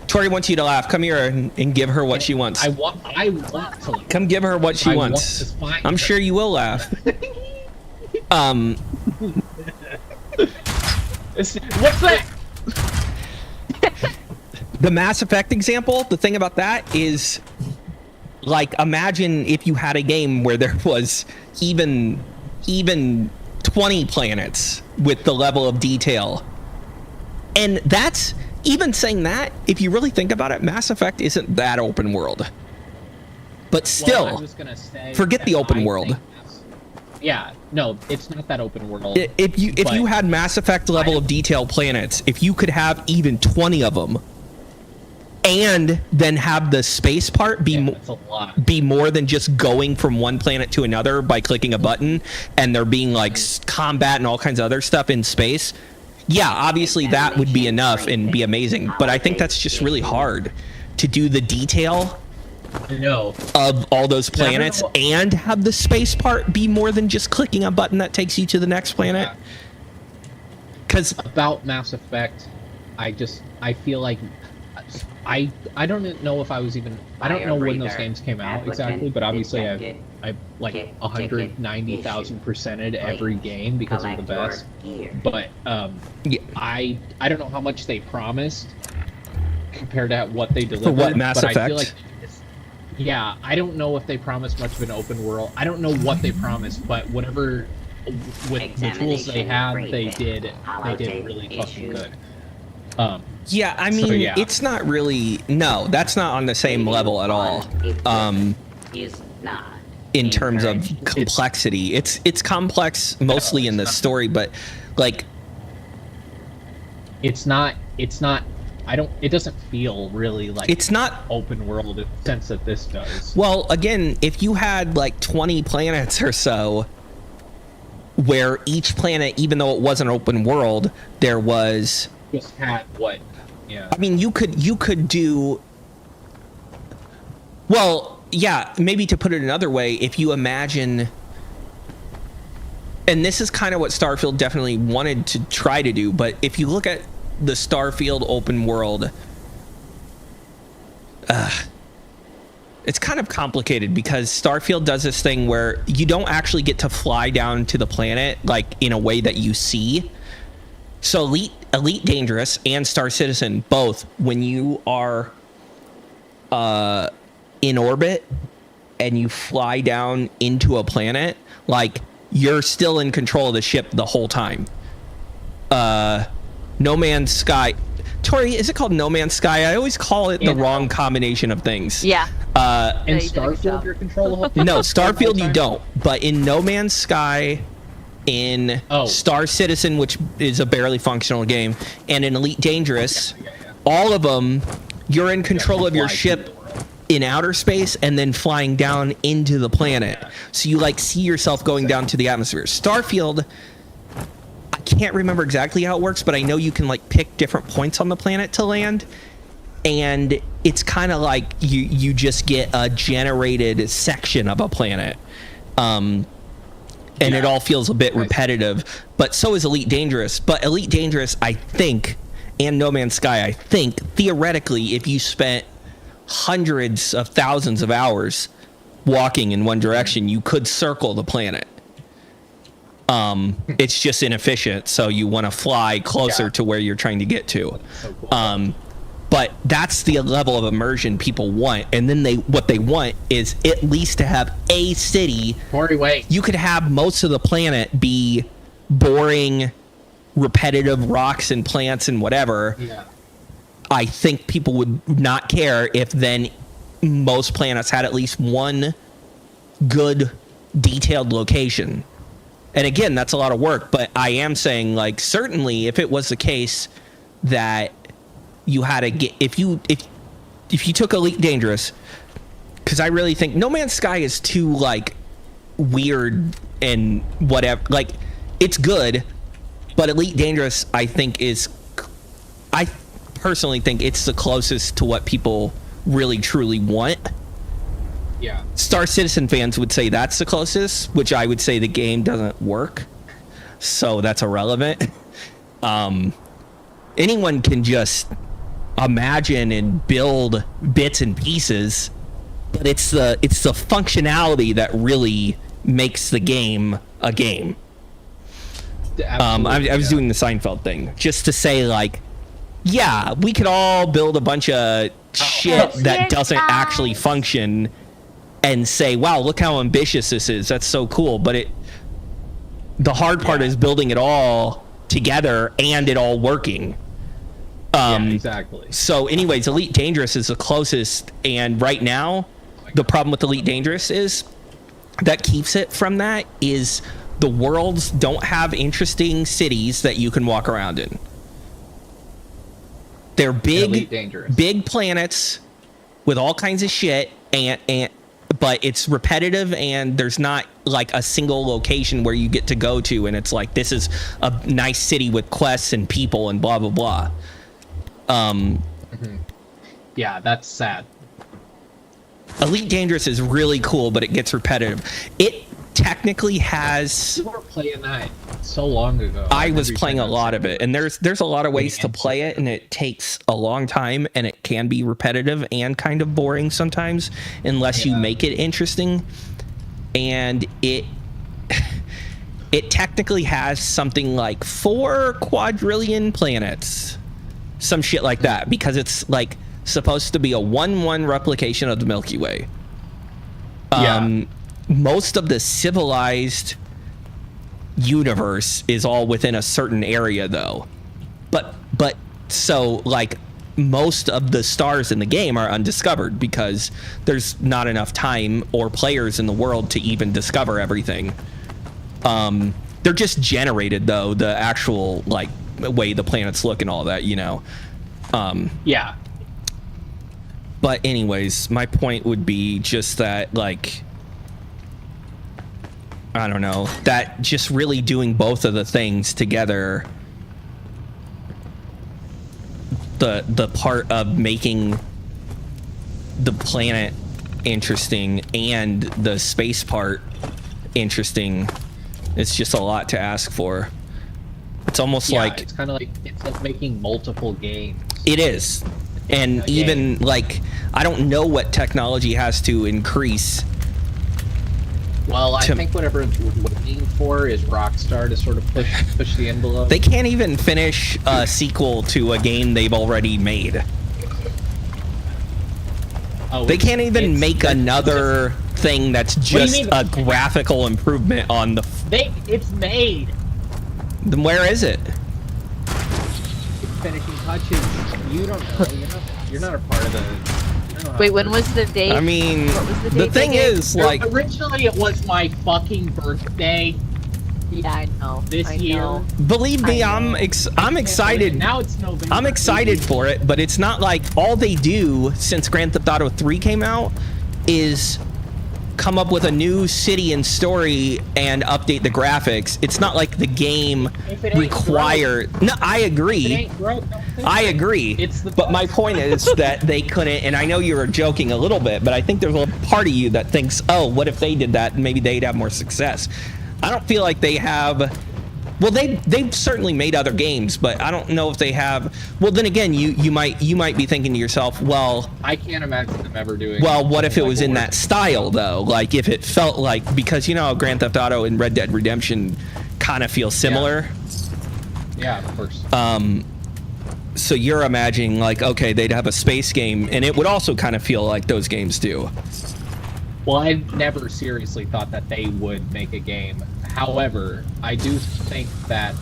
A: Tori wants you to laugh. Come here and give her what she wants.
C: I want to laugh.
A: Come give her what she wants. I'm sure you will laugh.
C: What's that?
A: The Mass Effect example, the thing about that is, like, imagine if you had a game where there was even 20 planets with the level of detail. And that's, even saying that, if you really think about it, Mass Effect isn't that open world. But still,
C: I was gonna say
A: forget the open world.
C: Yeah, no, it's not that open world.
A: If you had Mass Effect level of detail planets, if you could have even 20 of them, and then have the space part be more than just going from one planet to another by clicking a button, and there being like combat and all kinds of other stuff in space, obviously that would be enough and be amazing. But I think that's just really hard to do the detail of all those planets and have the space part be more than just clicking a button that takes you to the next planet. Because
C: about Mass Effect, I feel like I don't know if I was even, I don't know when those games came out exactly, but obviously I've like 190,000%ed every game because they're the best. But I don't know how much they promised compared to what they delivered.
A: For what, Mass Effect?
C: I feel like, I don't know if they promised much of an open world. I don't know what they promised, but whatever, with the tools they had, they did really fucking good.
A: I mean, it's not really, no, that's not on the same level at all. In terms of complexity, it's complex mostly in the story, but like, it doesn't feel really like
C: it's not open world in the sense that this does.
A: Well, again, if you had like 20 planets or so, where each planet, even though it wasn't open world, there was
C: just had what? Yeah.
A: I mean, you could do. Well, maybe to put it another way, if you imagine, and this is kind of what Starfield definitely wanted to try to do, but if you look at the Starfield open world, it's kind of complicated because Starfield does this thing where you don't actually get to fly down to the planet like in a way that you see. So Elite Dangerous and Star Citizen, both, when you are in orbit and you fly down into a planet, like, you're still in control of the ship the whole time. No Man's Sky. Tori, is it called No Man's Sky? I always call it the wrong combination of things.
B: Yeah.
C: In
B: you did a good
C: Starfield,
B: job.
C: you're control the whole thing.
A: No, Starfield you
C: time?
A: don't. But in No Man's Sky, in Star Citizen, which is a barely functional game, and in Elite Dangerous, all of them, you're in control of your ship in outer space and then flying down into the planet. So you like see yourself going down to the atmosphere. Starfield, I can't remember exactly how it works, but I know you can like pick different points on the planet to land, and it's kind of like you just get a generated section of a planet, and it all feels a bit repetitive. But so is Elite Dangerous. But Elite Dangerous, I think, and No Man's Sky, I think, theoretically, if you spent hundreds of thousands of hours walking in one direction, you could circle the planet. It's just inefficient, so you want to fly closer to where you're trying to get to.
C: So cool.
A: But that's the level of immersion people want, and then what they want is at least to have a city.
C: Corey, wait.
A: You could have most of the planet be boring, repetitive rocks and plants and whatever.
C: Yeah.
A: I think people would not care if then most planets had at least one good detailed location. And again, that's a lot of work, but I am saying, like, certainly if it was the case that you had to get, if you took Elite Dangerous, because I really think No Man's Sky is too like weird and whatever, like, it's good, but Elite Dangerous I personally think it's the closest to what people really truly want.
C: Yeah.
A: Star Citizen fans would say that's the closest, which I would say the game doesn't work, so that's irrelevant. Anyone can just imagine and build bits and pieces, but it's the functionality that really makes the game a game. I was doing the Seinfeld thing just to say, like, yeah, we could all build a bunch of shit that doesn't actually function and say, wow, look how ambitious this is. That's so cool. But the hard part is building it all together and it all working.
C: Exactly.
A: So anyways, Elite Dangerous is the closest. And right now, the problem with Elite Dangerous is that keeps it from that is the worlds don't have interesting cities that you can walk around in. They're big planets with all kinds of shit, but it's repetitive, and there's not like a single location where you get to go to, and it's like, this is a nice city with quests and people and blah blah blah.
C: Yeah, that's sad.
A: Elite Dangerous is really cool, but it gets repetitive. It technically has.
C: You were playing that so long ago.
A: I was playing a lot of it, and there's a lot of ways to play it, and it takes a long time, and it can be repetitive and kind of boring sometimes unless you make it interesting. And it technically has something like 4 quadrillion planets, some shit like that, because it's like supposed to be a 1-1 replication of the Milky Way. Most of the civilized universe is all within a certain area, though. But so, like, most of the stars in the game are undiscovered because there's not enough time or players in the world to even discover everything. They're just generated, though, the actual, like, way the planets look and all that, you know.
C: Yeah.
A: But anyways, my point would be just that, like, I don't know, that just really doing both of the things together, the part of making the planet interesting and the space part interesting, it's just a lot to ask for. It's almost like
C: it's kind of like, it's like making multiple games.
A: It is. And even like, I don't know what technology has to increase.
C: Well, I think whatever we waiting for is Rockstar to sort of push the envelope.
A: They can't even finish a sequel to a game they've already made.
C: Oh,
A: They can't even make another thing that's
C: do you
A: just
C: mean?
A: a graphical improvement on the.
C: It's made.
A: Then where is it?
C: It's finishing touches. You don't know. You're not a part of the. You don't know how
B: Wait,
C: it
B: when
C: works.
B: was the date?
A: I mean,
B: What was the
A: the
B: date
A: thing
B: they gave?
A: is, like,
C: Originally, it was my fucking birthday
B: Yeah, I know.
C: this
B: I
C: year.
B: know.
A: believe me,
B: I
A: I'm
B: know.
A: excited.
C: Now it's November.
A: I'm excited for it, but it's not like all they do since Grand Theft Auto 3 came out is come up with a new city and story and update the graphics. It's not like the game
C: If it ain't
A: require. No, I
C: If it
A: agree.
C: ain't broke, don't fix
A: I
C: it.
A: agree.
C: It's the
A: But my point is that they couldn't, and I know you were joking a little bit, but I think there's a part of you that thinks, oh, what if they did that and maybe they'd have more success. I don't feel like they have. Well, they've certainly made other games, but I don't know if they have. Well, then again, you might be thinking to yourself, well,
C: I can't imagine them ever doing.
A: well, what if it
C: like
A: was in
C: what
A: that style though? Like if it felt like, because you know how Grand Theft Auto and Red Dead Redemption kind of feel similar.
C: Yeah, of course.
A: So you're imagining like, okay, they'd have a space game, and it would also kind of feel like those games do.
C: Well, I never seriously thought that they would make a game. However, I do think that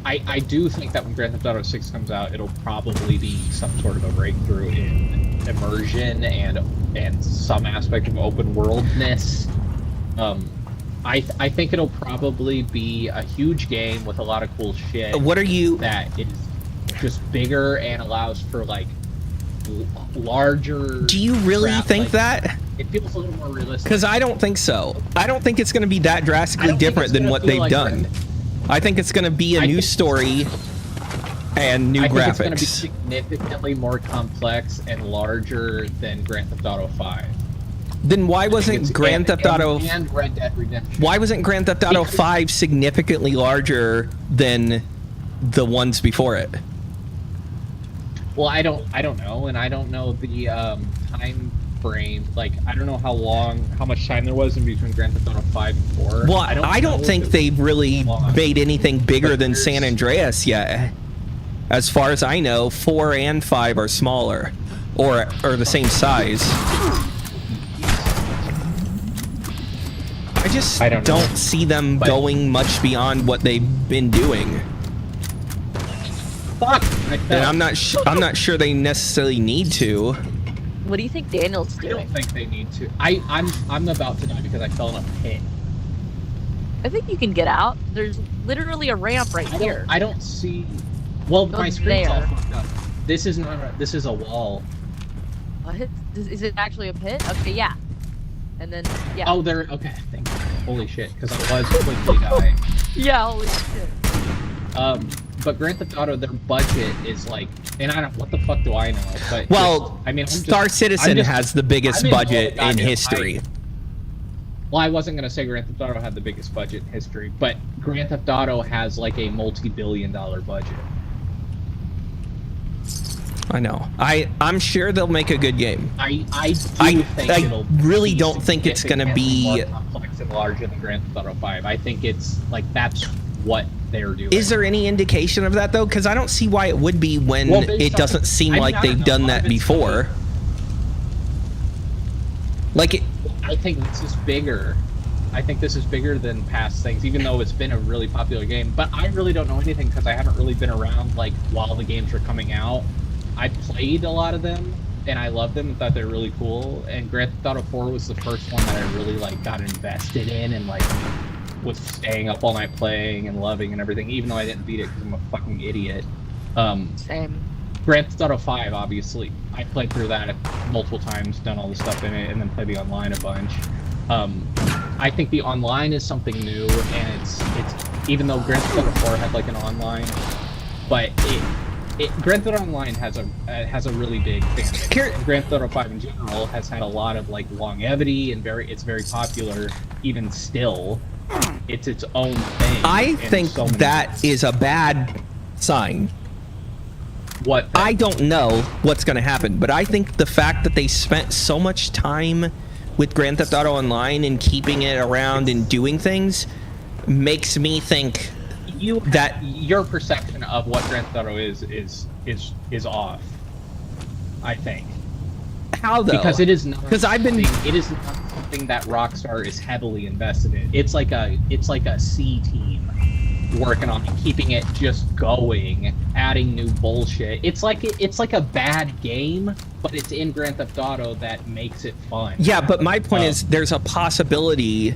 C: I do think that when Grand Theft Auto 6 comes out, it'll probably be some sort of a breakthrough in immersion and some aspect of open worldness. I think it'll probably be a huge game with a lot of cool shit.
A: What are you?
C: That is just bigger and allows for like larger.
A: Do you really
C: crap,
A: think
C: like,
A: that?
C: it feels a little more realistic?
A: Because I don't think so. I don't think it's going to be that
C: I
A: drastically
C: don't think
A: different
C: it's
A: than
C: gonna
A: what
C: feel
A: they've
C: like
A: done.
C: Red Dead.
A: I think it's going to be a
C: I
A: new
C: think-
A: story and new
C: I think it's going to be
A: graphics.
C: significantly more complex and larger than Grand Theft Auto 5.
A: Then why
C: I think
A: wasn't
C: it's-
A: Grand Theft Auto?
C: and Red Dead Redemption?
A: Why wasn't Grand Theft Auto
C: Because-
A: 5 significantly larger than the ones before it?
C: Well, I don't know, and I don't know the time frame. Like, I don't know how much time there was in between Grand Theft Auto 5 and 4.
A: Well, I don't
C: know
A: think
C: if it
A: they've really
C: long.
A: made anything bigger
C: But
A: than
C: there's-
A: San Andreas yet. As far as I know, 4 and 5 are smaller, or the same size. I just
C: I don't know.
A: see them
C: But-
A: going much beyond what they've been doing,
C: Fuck! I
A: and
C: fell.
A: I'm not sure they necessarily need to.
B: What do you think Daniel's
C: I
B: doing?
C: don't think they need to. I'm about to die because I fell in a pit.
B: I think you can get out. There's literally a ramp right here.
C: I don't see. Well, my
B: Goes
C: screen's all
B: there.
C: fucked up. This is not. This is a wall.
B: What? Is it actually a pit? Okay, yeah. And then, yeah.
C: Oh, there. Okay, thank you. Holy shit, because I was quickly dying.
B: Yeah, holy shit.
C: But Grand Theft Auto, their budget is like, and I don't. What the fuck do I know? But
A: Well,
C: just, I mean,
A: Star Citizen has the biggest
C: I'm in all
A: budget
C: the goddamn
A: in history.
C: hype. Well, I wasn't gonna say Grand Theft Auto had the biggest budget in history, but Grand Theft Auto has like a multi-billion-dollar budget.
A: I know. I'm sure they'll make a good game.
C: I think
A: I
C: it'll
A: really
C: be
A: don't think it's gonna be.
C: significantly more complex and larger than Grand Theft Auto 5. I think it's like that's what they're doing.
A: Is there any indication of that though? Because I don't see why it would be when
C: Well, based
A: it
C: on-
A: doesn't seem
C: I mean,
A: like
C: I don't
A: they've
C: know.
A: done
C: A lot
A: that
C: of it's
A: before. Like,
C: I think this is bigger. I think this is bigger than past things, even though it's been a really popular game. But I really don't know anything because I haven't really been around like while the games were coming out. I played a lot of them and I loved them and thought they were really cool. And Grand Theft Auto 4 was the first one that I really like got invested in and like was staying up all night playing and loving and everything, even though I didn't beat it because I'm a fucking idiot.
B: Same.
C: Grand Theft Auto 5, obviously, I played through that multiple times, done all the stuff in it, and then played the online a bunch. I think the online is something new, and it's even though Grand Theft Auto 4 had like an online, but Grand Theft Auto Online has a really big fan base. And Grand Theft Auto 5 in general has had a lot of like longevity and it's very popular even still. It's its own thing.
A: I
C: in
A: think
C: so many
A: that
C: ways.
A: is a bad sign.
C: What
A: I don't know what's going to happen, but I think the fact that they spent so much time with Grand Theft Auto Online and keeping it around and doing things makes me think that
C: your perception of what Grand Theft Auto is off. I think.
A: How though?
C: Because it is not.
A: Because I've been.
C: It is not something that Rockstar is heavily invested in. It's like a C team working on it, keeping it just going, adding new bullshit. It's like a bad game, but it's in Grand Theft Auto that makes it fun.
A: Yeah, but my point is, there's a possibility.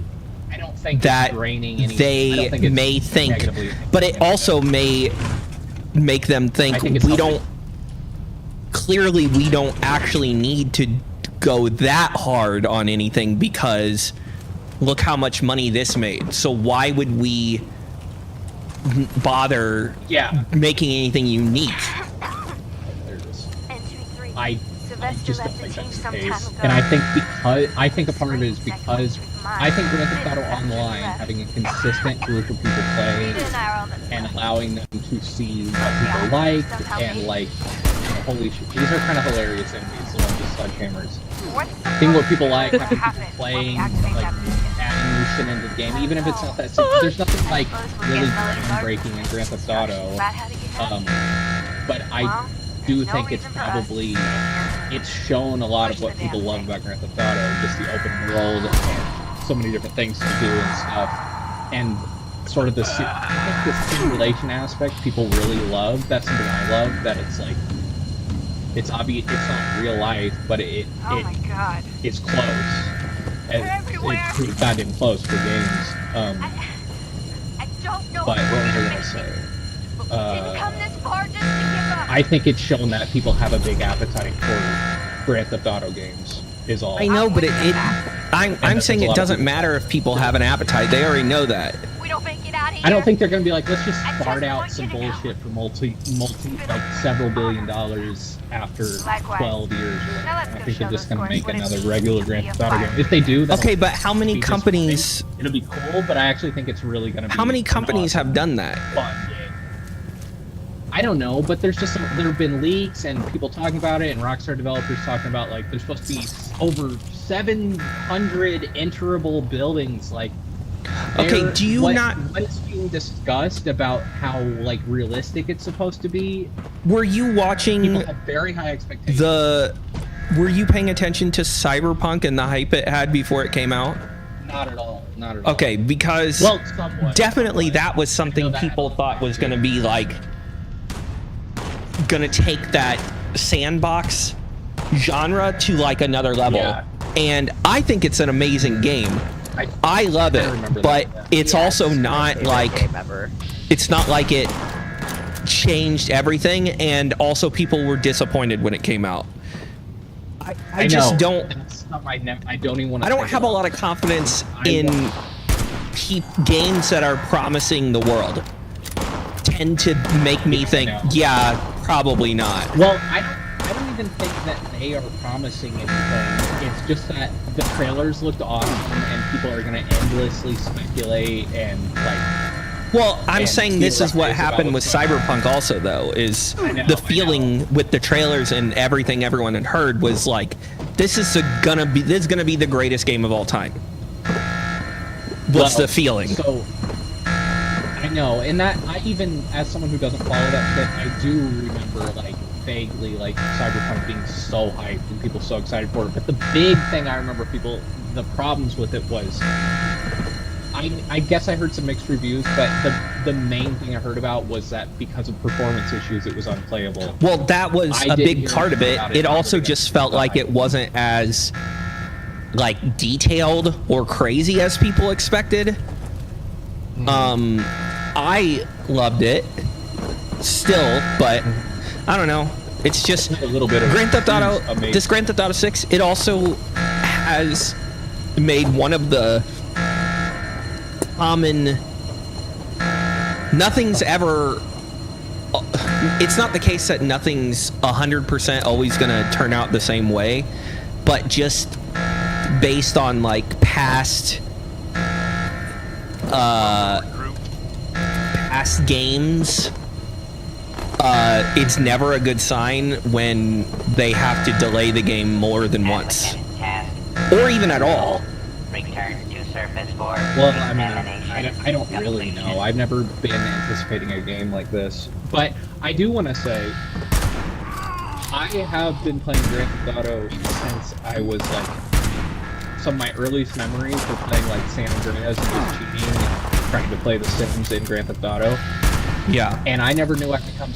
C: I don't think
A: that
C: it's draining any,
A: they may think, but it also may make them think we don't. Clearly, we don't actually need to go that hard on anything because look how much money this made. So why would we bother making anything unique?
C: I just don't think that's the case. And I think a part of it is because I think Grand Theft Auto Online, having a consistent group of people playing and allowing them to see what people like and like, holy shit, these are kind of hilarious enemies, the ones with sledgehammers. Seeing what people like, having people playing, like adding new shit into the game, even if it's not that simple. There's nothing like really groundbreaking in Grand Theft Auto, but I do think it's probably, it's shown a lot of what people love about Grand Theft Auto, just the open world and so many different things to do and stuff, and sort of I think the simulation aspect people really love. That's something I love, that it's like, it's obvious, it's not real life, but it's close. It's pretty goddamn close for games.
I: I don't know
C: but what was I gonna say? I think it's shown that people have a big appetite for Grand Theft Auto games. Is all.
A: I know, but I'm saying it doesn't matter if people have an appetite. They already know that.
C: I don't think they're going to be like, let's just fart out some bullshit for multi like several $billion after 12 years or whatever. I think they're just going to make another regular Grand Theft Auto game. If they do,
A: okay, but how many companies?
C: It'll be cool, but I actually think it's really going to be.
A: How many companies have done that?
C: Fun game. I don't know, but there have been leaks and people talking about it, and Rockstar developers talking about like there's supposed to be over 700 enterable buildings. Like,
A: okay, do you not?
C: What's being discussed about how like realistic it's supposed to be?
A: Were you watching?
C: People have very high expectations.
A: Were you paying attention to Cyberpunk and the hype it had before it came out?
C: Not at all. Not at all.
A: Okay, because definitely that was something people thought was going to be like. Gonna take that sandbox genre to like another level, and I think it's an amazing game. I love it, but it's also not like it's not like it changed everything, and also people were disappointed when it came out. I just don't.
C: I don't even want to.
A: I don't have a lot of confidence in games that are promising the world. Tend to make me think, yeah, probably not.
C: Well, I don't even think that they are promising anything. It's just that the trailers looked awesome, and people are going to endlessly speculate and like.
A: Well, I'm saying this is what happened with Cyberpunk also, though, is the feeling with the trailers and everything everyone had heard was like, this is gonna be the greatest game of all time. What's the feeling?
C: So. I know, and that I even, as someone who doesn't follow that shit, I do remember like vaguely like Cyberpunk being so hyped and people so excited for it. But the big thing I remember the problems with it was, I guess I heard some mixed reviews, but the main thing I heard about was that because of performance issues, it was unplayable.
A: Well, that was a big part of it. It also just felt like it wasn't as like detailed or crazy as people expected. I loved it still, but I don't know. It's just
C: a little bit of
A: Grand Theft Auto. This Grand Theft Auto 6, it also has made one of the common. Nothing's ever. It's not the case that nothing's 100% always gonna turn out the same way, but just based on like past games, it's never a good sign when they have to delay the game more than once. or even at all.
E: Return to surface for
C: Well, I mean, I don't really know. I've never been anticipating a game like this. But I do want to say, I have been playing Grand Theft Auto since I was like, some of my earliest memories were playing like San Andreas and just cheating and trying to play The Sims in Grand Theft Auto.
A: Yeah.
C: And I never knew I'd become.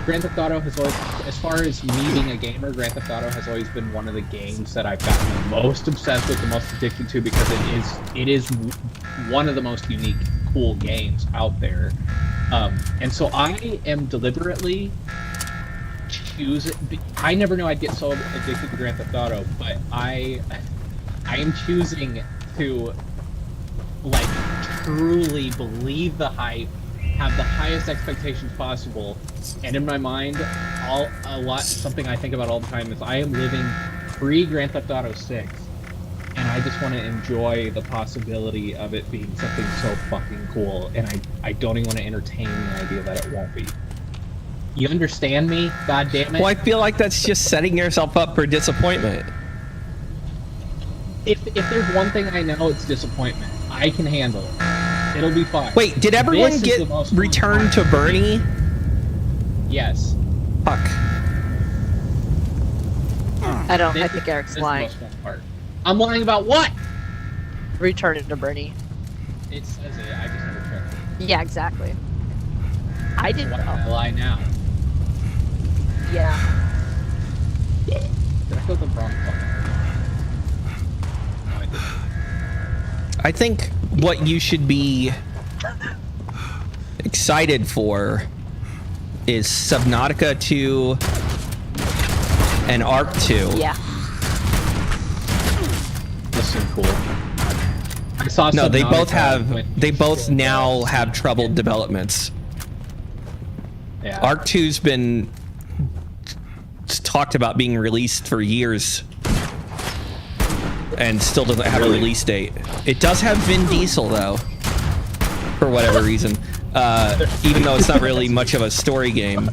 C: Grand Theft Auto has always, as far as me being a gamer, Grand Theft Auto has always been one of the games that I've gotten the most obsessed with, the most addicted to, because it is one of the most unique, cool games out there. And so I am deliberately choosing. I never knew I'd get so addicted to Grand Theft Auto, but I am choosing to like truly believe the hype, have the highest expectations possible, and in my mind, something I think about all the time is I am living pre-Grand Theft Auto 6, and I just want to enjoy the possibility of it being something so fucking cool, and I don't even want to entertain the idea that it won't be. You understand me? God damn it.
A: Well, I feel like that's just setting yourself up for disappointment.
C: If there's one thing I know, it's disappointment. I can handle it. It'll be fine.
A: Wait, did everyone
C: This is
A: get
C: the most fun
A: returned
C: part.
A: to Bernie?
C: Yes.
A: Fuck.
B: I don't. I
C: This
B: think
C: is-
B: Eric's
C: this is the
B: lying.
C: most fun part. I'm lying about what?
B: Return it to Bernie.
C: It says it. I just never checked it.
B: Yeah, exactly. I didn't
C: Why did I
B: know.
C: lie now?
B: Yeah.
C: Did I go the wrong fucking? No, I didn't.
A: I think what you should be excited for is Subnautica 2 and Ark 2.
B: Yeah.
C: This seemed cool. I saw.
A: No, they
C: Subnautica
A: both have.
C: when-
A: They both now have troubled developments.
C: Yeah.
A: Ark 2's been talked about being released for years, and still doesn't have a release date. It does have Vin Diesel though, for whatever reason. Even though it's not really much of a story game.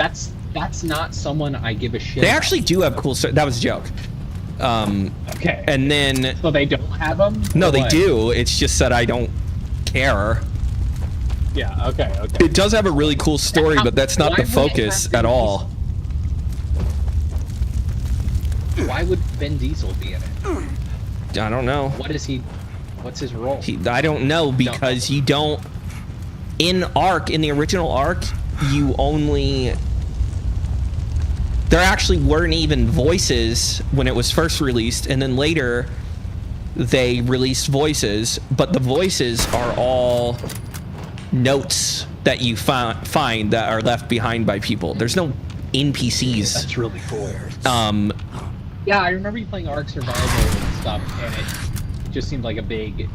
C: That's not someone I give a shit.
A: They actually do have cool story. That was a joke.
C: Okay.
A: And then
C: So they don't have them?
A: no,
C: Or
A: they
C: what?
A: do. It's just that I don't care.
C: Yeah. Okay. Okay.
A: It does have a really cool story, but that's not the
C: Why would it
A: focus
C: have Vin
A: at all.
C: Why would Vin Diesel be in it?
A: I don't know.
C: What is he? What's his role?
A: I don't know, because you don't. In Ark, in the original Ark, you only. There actually weren't even voices when it was first released, and then later they released voices, but the voices are all notes that you find that are left behind by people. There's no NPCs.
C: That's really cool.
A: Yeah,
C: I remember you playing Ark Survival and stuff, and it just seemed like a big.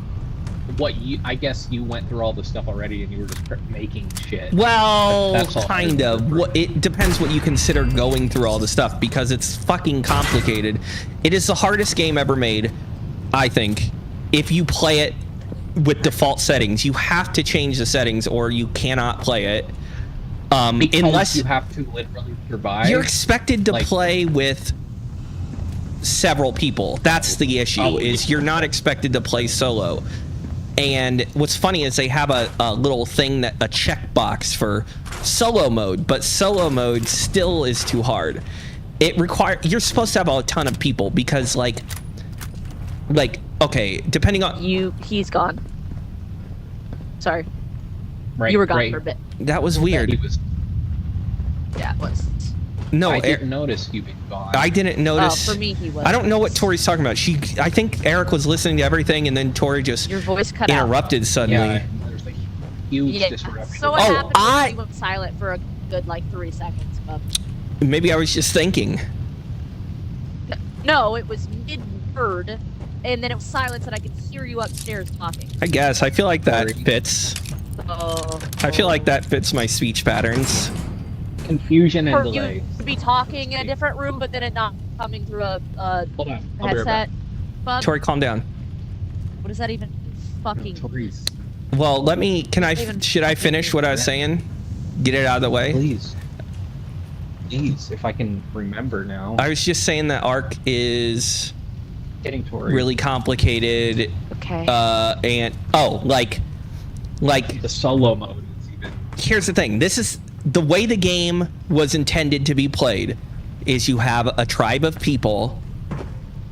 C: I guess you went through all the stuff already, and you were just making shit.
A: well,
C: That's all I
A: kind of.
C: remember.
A: It depends what you consider going through all the stuff, because it's fucking complicated. It is the hardest game ever made, I think. If you play it with default settings, you have to change the settings, or you cannot play it.
C: Because
A: Unless
C: you have to literally survive.
A: you're expected to
C: like-
A: play with several people. That's the issue.
C: Oh,
A: Is you're not expected to play solo. And what's funny is they have a little thing, that a checkbox for solo mode, but solo mode still is too hard. You're supposed to have a ton of people, because like okay, depending on
B: He's gone. Sorry.
C: Right,
B: You were gone
C: right.
B: for a bit.
A: that was weird.
C: He was,
B: Yeah, it was.
A: No,
C: I didn't notice you being gone.
A: I didn't notice.
B: Oh, for me, he was.
A: I don't know what Tori's talking about. I think Eric was listening to everything, and then Tori just
B: Your voice cut out.
A: interrupted suddenly.
C: Yeah, there's a huge
B: Yeah.
C: disruption.
B: So what
A: Oh,
B: happened was he went silent for a good like 3 seconds. But
A: Maybe I was just thinking.
B: no, it was mid-word, and then it was silence, and I could hear you upstairs talking.
A: I guess. I feel like that
C: Sorry.
A: fits.
B: Oh.
A: I feel like that fits my speech patterns.
C: Confusion and
B: For
C: delay.
B: you to be talking in a different room, but then it not coming through a
C: Hold on. I'll be right back.
B: headset. Bug?
A: Tori, calm down.
B: What does that even fucking?
C: Tori's.
A: Well, should I finish what I was saying? Get it out of the way?
C: Please. Please, if I can remember now.
A: I was just saying that Ark is
C: Getting Tori.
A: really complicated.
B: Okay.
A: And like
C: The solo mode is even.
A: here's the thing. This is the way the game was intended to be played. Is you have a tribe of people,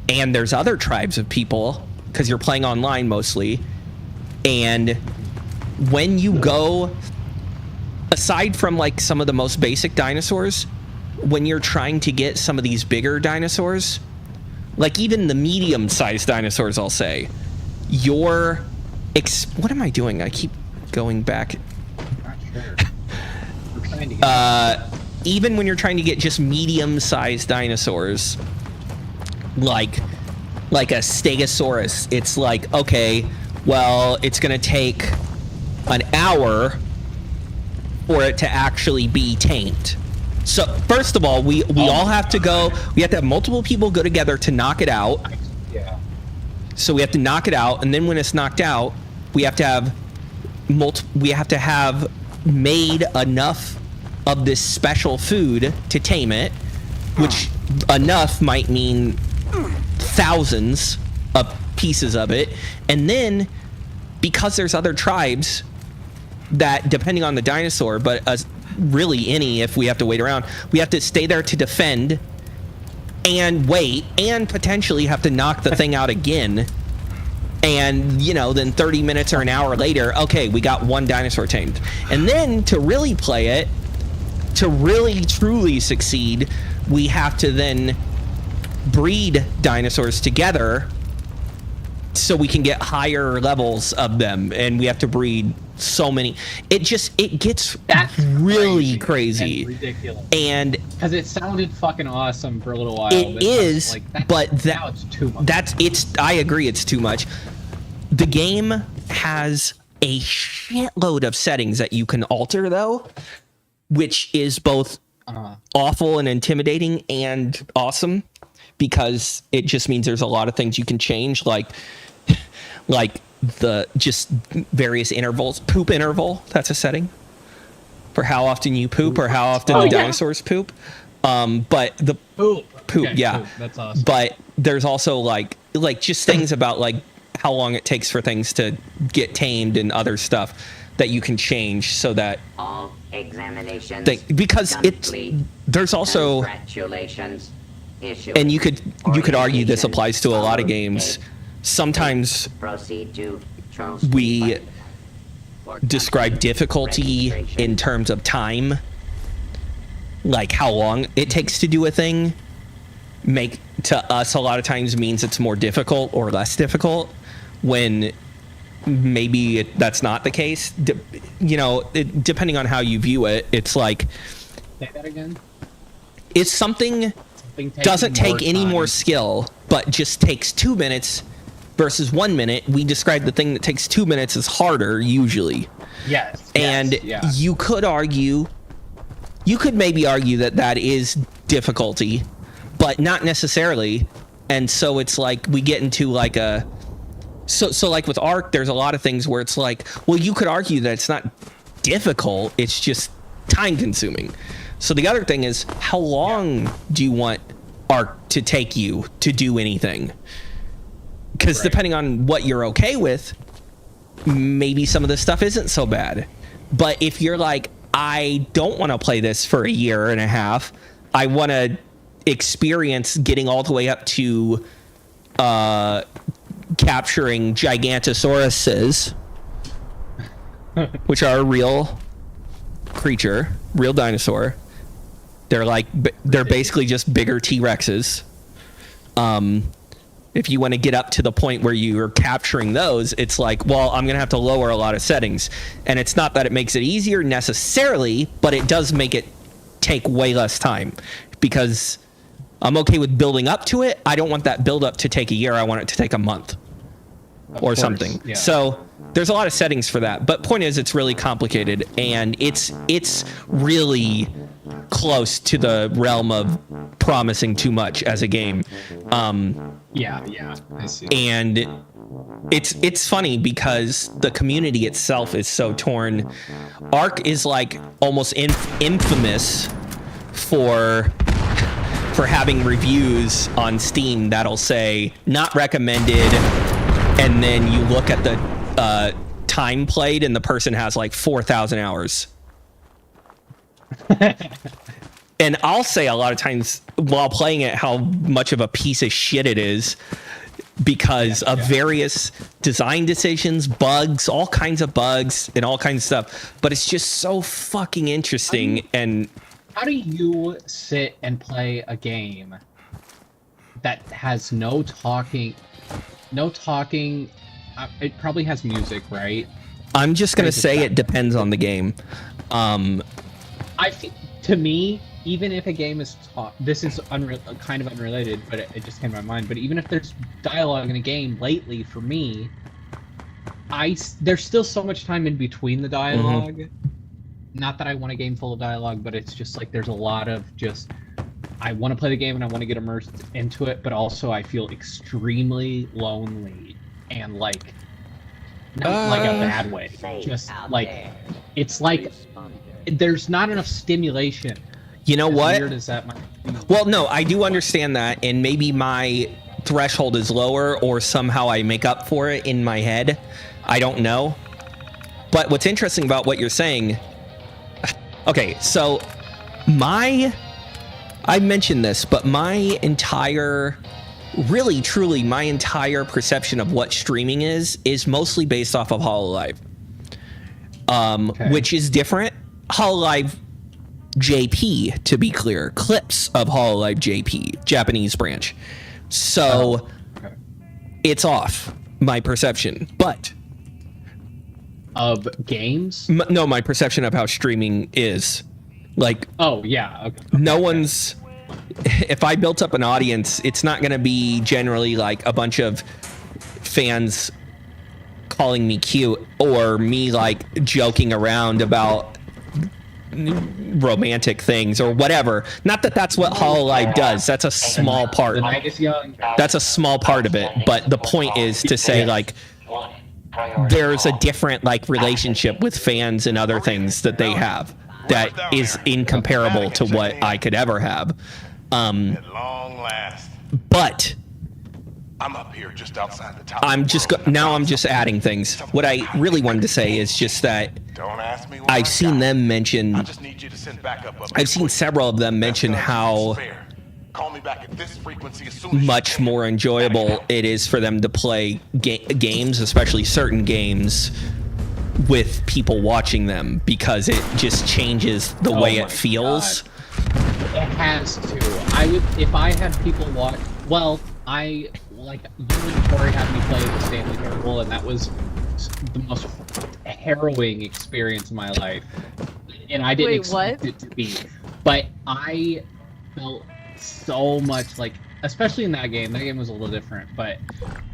A: and there's other tribes of people because you're playing online mostly. And when you go, aside from like some of the most basic dinosaurs, when you're trying to get some of these bigger dinosaurs, like even the medium-sized dinosaurs, I'll say, what am I doing? I keep going back.
C: Not sure. We're trying to get.
A: Even when you're trying to get just medium-sized dinosaurs, like a Stegosaurus, it's like, okay, well, it's gonna take an hour for it to actually be tamed. So first of all, we all have to go. We have to have multiple people go together to knock it out.
C: Yeah.
A: So we have to knock it out, and then when it's knocked out, we have to have made enough of this special food to tame it, which enough might mean thousands of pieces of it. And then because there's other tribes that, depending on the dinosaur, but really any, if we have to wait around, we have to stay there to defend and wait and potentially have to knock the thing out again. And, then 30 minutes or an hour later, okay, we got one dinosaur tamed. And then to really play it, to really truly succeed, we have to then breed dinosaurs together so we can get higher levels of them, and we have to breed so many. It gets really crazy
C: and ridiculous.
A: And
C: because it sounded fucking awesome for a little while.
A: it is, but
C: now it's too much.
A: I agree, it's too much. The game has a shitload of settings that you can alter, though, which is both awful and intimidating and awesome, because it just means there's a lot of things you can change, like the just various intervals. Poop interval, that's a setting for how often you poop or how often the dinosaurs poop. But the poop,
C: Okay,
A: yeah,
C: poop. That's awesome.
A: But there's also like just things about like how long it takes for things to get tamed and other stuff that you can change so that
E: All examinations
A: because there's also,
E: congratulations.
A: and you could argue this applies to a lot of games. Sometimes
E: Proceed to
A: we describe difficulty in terms of time, like how long it takes to do a thing. Make to us a lot of times means it's more difficult or less difficult, when maybe that's not the case. Depending on how you view it, it's like,
C: Say that again.
A: it's something doesn't take any more
C: time.
A: skill, but just takes 2 minutes versus 1 minute. We describe the thing that takes 2 minutes as harder usually.
C: Yes.
A: And
C: yeah.
A: you could maybe argue that is difficulty, but not necessarily. And so it's like we get into like so like with Ark, there's a lot of things where it's like, well, you could argue that it's not difficult, it's just time consuming. So the other thing is, how long do you want Ark to take you to do anything? Because depending on what you're okay with, maybe some of this stuff isn't so bad. But if you're like, I don't want to play this for a year and a half, I want to experience getting all the way up to capturing Gigantosauruses, which are a real creature, real dinosaur. They're basically just bigger T-Rexes. If you want to get up to the point where you're capturing those, it's like, well, I'm going to have to lower a lot of settings. And it's not that it makes it easier necessarily, but it does make it take way less time, because I'm okay with building up to it. I don't want that build up to take a year. I want it to take a month or something. Yeah. So there's a lot of settings for that. But point is, it's really complicated, and it's really close to the realm of promising too much as a game.
C: Yeah, I see.
A: And it's funny because the community itself is so torn. Ark is like almost infamous for for having reviews on Steam that'll say not recommended, and then you look at the time played and the person has like 4,000 hours. And I'll say a lot of times while playing it how much of a piece of shit it is because of various design decisions, bugs, all kinds of bugs and all kinds of stuff. But it's just so fucking interesting. And
C: how do you sit and play a game that has no talking? It probably has music, right?
A: I'm just going to say it depends on the game.
C: To me, even if a game is this is kind of unrelated, but it just came to my mind. But even if there's dialogue in a game lately, for me, there's still so much time in between the dialogue. Not that I want a game full of dialogue, but it's just like there's a lot of just I want to play the game and I want to get immersed into it, but also I feel extremely lonely and like not like a bad way, just like it's like there's not enough stimulation.
A: You know what?
C: Weird as that might be.
A: Well, no, I do understand that, and maybe my threshold is lower, or somehow I make up for it in my head. I don't know. But what's interesting about what you're saying... Okay, so I mentioned this, but my entire... Really, truly, my entire perception of what streaming is mostly based off of HoloLive. Which is different. HoloLive JP, to be clear, clips of HoloLive JP, Japanese branch. So it's off my perception, but
C: of games.
A: No, my perception of how streaming is. Like,
C: oh yeah, okay.
A: No one's. If I built up an audience, it's not going to be generally like a bunch of fans calling me cute or me like joking around about romantic things or whatever. Not that that's what HoloLive does. That's a small part. That's a small part of it. But the point is to say like there's a different like relationship with fans and other things that they have that is incomparable to what I could ever have. But
J: I'm up here just outside the top.
A: I'm just adding things. What I really wanted to say is just that I've seen them mention. I've seen several of them mention how much more enjoyable it is for them to play games, especially certain games, with people watching them because it just changes the way it feels.
C: God. It has to. I would if I had people watch. Well, you and Tori had me play the Stanley Parable, and that was the most harrowing experience in my life. And I didn't expect it to be. But I felt so much like, especially in that game was a little different, but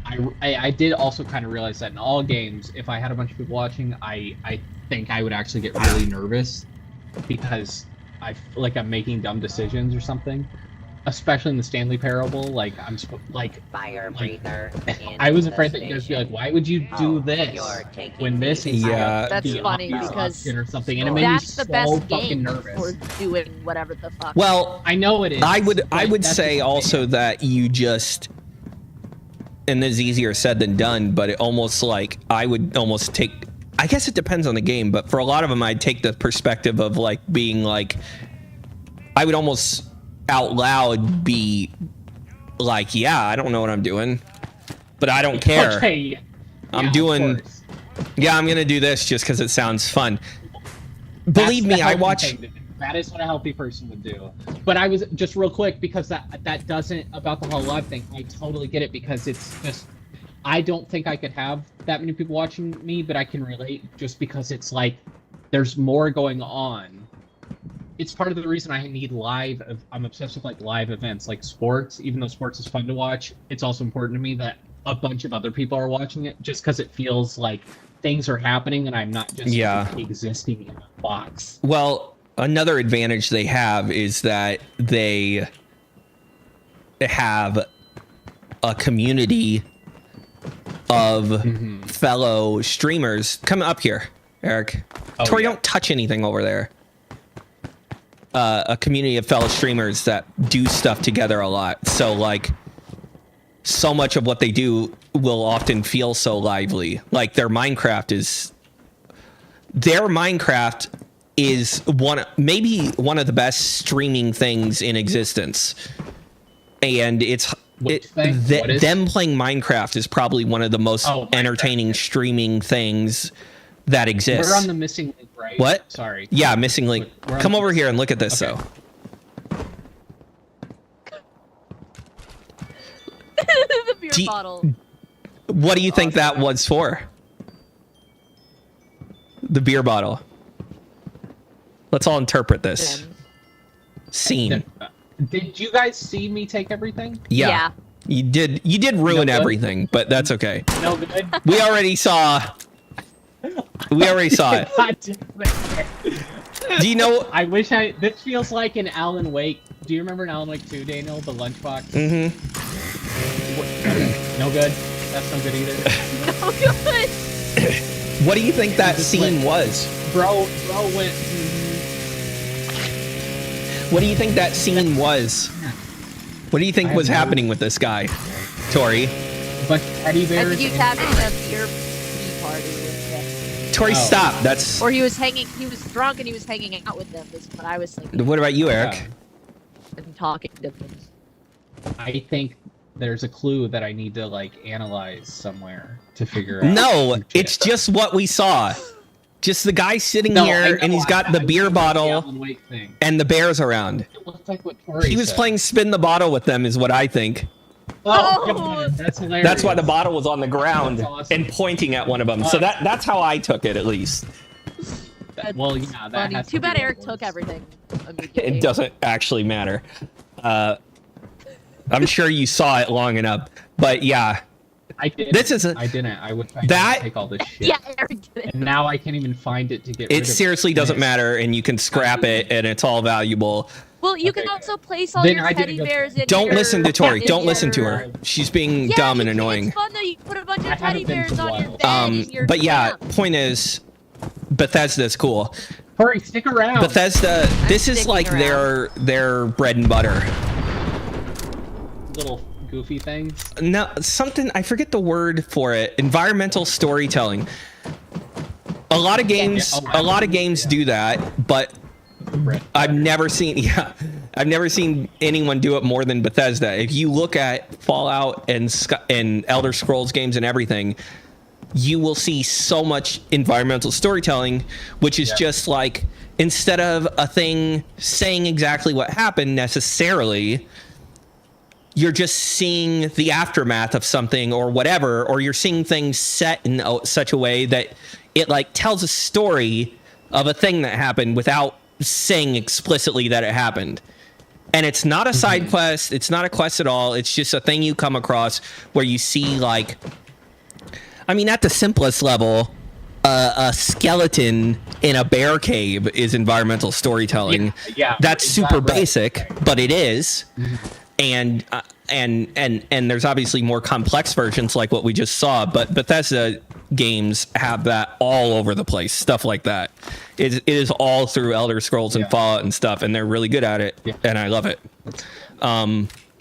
C: I did also kind of realize that in all games, if I had a bunch of people watching, I think I would actually get really nervous because I feel like I'm making dumb decisions or something. Especially in the Stanley Parable, like I'm like fire breather. I was afraid that you guys would be like, "Why would you do this when this is
B: that's funny because
C: or something?" And it made me
B: the best
C: fucking
B: game
C: nervous
B: for doing whatever the fuck.
A: Well,
C: I know it is.
A: I would say also that you just, and this is easier said than done, but it almost like I would almost take. I guess it depends on the game, but for a lot of them, I'd take the perspective of like being like, I would almost out loud be like, yeah, I don't know what I'm doing, but I don't care.
C: Okay.
A: I'm doing, I'm gonna do this just because it sounds fun. Believe me, I watch.
C: That is what a healthy person would do. But I was just real quick because that doesn't about the whole live thing. I totally get it because it's just I don't think I could have that many people watching me, but I can relate just because it's like there's more going on. It's part of the reason I need I'm obsessed with like live events, like sports. Even though sports is fun to watch, it's also important to me that a bunch of other people are watching it, just because it feels like things are happening and I'm not just existing in a box.
A: Well, another advantage they have is that they have a community of fellow streamers. Come up here, Eric. Tori, don't touch anything over there. a community of fellow streamers that do stuff together a lot. So like, so much of what they do will often feel so lively. Like their Minecraft is maybe one of the best streaming things in existence, and them playing Minecraft is probably one of the most entertaining streaming things that exists.
C: We're on the missing link, right?
A: What?
C: Sorry.
A: Yeah, missing link. Come over here and look at this, though.
B: The beer bottle.
A: What do you think that was for? The beer bottle. Let's all interpret this. Scene.
C: Did you guys see me take everything?
A: Yeah. You did ruin everything, but that's okay.
C: No good.
A: We already saw it. Do you know?
C: I wish this feels like an Alan Wake. Do you remember in Alan Wake 2, Daniel, the lunchbox?
A: Mm-hmm.
C: No good. That's no good either.
B: No good.
A: What do you think that scene was?
C: Bro went.
A: What do you think that scene was? What do you think was happening with this guy, Tori?
C: But teddy bears.
B: I think he was having a beer party with them.
A: Tori, stop. That's.
B: Or he was drunk and he was hanging out with them. Is what I was thinking.
A: What about you, Eric?
B: And talking to them.
C: I think there's a clue that I need to like analyze somewhere to figure out.
A: No, it's just what we saw. Just the guy sitting here, and he's got the beer bottle and the bears around.
C: It looks like what Tori
A: He was
C: said.
A: playing spin the bottle with them, is what I think.
C: Oh, come on. That's hilarious.
A: That's why the bottle was on the ground
C: awesome.
A: and pointing at one of them. So that's how I took it, at least.
C: Well, yeah, that
B: Funny.
C: has
B: Too
C: to
B: bad
C: be
B: Eric
C: what
B: took
C: was.
B: everything.
A: It doesn't actually matter. I'm sure you saw it long enough, but yeah.
C: I didn't. I didn't. I would take all this shit.
B: Yeah, Eric did it.
C: And now I can't even find it to get rid of
A: It seriously doesn't matter, and you can scrap it, and it's all valuable.
B: Well, you can also place all
C: Then
B: your
C: I didn't
B: teddy
C: go-
B: bears in
A: Don't
B: your-
A: listen to Tori.
B: in
A: Don't listen to
B: your-
A: her. She's being
B: Yeah,
A: dumb and
B: It's
A: annoying.
B: fun though. You put a bunch of
C: haven't
B: teddy
C: been
B: bears
C: for a
B: on your
C: while.
B: bed. in your
A: But yeah,
B: camp.
A: point is, Bethesda's cool.
C: Hurry, stick around.
A: Bethesda, this is
B: sticking
A: like their bread and butter.
C: Little goofy things.
A: No, something, I forget the word for it. Environmental storytelling. A lot of games do that, but I've never seen anyone do it more than Bethesda. If you look at Fallout and Elder Scrolls games and everything, you will see so much environmental storytelling, which is just like, instead of a thing saying exactly what happened necessarily, you're just seeing the aftermath of something or whatever, or you're seeing things set in such a way that it like tells a story of a thing that happened without saying explicitly that it happened. And it's not a side quest. It's not a quest at all. It's just a thing you come across where you see, like, I mean, at the simplest level, a skeleton in a bear cave is environmental storytelling.
C: Yeah,
A: that's super
C: right.
A: basic, but it is. And there's obviously more complex versions like what we just saw, but Bethesda games have that all over the place, stuff like that. It is all through Elder Scrolls and Fallout and stuff, and they're really good at it, and I love it.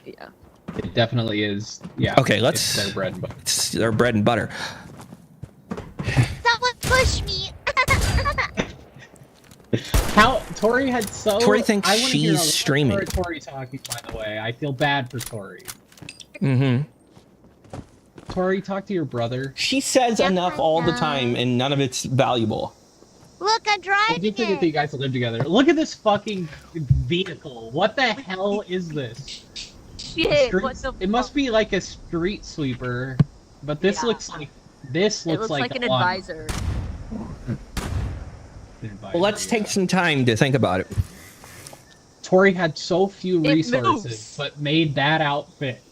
C: It definitely is. Yeah.
A: Okay,
C: it's their bread and butter.
A: It's their bread and butter.
D: Someone push me.
C: How Tori had
A: Tori thinks
C: I wanna hear
A: she's
C: a lot
A: streaming.
C: more Tori talking, by the way. I feel bad for Tori.
A: Mm-hmm.
C: Tori, talk to your brother.
A: She says enough all the time, and none of it's valuable.
D: Look, I'm
C: I do
D: driving
C: forget that you
D: it.
C: guys live together. Look at this fucking vehicle. What the hell is this?
B: Shit, what the
C: It must be like a street sweeper, but this looks like
B: It looks like an
C: lawn.
B: advisor.
A: Well, let's take some time to think about it.
C: Tori had so few
B: It
C: resources,
B: moves.
C: but made that outfit.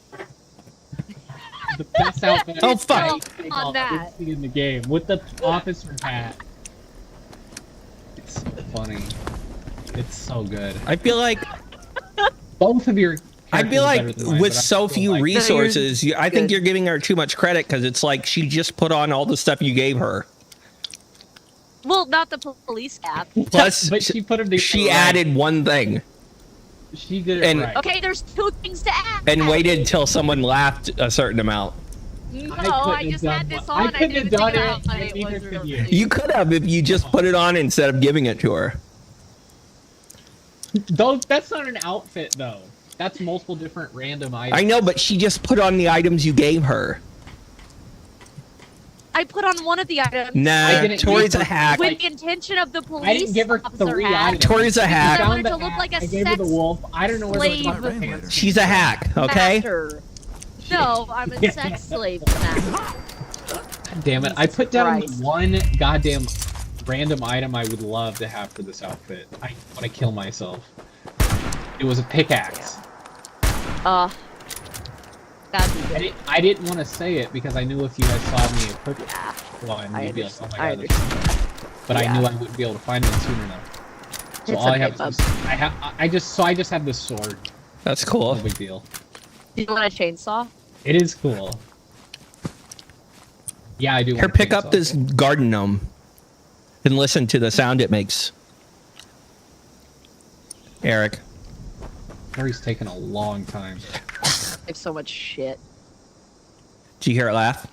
C: The best outfit
A: Oh, fuck.
B: On that.
C: in the game with the officer hat. It's so funny. It's so good.
A: I feel like
C: Both of your.
A: I feel
C: characters are
A: like
C: better than mine,
A: with
C: but I
A: so
C: feel
A: few
C: like-
A: resources, I think
B: good.
A: you're giving her too much credit because it's like she just put on all the stuff you gave her.
B: Well, not the police cap.
A: Plus,
C: but she put him together
A: she
C: right.
A: added one thing
C: She did it
A: And-
C: right.
B: Okay, there's 2 things to add.
A: and waited till someone laughed a certain amount.
B: No,
C: couldn't
B: I
C: have
B: just
C: done
B: had this
C: one. I
B: on. I
C: couldn't
B: didn't
C: have
B: even
C: done
B: think
C: it,
B: about how
C: and
B: it
C: neither
B: was
C: could
B: real.
C: you.
A: You could have if you just put it on instead of giving it to her.
C: That's not an outfit though. That's multiple different random items.
A: I know, but she just put on the items you gave her.
B: I put on one of the items.
C: I
A: Nah,
C: didn't
A: Tori's
C: give
A: a
C: her-
A: hack.
B: With the intention of the police
C: I didn't give her
B: officer
C: 3
B: hat.
C: items.
A: Tori's a
C: I
A: hack.
C: found
B: I wanted
C: the
B: to look
C: hat.
B: like a
C: I gave her the
B: sex
C: wolf. I don't know where
B: slave.
C: the
A: She's a hack, okay?
B: Master. No, I'm a sex slave now.
C: Damn it! I put down
B: Christ.
C: one goddamn random item I would love to have for this outfit. I want to kill myself. It was a pickaxe.
B: That'd be good.
C: I didn't want to say it because I knew if you guys saw me equip one,
B: I
C: you'd be like, "Oh my
B: I
C: god!" there's-" But I knew I wouldn't be able to find one soon enough. So
B: It's
C: all I
B: okay,
C: have
B: bub.
C: is I just have this sword.
A: That's cool.
C: No big deal.
B: Do you want a chainsaw?
C: It is cool. Yeah, I do.
A: Here,
C: want a
A: pick up
C: chainsaw.
A: this garden gnome and listen to the sound it makes. Eric.
C: Harry's taking a long time.
B: I have so much shit.
A: Did you hear it laugh?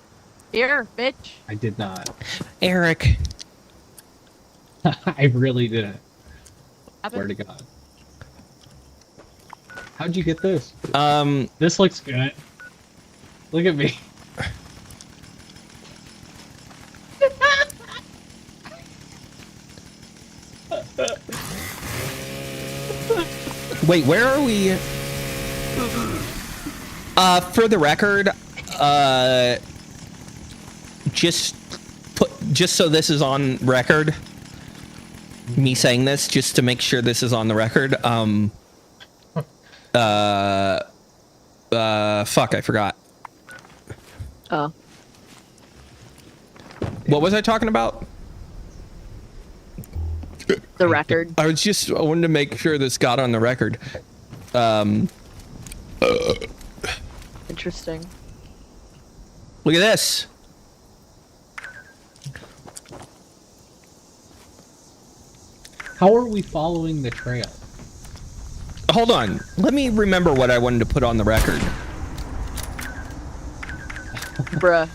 B: Here, bitch.
C: I did not.
A: Eric.
C: I really didn't.
B: Happened?
C: Swear to God. How'd you get this?
A: Um,
C: This looks good. Look at me.
A: wait, where are we? For the record, just so this is on record, me saying this, just to make sure this is on the record, fuck, I forgot.
B: Oh.
A: What was I talking about?
B: The record.
A: I wanted to make sure this got on the record.
B: Interesting.
A: Look at this.
C: How are we following the trail?
A: Hold on. Let me remember what I wanted to put on the record.
B: Bruh.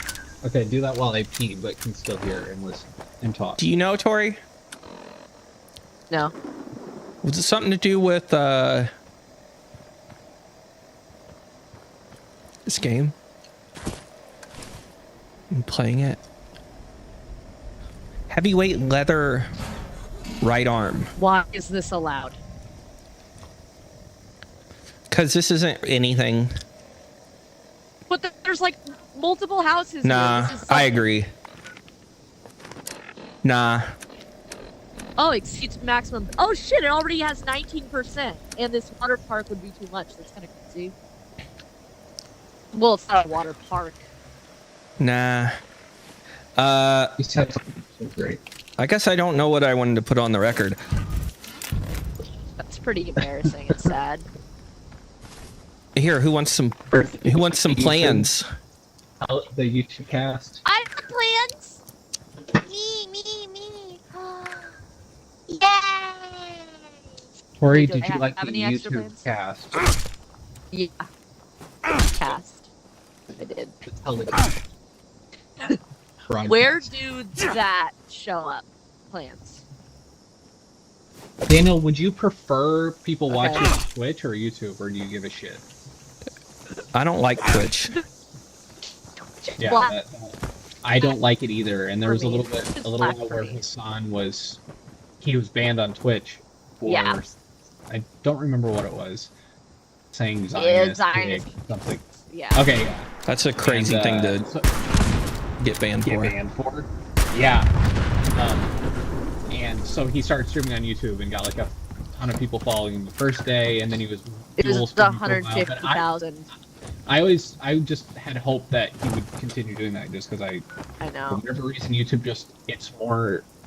C: Okay, do that while I pee, but can still hear and listen and talk.
A: Do you know, Tori?
B: No.
A: Was it something to do with this game? I'm playing it. Heavyweight leather right arm.
B: Why is this allowed?
A: Because this isn't anything.
B: But there's like multiple houses.
A: Nah,
B: here. This is
A: I
B: something-
A: agree. Nah.
B: Oh, exceeds maximum. Oh shit! It already has 19%, and this water park would be too much. That's kind of crazy. Well, it's not a water park.
A: Nah.
C: You said something so great.
A: I guess I don't know what I wanted to put on the record.
B: That's pretty embarrassing and sad.
A: Here, who wants some plans?
C: The YouTube cast.
B: I have plans.
D: Me. Yay!
C: Tori,
B: Do
C: did
B: I
C: you like
B: have
C: the
B: any extra
C: YouTube
B: plans?
C: cast?
B: Yeah. Cast. I did.
C: The television.
B: Where do that show up? Plans.
C: Daniel, would you prefer people
B: Okay.
C: watching on Twitch or YouTube, or do you give a shit?
A: I don't like Twitch.
C: Yeah,
B: Well,
C: I don't like it either. And there was a
B: For me,
C: little
B: it's
C: while
B: flat for
C: where
B: me.
C: Hassan was banned on Twitch for
B: Yeah.
C: I don't remember what it was. Saying
B: Yeah,
C: Zionist,
B: Zionist.
C: something.
B: Yeah.
C: Okay, yeah.
A: That's a crazy
C: And,
A: thing to
C: so-
A: get banned
C: get
A: for.
C: banned for. Yeah. And so he started streaming on YouTube and got like a ton of people following him the first day, and then he was
B: It
C: dual
B: was
C: streaming for a while, but
B: 150,000.
C: I just had hope that he would continue doing that just because
B: I
C: for
B: know.
C: whatever reason, YouTube it's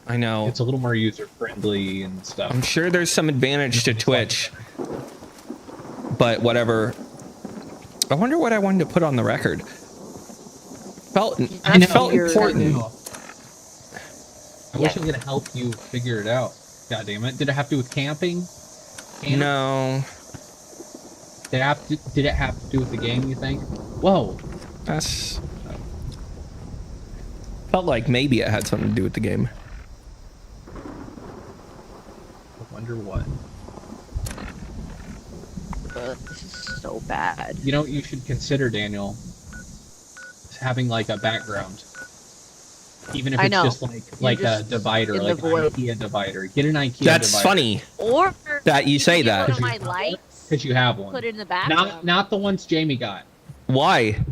A: I know.
C: a little more user friendly and stuff.
A: I'm sure there's some advantage to Twitch, but whatever. I wonder what I wanted to put on the record. It felt
B: That's
A: important.
B: weird.
C: I wish I could help you figure it out. God damn it. Did it have to do with camping?
A: No.
C: Did it have to do with the game, you think? Whoa.
A: That's... Felt like maybe it had something to do with the game.
C: I wonder what.
B: This is so bad.
C: You know what you should consider, Daniel? Is having like a background. Even if
B: I
C: it's
B: know.
C: just like a
B: just
C: divider,
B: in the
C: like an
B: void.
C: IKEA divider. Get an IKEA
A: That's
C: divider.
A: funny
B: Or
A: that you say
B: get
A: that.
B: one of my lights,
C: Because you have one.
B: put it in the background.
C: Not the ones Jamie got.
A: Why?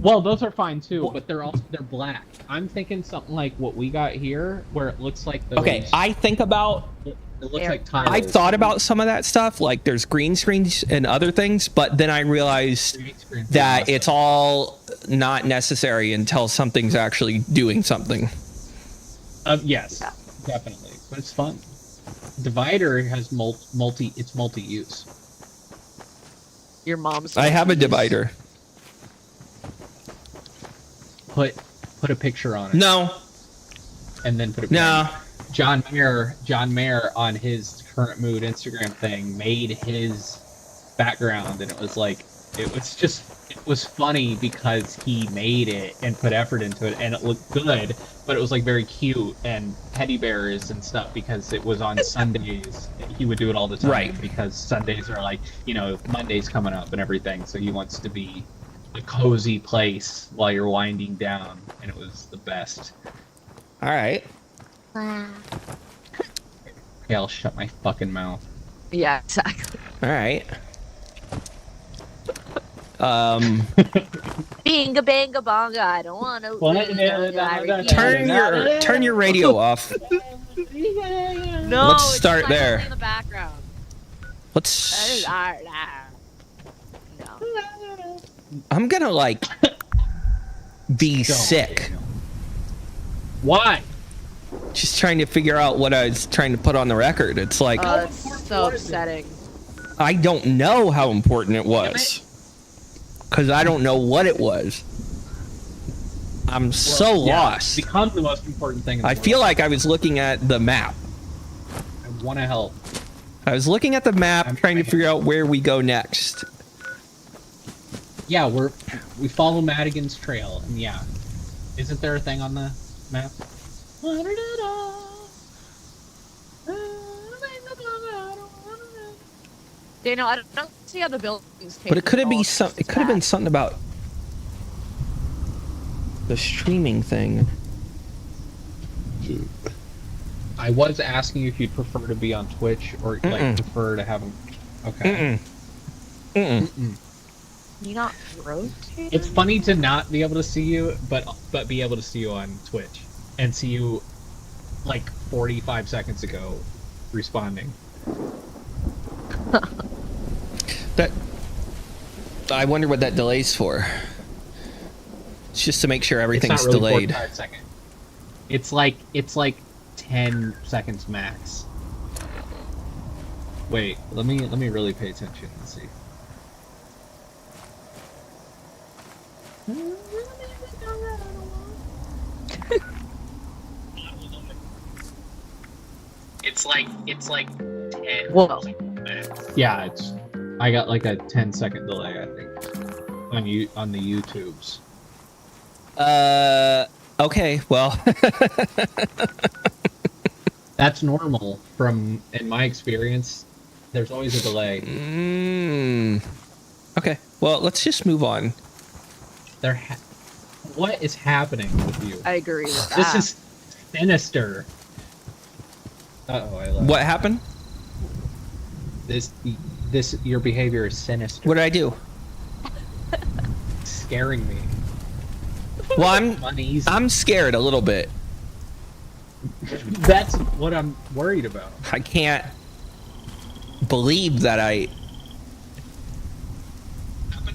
C: Well, those are fine too, but they're black. I'm thinking something like what we got here, where it looks like those.
A: Okay, I think about...
C: It looks like tiles.
A: I've thought about some of that stuff, like there's green screens and other things, but then I realized
C: Green screen is
A: that
C: awesome.
A: it's all not necessary until something's actually doing something.
C: Yes, definitely, but it's fun. Divider has multi-use.
B: Your mom's.
A: I have a divider.
C: Put a picture on it.
A: No.
C: And then put it.
A: No.
C: John Mayer on his Current Mood Instagram thing made his background, and it was funny because he made it and put effort into it, and it looked good, but it was like very cute and teddy bears and stuff because it was on Sundays. He would do it all the time,
A: Right.
C: because Sundays are like, Monday's coming up and everything, so he wants to be a cozy place while you're winding down, and it was the best.
A: All right.
D: Wow.
C: Okay, I'll shut my fucking mouth.
B: Yeah, exactly.
A: All right.
B: Binga banga bonga. I don't want to.
A: Turn your radio off.
B: No,
A: Let's
B: it's
A: start
B: silently
A: there.
B: In the background.
A: Let's...
B: No.
A: I'm gonna like be
C: Don't.
A: sick.
C: Why?
A: Just trying to figure out what I was trying to put on the record. It's like,
B: Oh, it's so upsetting.
A: I don't know how important it was. Because I don't know what it was. I'm so lost.
C: It becomes the most important thing in the
A: I
C: world.
A: feel like I was looking at the map.
C: I want to help.
A: I was looking at the map,
C: I'm
A: trying to
C: trying.
A: figure out where we go next.
C: Yeah, we follow Madigan's trail, and yeah. Isn't there a thing on the map?
B: Daniel, I don't see how the buildings.
A: But it could have been
B: some.
A: it could have been something about the streaming thing.
C: I was asking if you'd prefer to be on Twitch or like prefer to have them. Okay.
B: You not rotating?
C: It's funny to not be able to see you, but be able to see you on Twitch and see you like 45 seconds ago responding.
A: That I wonder what that delay's for. It's just to make sure everything's
C: It's not really
A: delayed.
C: 45 seconds. It's like 10 seconds max. Wait, let me really pay attention and see. It's like 10.
B: Whoa.
C: Yeah, I got like a 10-second delay, I think, on the YouTubes.
A: Okay, well.
C: That's normal in my experience. There's always a delay.
A: Okay, well, let's just move on.
C: What is happening with you?
B: I agree with that.
C: This is sinister. Uh-oh, I left.
A: What happened?
C: This your behavior is sinister.
A: What did I do?
C: It's scaring me.
A: Well,
C: Uneasy.
A: I'm scared a little bit.
C: That's what I'm worried about.
A: I can't believe that I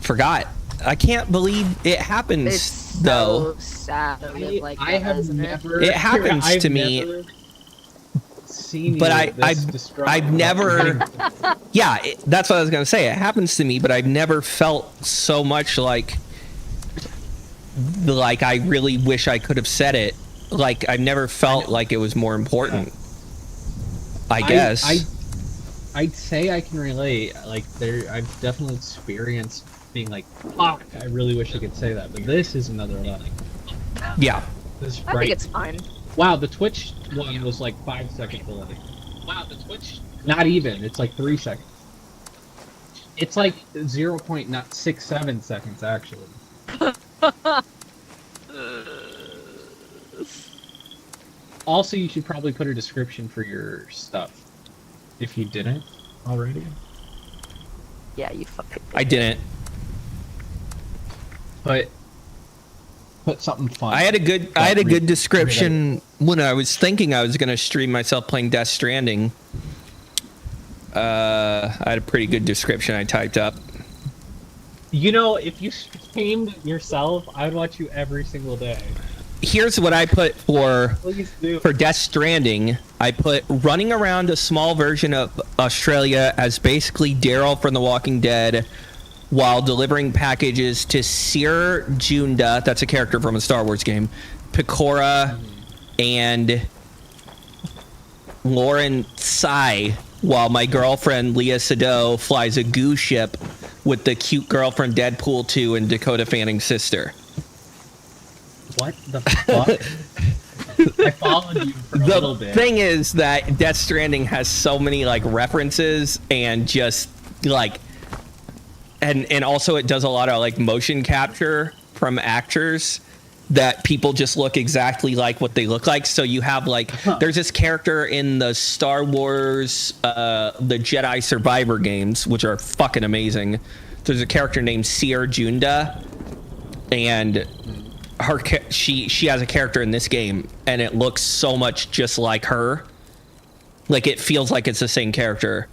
A: forgot. I can't believe it happens,
B: It's
A: though.
B: so sad to live like
C: I
B: that,
C: have
B: isn't it?
C: never.
A: It happens
C: I've
A: to me.
C: never Seen
A: But
C: you this distraught
A: I've
C: about
A: never,
C: anything.
A: yeah, that's what I was gonna say. It happens to me, but I've never felt so much like I really wish I could have said it like I've never felt like it was more important. I guess.
C: I'd say I can relate. Like I've definitely experienced being like, fuck, I really wish I could say that, but this is another level.
A: Yeah.
C: This
B: I think it's fine.
C: Wow, the Twitch one was like 5 second delay. Wow, the Twitch. Not even. It's like 3 seconds. It's like 0.67 seconds actually. Also, you should probably put a description for your stuff. If you didn't already.
B: Yeah, you fucking.
A: I didn't.
C: But put something fun.
A: I had a good description when I was thinking I was gonna stream myself playing Death Stranding. I had a pretty good description I typed up.
C: You know, if you streamed yourself, I'd watch you every single day.
A: Here's what I put for
C: Please do.
A: Death Stranding. I put running around a small version of Australia as basically Daryl from The Walking Dead while delivering packages to Sir Junda, that's a character from a Star Wars game, Pecora, and Lauren Tsai, while my girlfriend Leah Sado flies a goo ship with the cute girl from Deadpool 2 and Dakota Fanning's sister.
C: What the fuck? I followed you for a little bit.
A: The thing is that Death Stranding has so many like references and just like and also it does a lot of like motion capture from actors that people just look exactly like what they look like. So you have like there's this character in the Star Wars the Jedi Survivor games, which are fucking amazing. There's a character named Sir Junda, and she has a character in this game, and it looks so much just like her. Like it feels like it's the same character.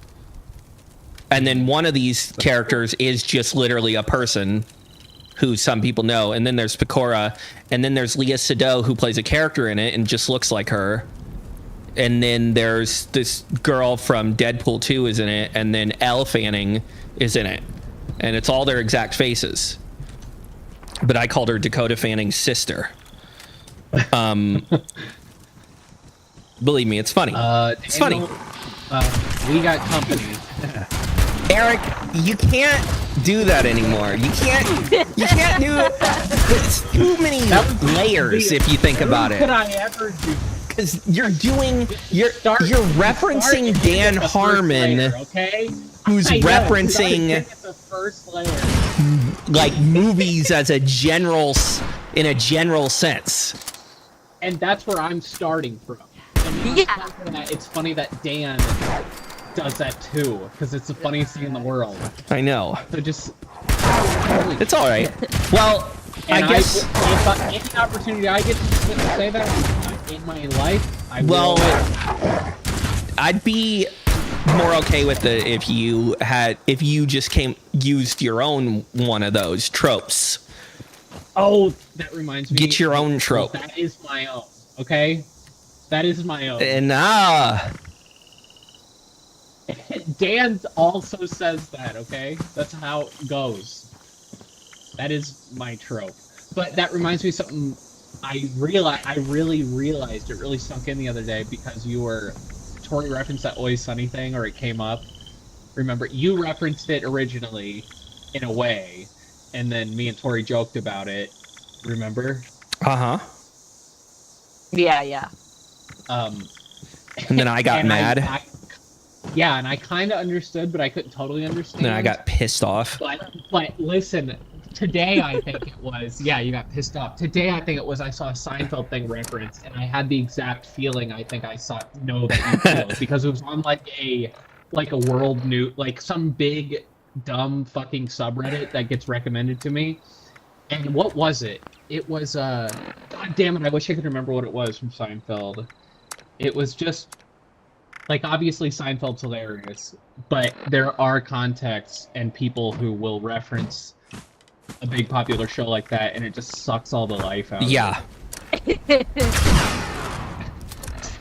A: And then one of these characters is just literally a person who some people know. And then there's Pecora, and then there's Leah Sado, who plays a character in it and just looks like her. And then there's this girl from Deadpool 2 is in it, and then Elle Fanning is in it. And it's all their exact faces. But I called her Dakota Fanning's sister. Believe me, it's funny. It's funny.
C: We got company.
A: Eric, you can't do that anymore. You can't do it. It's too many layers if you think about it.
C: What could I ever do?
A: Because you're referencing Dan Harmon,
C: layer, okay?
A: who's referencing
C: the first layer.
A: Like movies as in a general sense.
C: And that's where I'm starting from. And it's funny that Dan does that too, because it's the funniest thing in the world.
A: I know.
C: So just
A: it's all right. Well, I guess
C: if any opportunity I get to say that in my life, I will.
A: Well, I'd be more okay with it if you just used your own one of those tropes.
C: Oh, that reminds me.
A: Get your own trope.
C: That is my own. Okay, that is my own.
A: And
C: Dan also says that. Okay, that's how it goes. That is my trope. But that reminds me of something I really realized. It really sunk in the other day because Tori referenced that Always Sunny thing, or it came up. Remember, you referenced it originally in a way, and then me and Tori joked about it. Remember?
A: Uh-huh.
B: Yeah.
A: And then I got mad.
C: And I kind of understood, but I couldn't totally understand.
A: Then I got pissed off.
C: But listen, today I think it was. Yeah, you got pissed off. Today I think it was. I saw a Seinfeld thing referenced, and I had the exact feeling I think I know that you feel because it was on like a world new, like some big dumb fucking subreddit that gets recommended to me. And what was it? It was God damn it! I wish I could remember what it was from Seinfeld. It was just. Like, obviously, Seinfeld's hilarious, but there are contexts and people who will reference a big popular show like that, and it just sucks all the life out of it.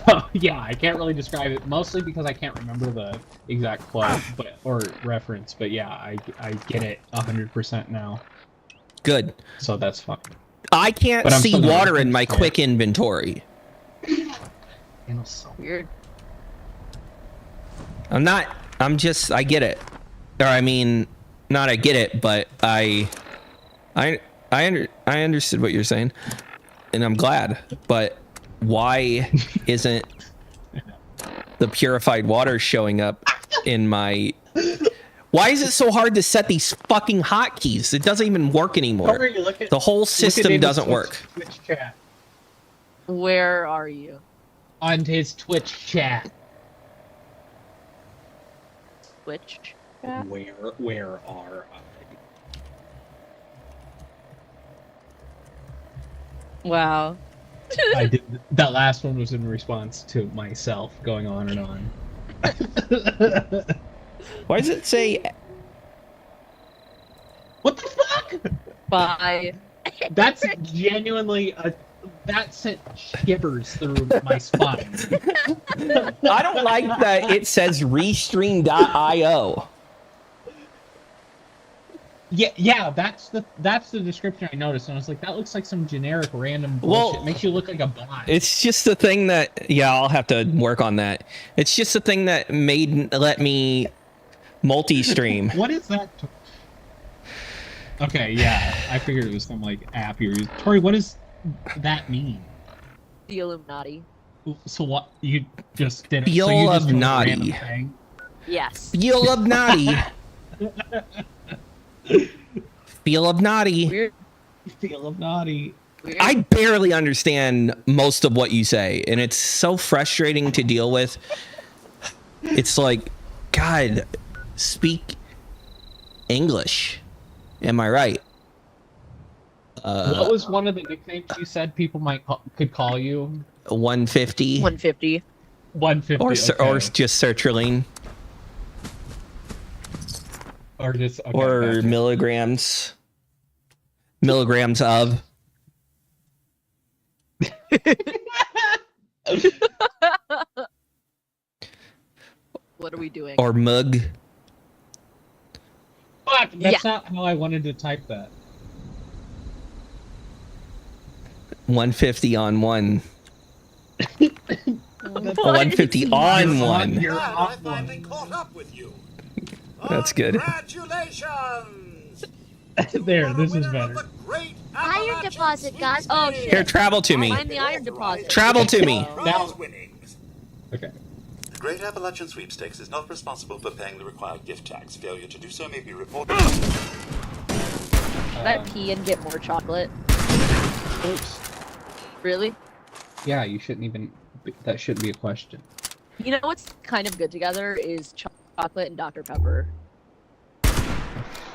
C: So, yeah, I can't really describe it, mostly because I can't remember the exact quote or reference, but yeah, I get it 100% now.
A: Good.
C: So that's fun.
A: I can't
C: But I'm
A: see
C: still gonna
A: water in
C: look
A: my
C: for it.
A: quick inventory.
B: Weird.
A: I'm I get it. Or I mean, not I get it, but I understood what you're saying. And I'm glad. But why isn't the purified water showing up in my... Why is it so hard to set these fucking hotkeys? It doesn't even work anymore.
C: Corey, look at-
A: The whole
C: look at
A: system
C: David's
A: doesn't work.
C: Twitch chat.
B: Where are you?
C: On his Twitch chat.
B: Twitch.
C: Where are
B: Wow.
C: I did that last one was in response to myself going on and on.
A: Why does it say...
C: What the fuck?
B: Bye.
C: That's genuinely that sent shivers through my spine.
A: I don't like that it says restream.io.
C: Yeah, that's the description I noticed, and I was like, that looks like some generic random bullshit.
A: Well,
C: Makes you look like a bot.
A: It's just the thing that... Yeah, I'll have to work on that. It's just the thing that let me multi-stream.
C: What is that? Okay, yeah, I figured it was some like app you're using. Tori, what does that mean?
B: The Illuminati.
C: So what you just did?
A: Feel
C: so you just
A: of
C: chose a
A: naughty.
C: random thing?
B: Yes.
A: Feel of naughty. Feel of naughty.
B: Weird.
C: Feel of naughty.
B: Weird.
A: I barely understand most of what you say, and it's so frustrating to deal with. It's like, God, speak English. Am I right?
C: What was one of the nicknames you said people could call you?
A: 150?
B: 150.
C: 150.
A: Or just sertraline.
C: Or just okay,
A: Or
C: gotcha.
A: milligrams. Milligrams of.
B: What are we doing?
A: Or mug.
C: Fuck, that's not how I wanted to type that.
A: 150 on one. 150 on one.
C: You're
J: Glad I
C: on
J: finally
C: one.
J: caught up with you.
A: That's good.
J: Congratulations!
C: There, this is
J: Winner of
C: better.
J: the great
D: Iron
J: Appalachian
D: deposit, guys.
B: Oh, shit.
A: Here, travel to me.
B: Find the iron deposit.
A: Travel to me.
J: Prize winnings.
C: Okay.
K: The Great Appalachian Sweepstakes is not responsible for paying the required gift tax. Failure to do so may be reported.
B: Can I pee and get more chocolate?
C: Oops.
B: Really?
C: Yeah, you shouldn't even. That shouldn't be a question.
B: You know what's kind of good together is chocolate and Dr. Pepper.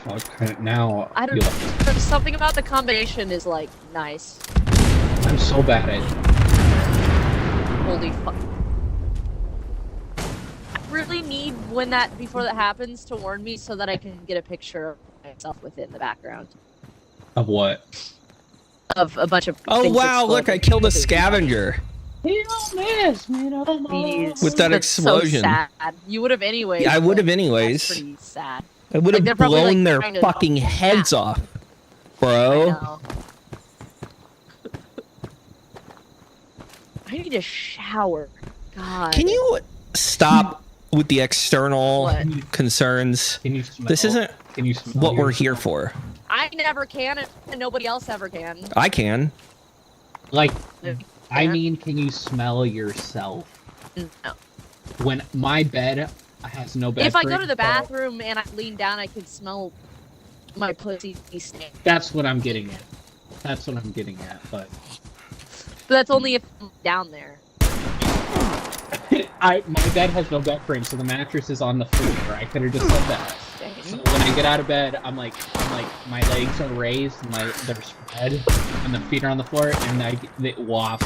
C: Okay, now
B: I don't know. Something about the combination is like nice.
C: I'm so bad at it.
B: Holy fuck. I really need before that happens to warn me so that I can get a picture of myself within the background
C: Of what?
B: of a bunch of.
A: Oh,
B: things
A: wow, look, I killed a
B: exploding.
A: scavenger.
B: These
A: With that
B: that's
A: explosion.
B: So sad. You would have anyways.
A: Yeah, I would have
B: but
A: anyways.
B: That's pretty sad.
A: I would
B: Like, they're
A: have
B: probably,
A: blown
B: like,
A: their
B: trying to-
A: fucking heads off, bro.
B: No. I need a shower. God.
A: Can you stop with the external
B: What?
A: concerns?
C: Can you smell?
A: This isn't
C: Can you smell
A: what we're
C: yourself?
A: here for.
B: I never can, and nobody else ever can.
A: I can.
C: Like, I
B: Yeah.
C: mean, can you smell yourself?
B: No.
C: When my bed has no bed.
B: If I go
C: frame,
B: to the bathroom and I lean down, I can smell my pussy stink.
C: That's what I'm getting at. That's what I'm getting at. But
B: But that's only if I'm down there.
C: my bed has no bed frame, so the mattress is on the floor. I could have just said that. So when I get out of bed, I'm like, my legs are raised, and they're spread, and the feet are on the floor, and they waft.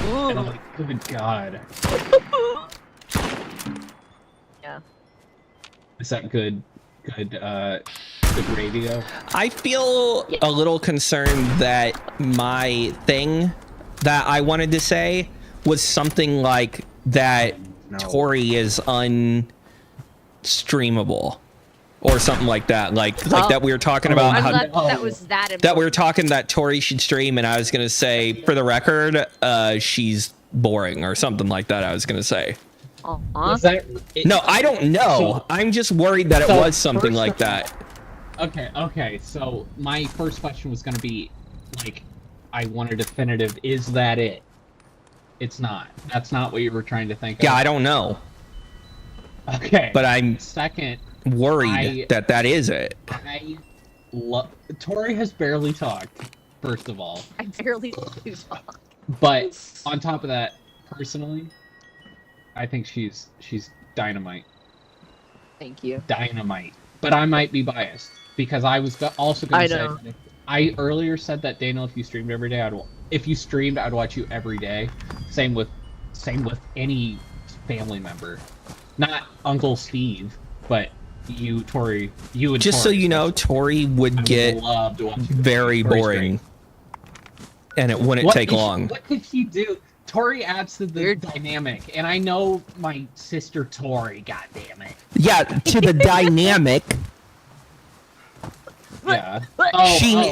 C: And I'm like, good God.
B: Yeah.
C: Is that good radio?
A: I feel a little concerned that my thing that I wanted to say was something like that Tori is unstreamable or something like that. Like that we were talking about
B: I'm
A: how
B: glad that was that important.
A: that we were talking that Tori should stream, and I was gonna say, for the record, she's boring or something like that. I was gonna say.
C: Was that,
A: No, I don't know.
C: So-
A: I'm just worried that it
C: so
A: was something
C: first
A: like
C: of-
A: that.
C: Okay, so my first question was gonna be, like, I want a definitive, is that it? It's not. That's not what you were trying to think of.
A: Yeah, I don't know.
C: Okay.
A: But I'm
C: second
A: worried that that is it.
C: Tori has barely talked, first of all.
B: I barely do talk.
C: But on top of that, personally, I think she's dynamite.
B: Thank you.
C: Dynamite. But I might be biased because I was also going
B: I
C: to say
B: know.
C: that I earlier said that, Daniel, if you streamed every day, if you streamed, I'd watch you every day. Same with any family member, not Uncle Steve, but you, Tori, you and
A: Just
C: Tori,
A: so you know, Tori would get
C: love to watch you
A: very
C: Tori
A: boring, and it wouldn't take long.
C: What did she do? Tori adds to the dynamic, and I know my sister Tori. God damn it.
A: Yeah, to the dynamic.
C: Yeah.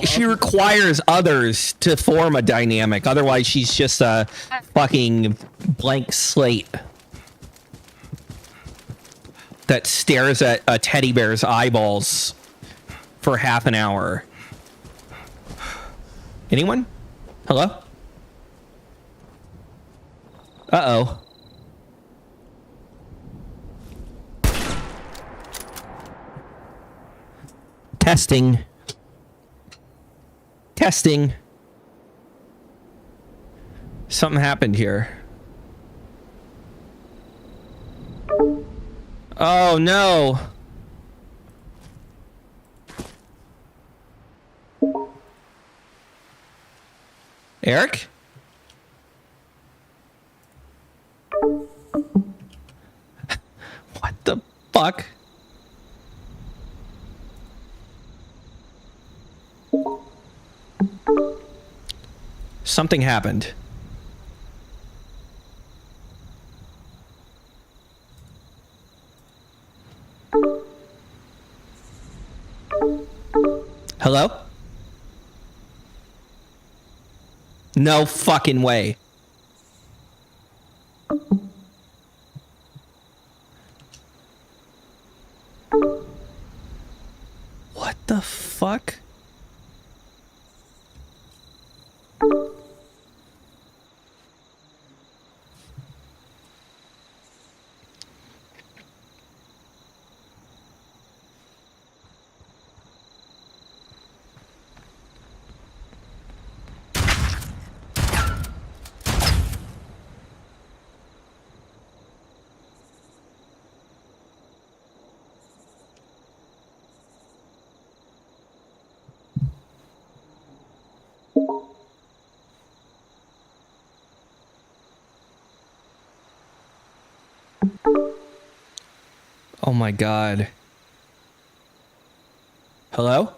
A: She requires others to form a dynamic. Otherwise, she's just a fucking blank slate that stares at a teddy bear's eyeballs for half an hour. Anyone? Hello? Uh-oh. Testing. Testing. Something happened here. Oh no. Eric? What the fuck? Something happened. Hello? No fucking way. What the fuck? Oh my god. Hello?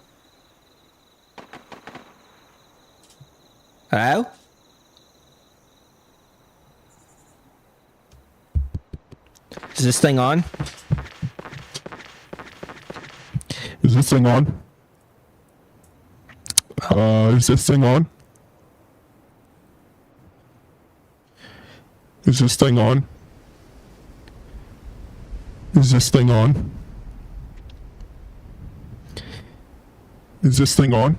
A: Hello? Is this thing on?
H: Is this thing on? Is this thing on? Is this thing on? Is this thing on? Is this thing on?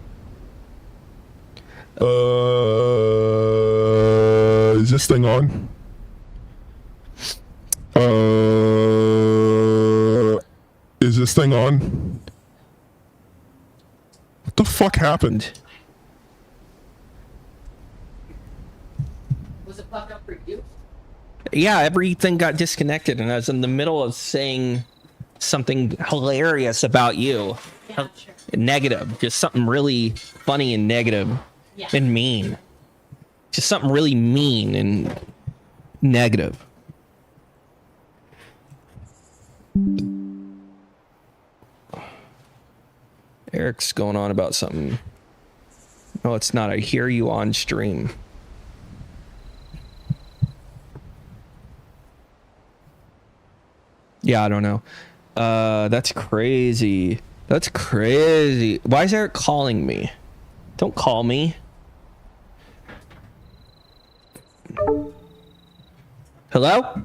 H: Is this thing on? Is this thing on? What the fuck happened?
F: Was it fucked up for you?
A: Yeah, everything got disconnected, and I was in the middle of saying something hilarious about you.
F: Yeah, sure.
A: Negative. Just something really funny and negative
F: Yeah.
A: and mean. Just something really mean and negative. Eric's going on about something. No, it's not. I hear you on stream. Yeah, I don't know. That's crazy. That's crazy. Why is Eric calling me? Don't call me. Hello?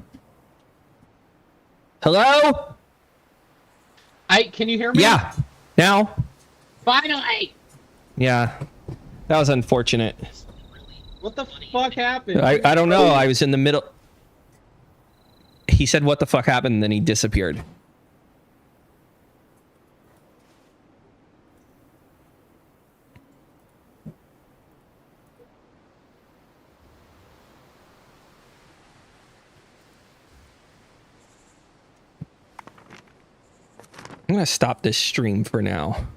A: Hello?
C: Can you hear me?
A: Yeah. Now?
C: Finally!
A: Yeah. That was unfortunate.
C: What the fuck happened?
A: I don't know. I was in the middle. He said, what the fuck happened? And then he disappeared. I'm going to stop this stream for now.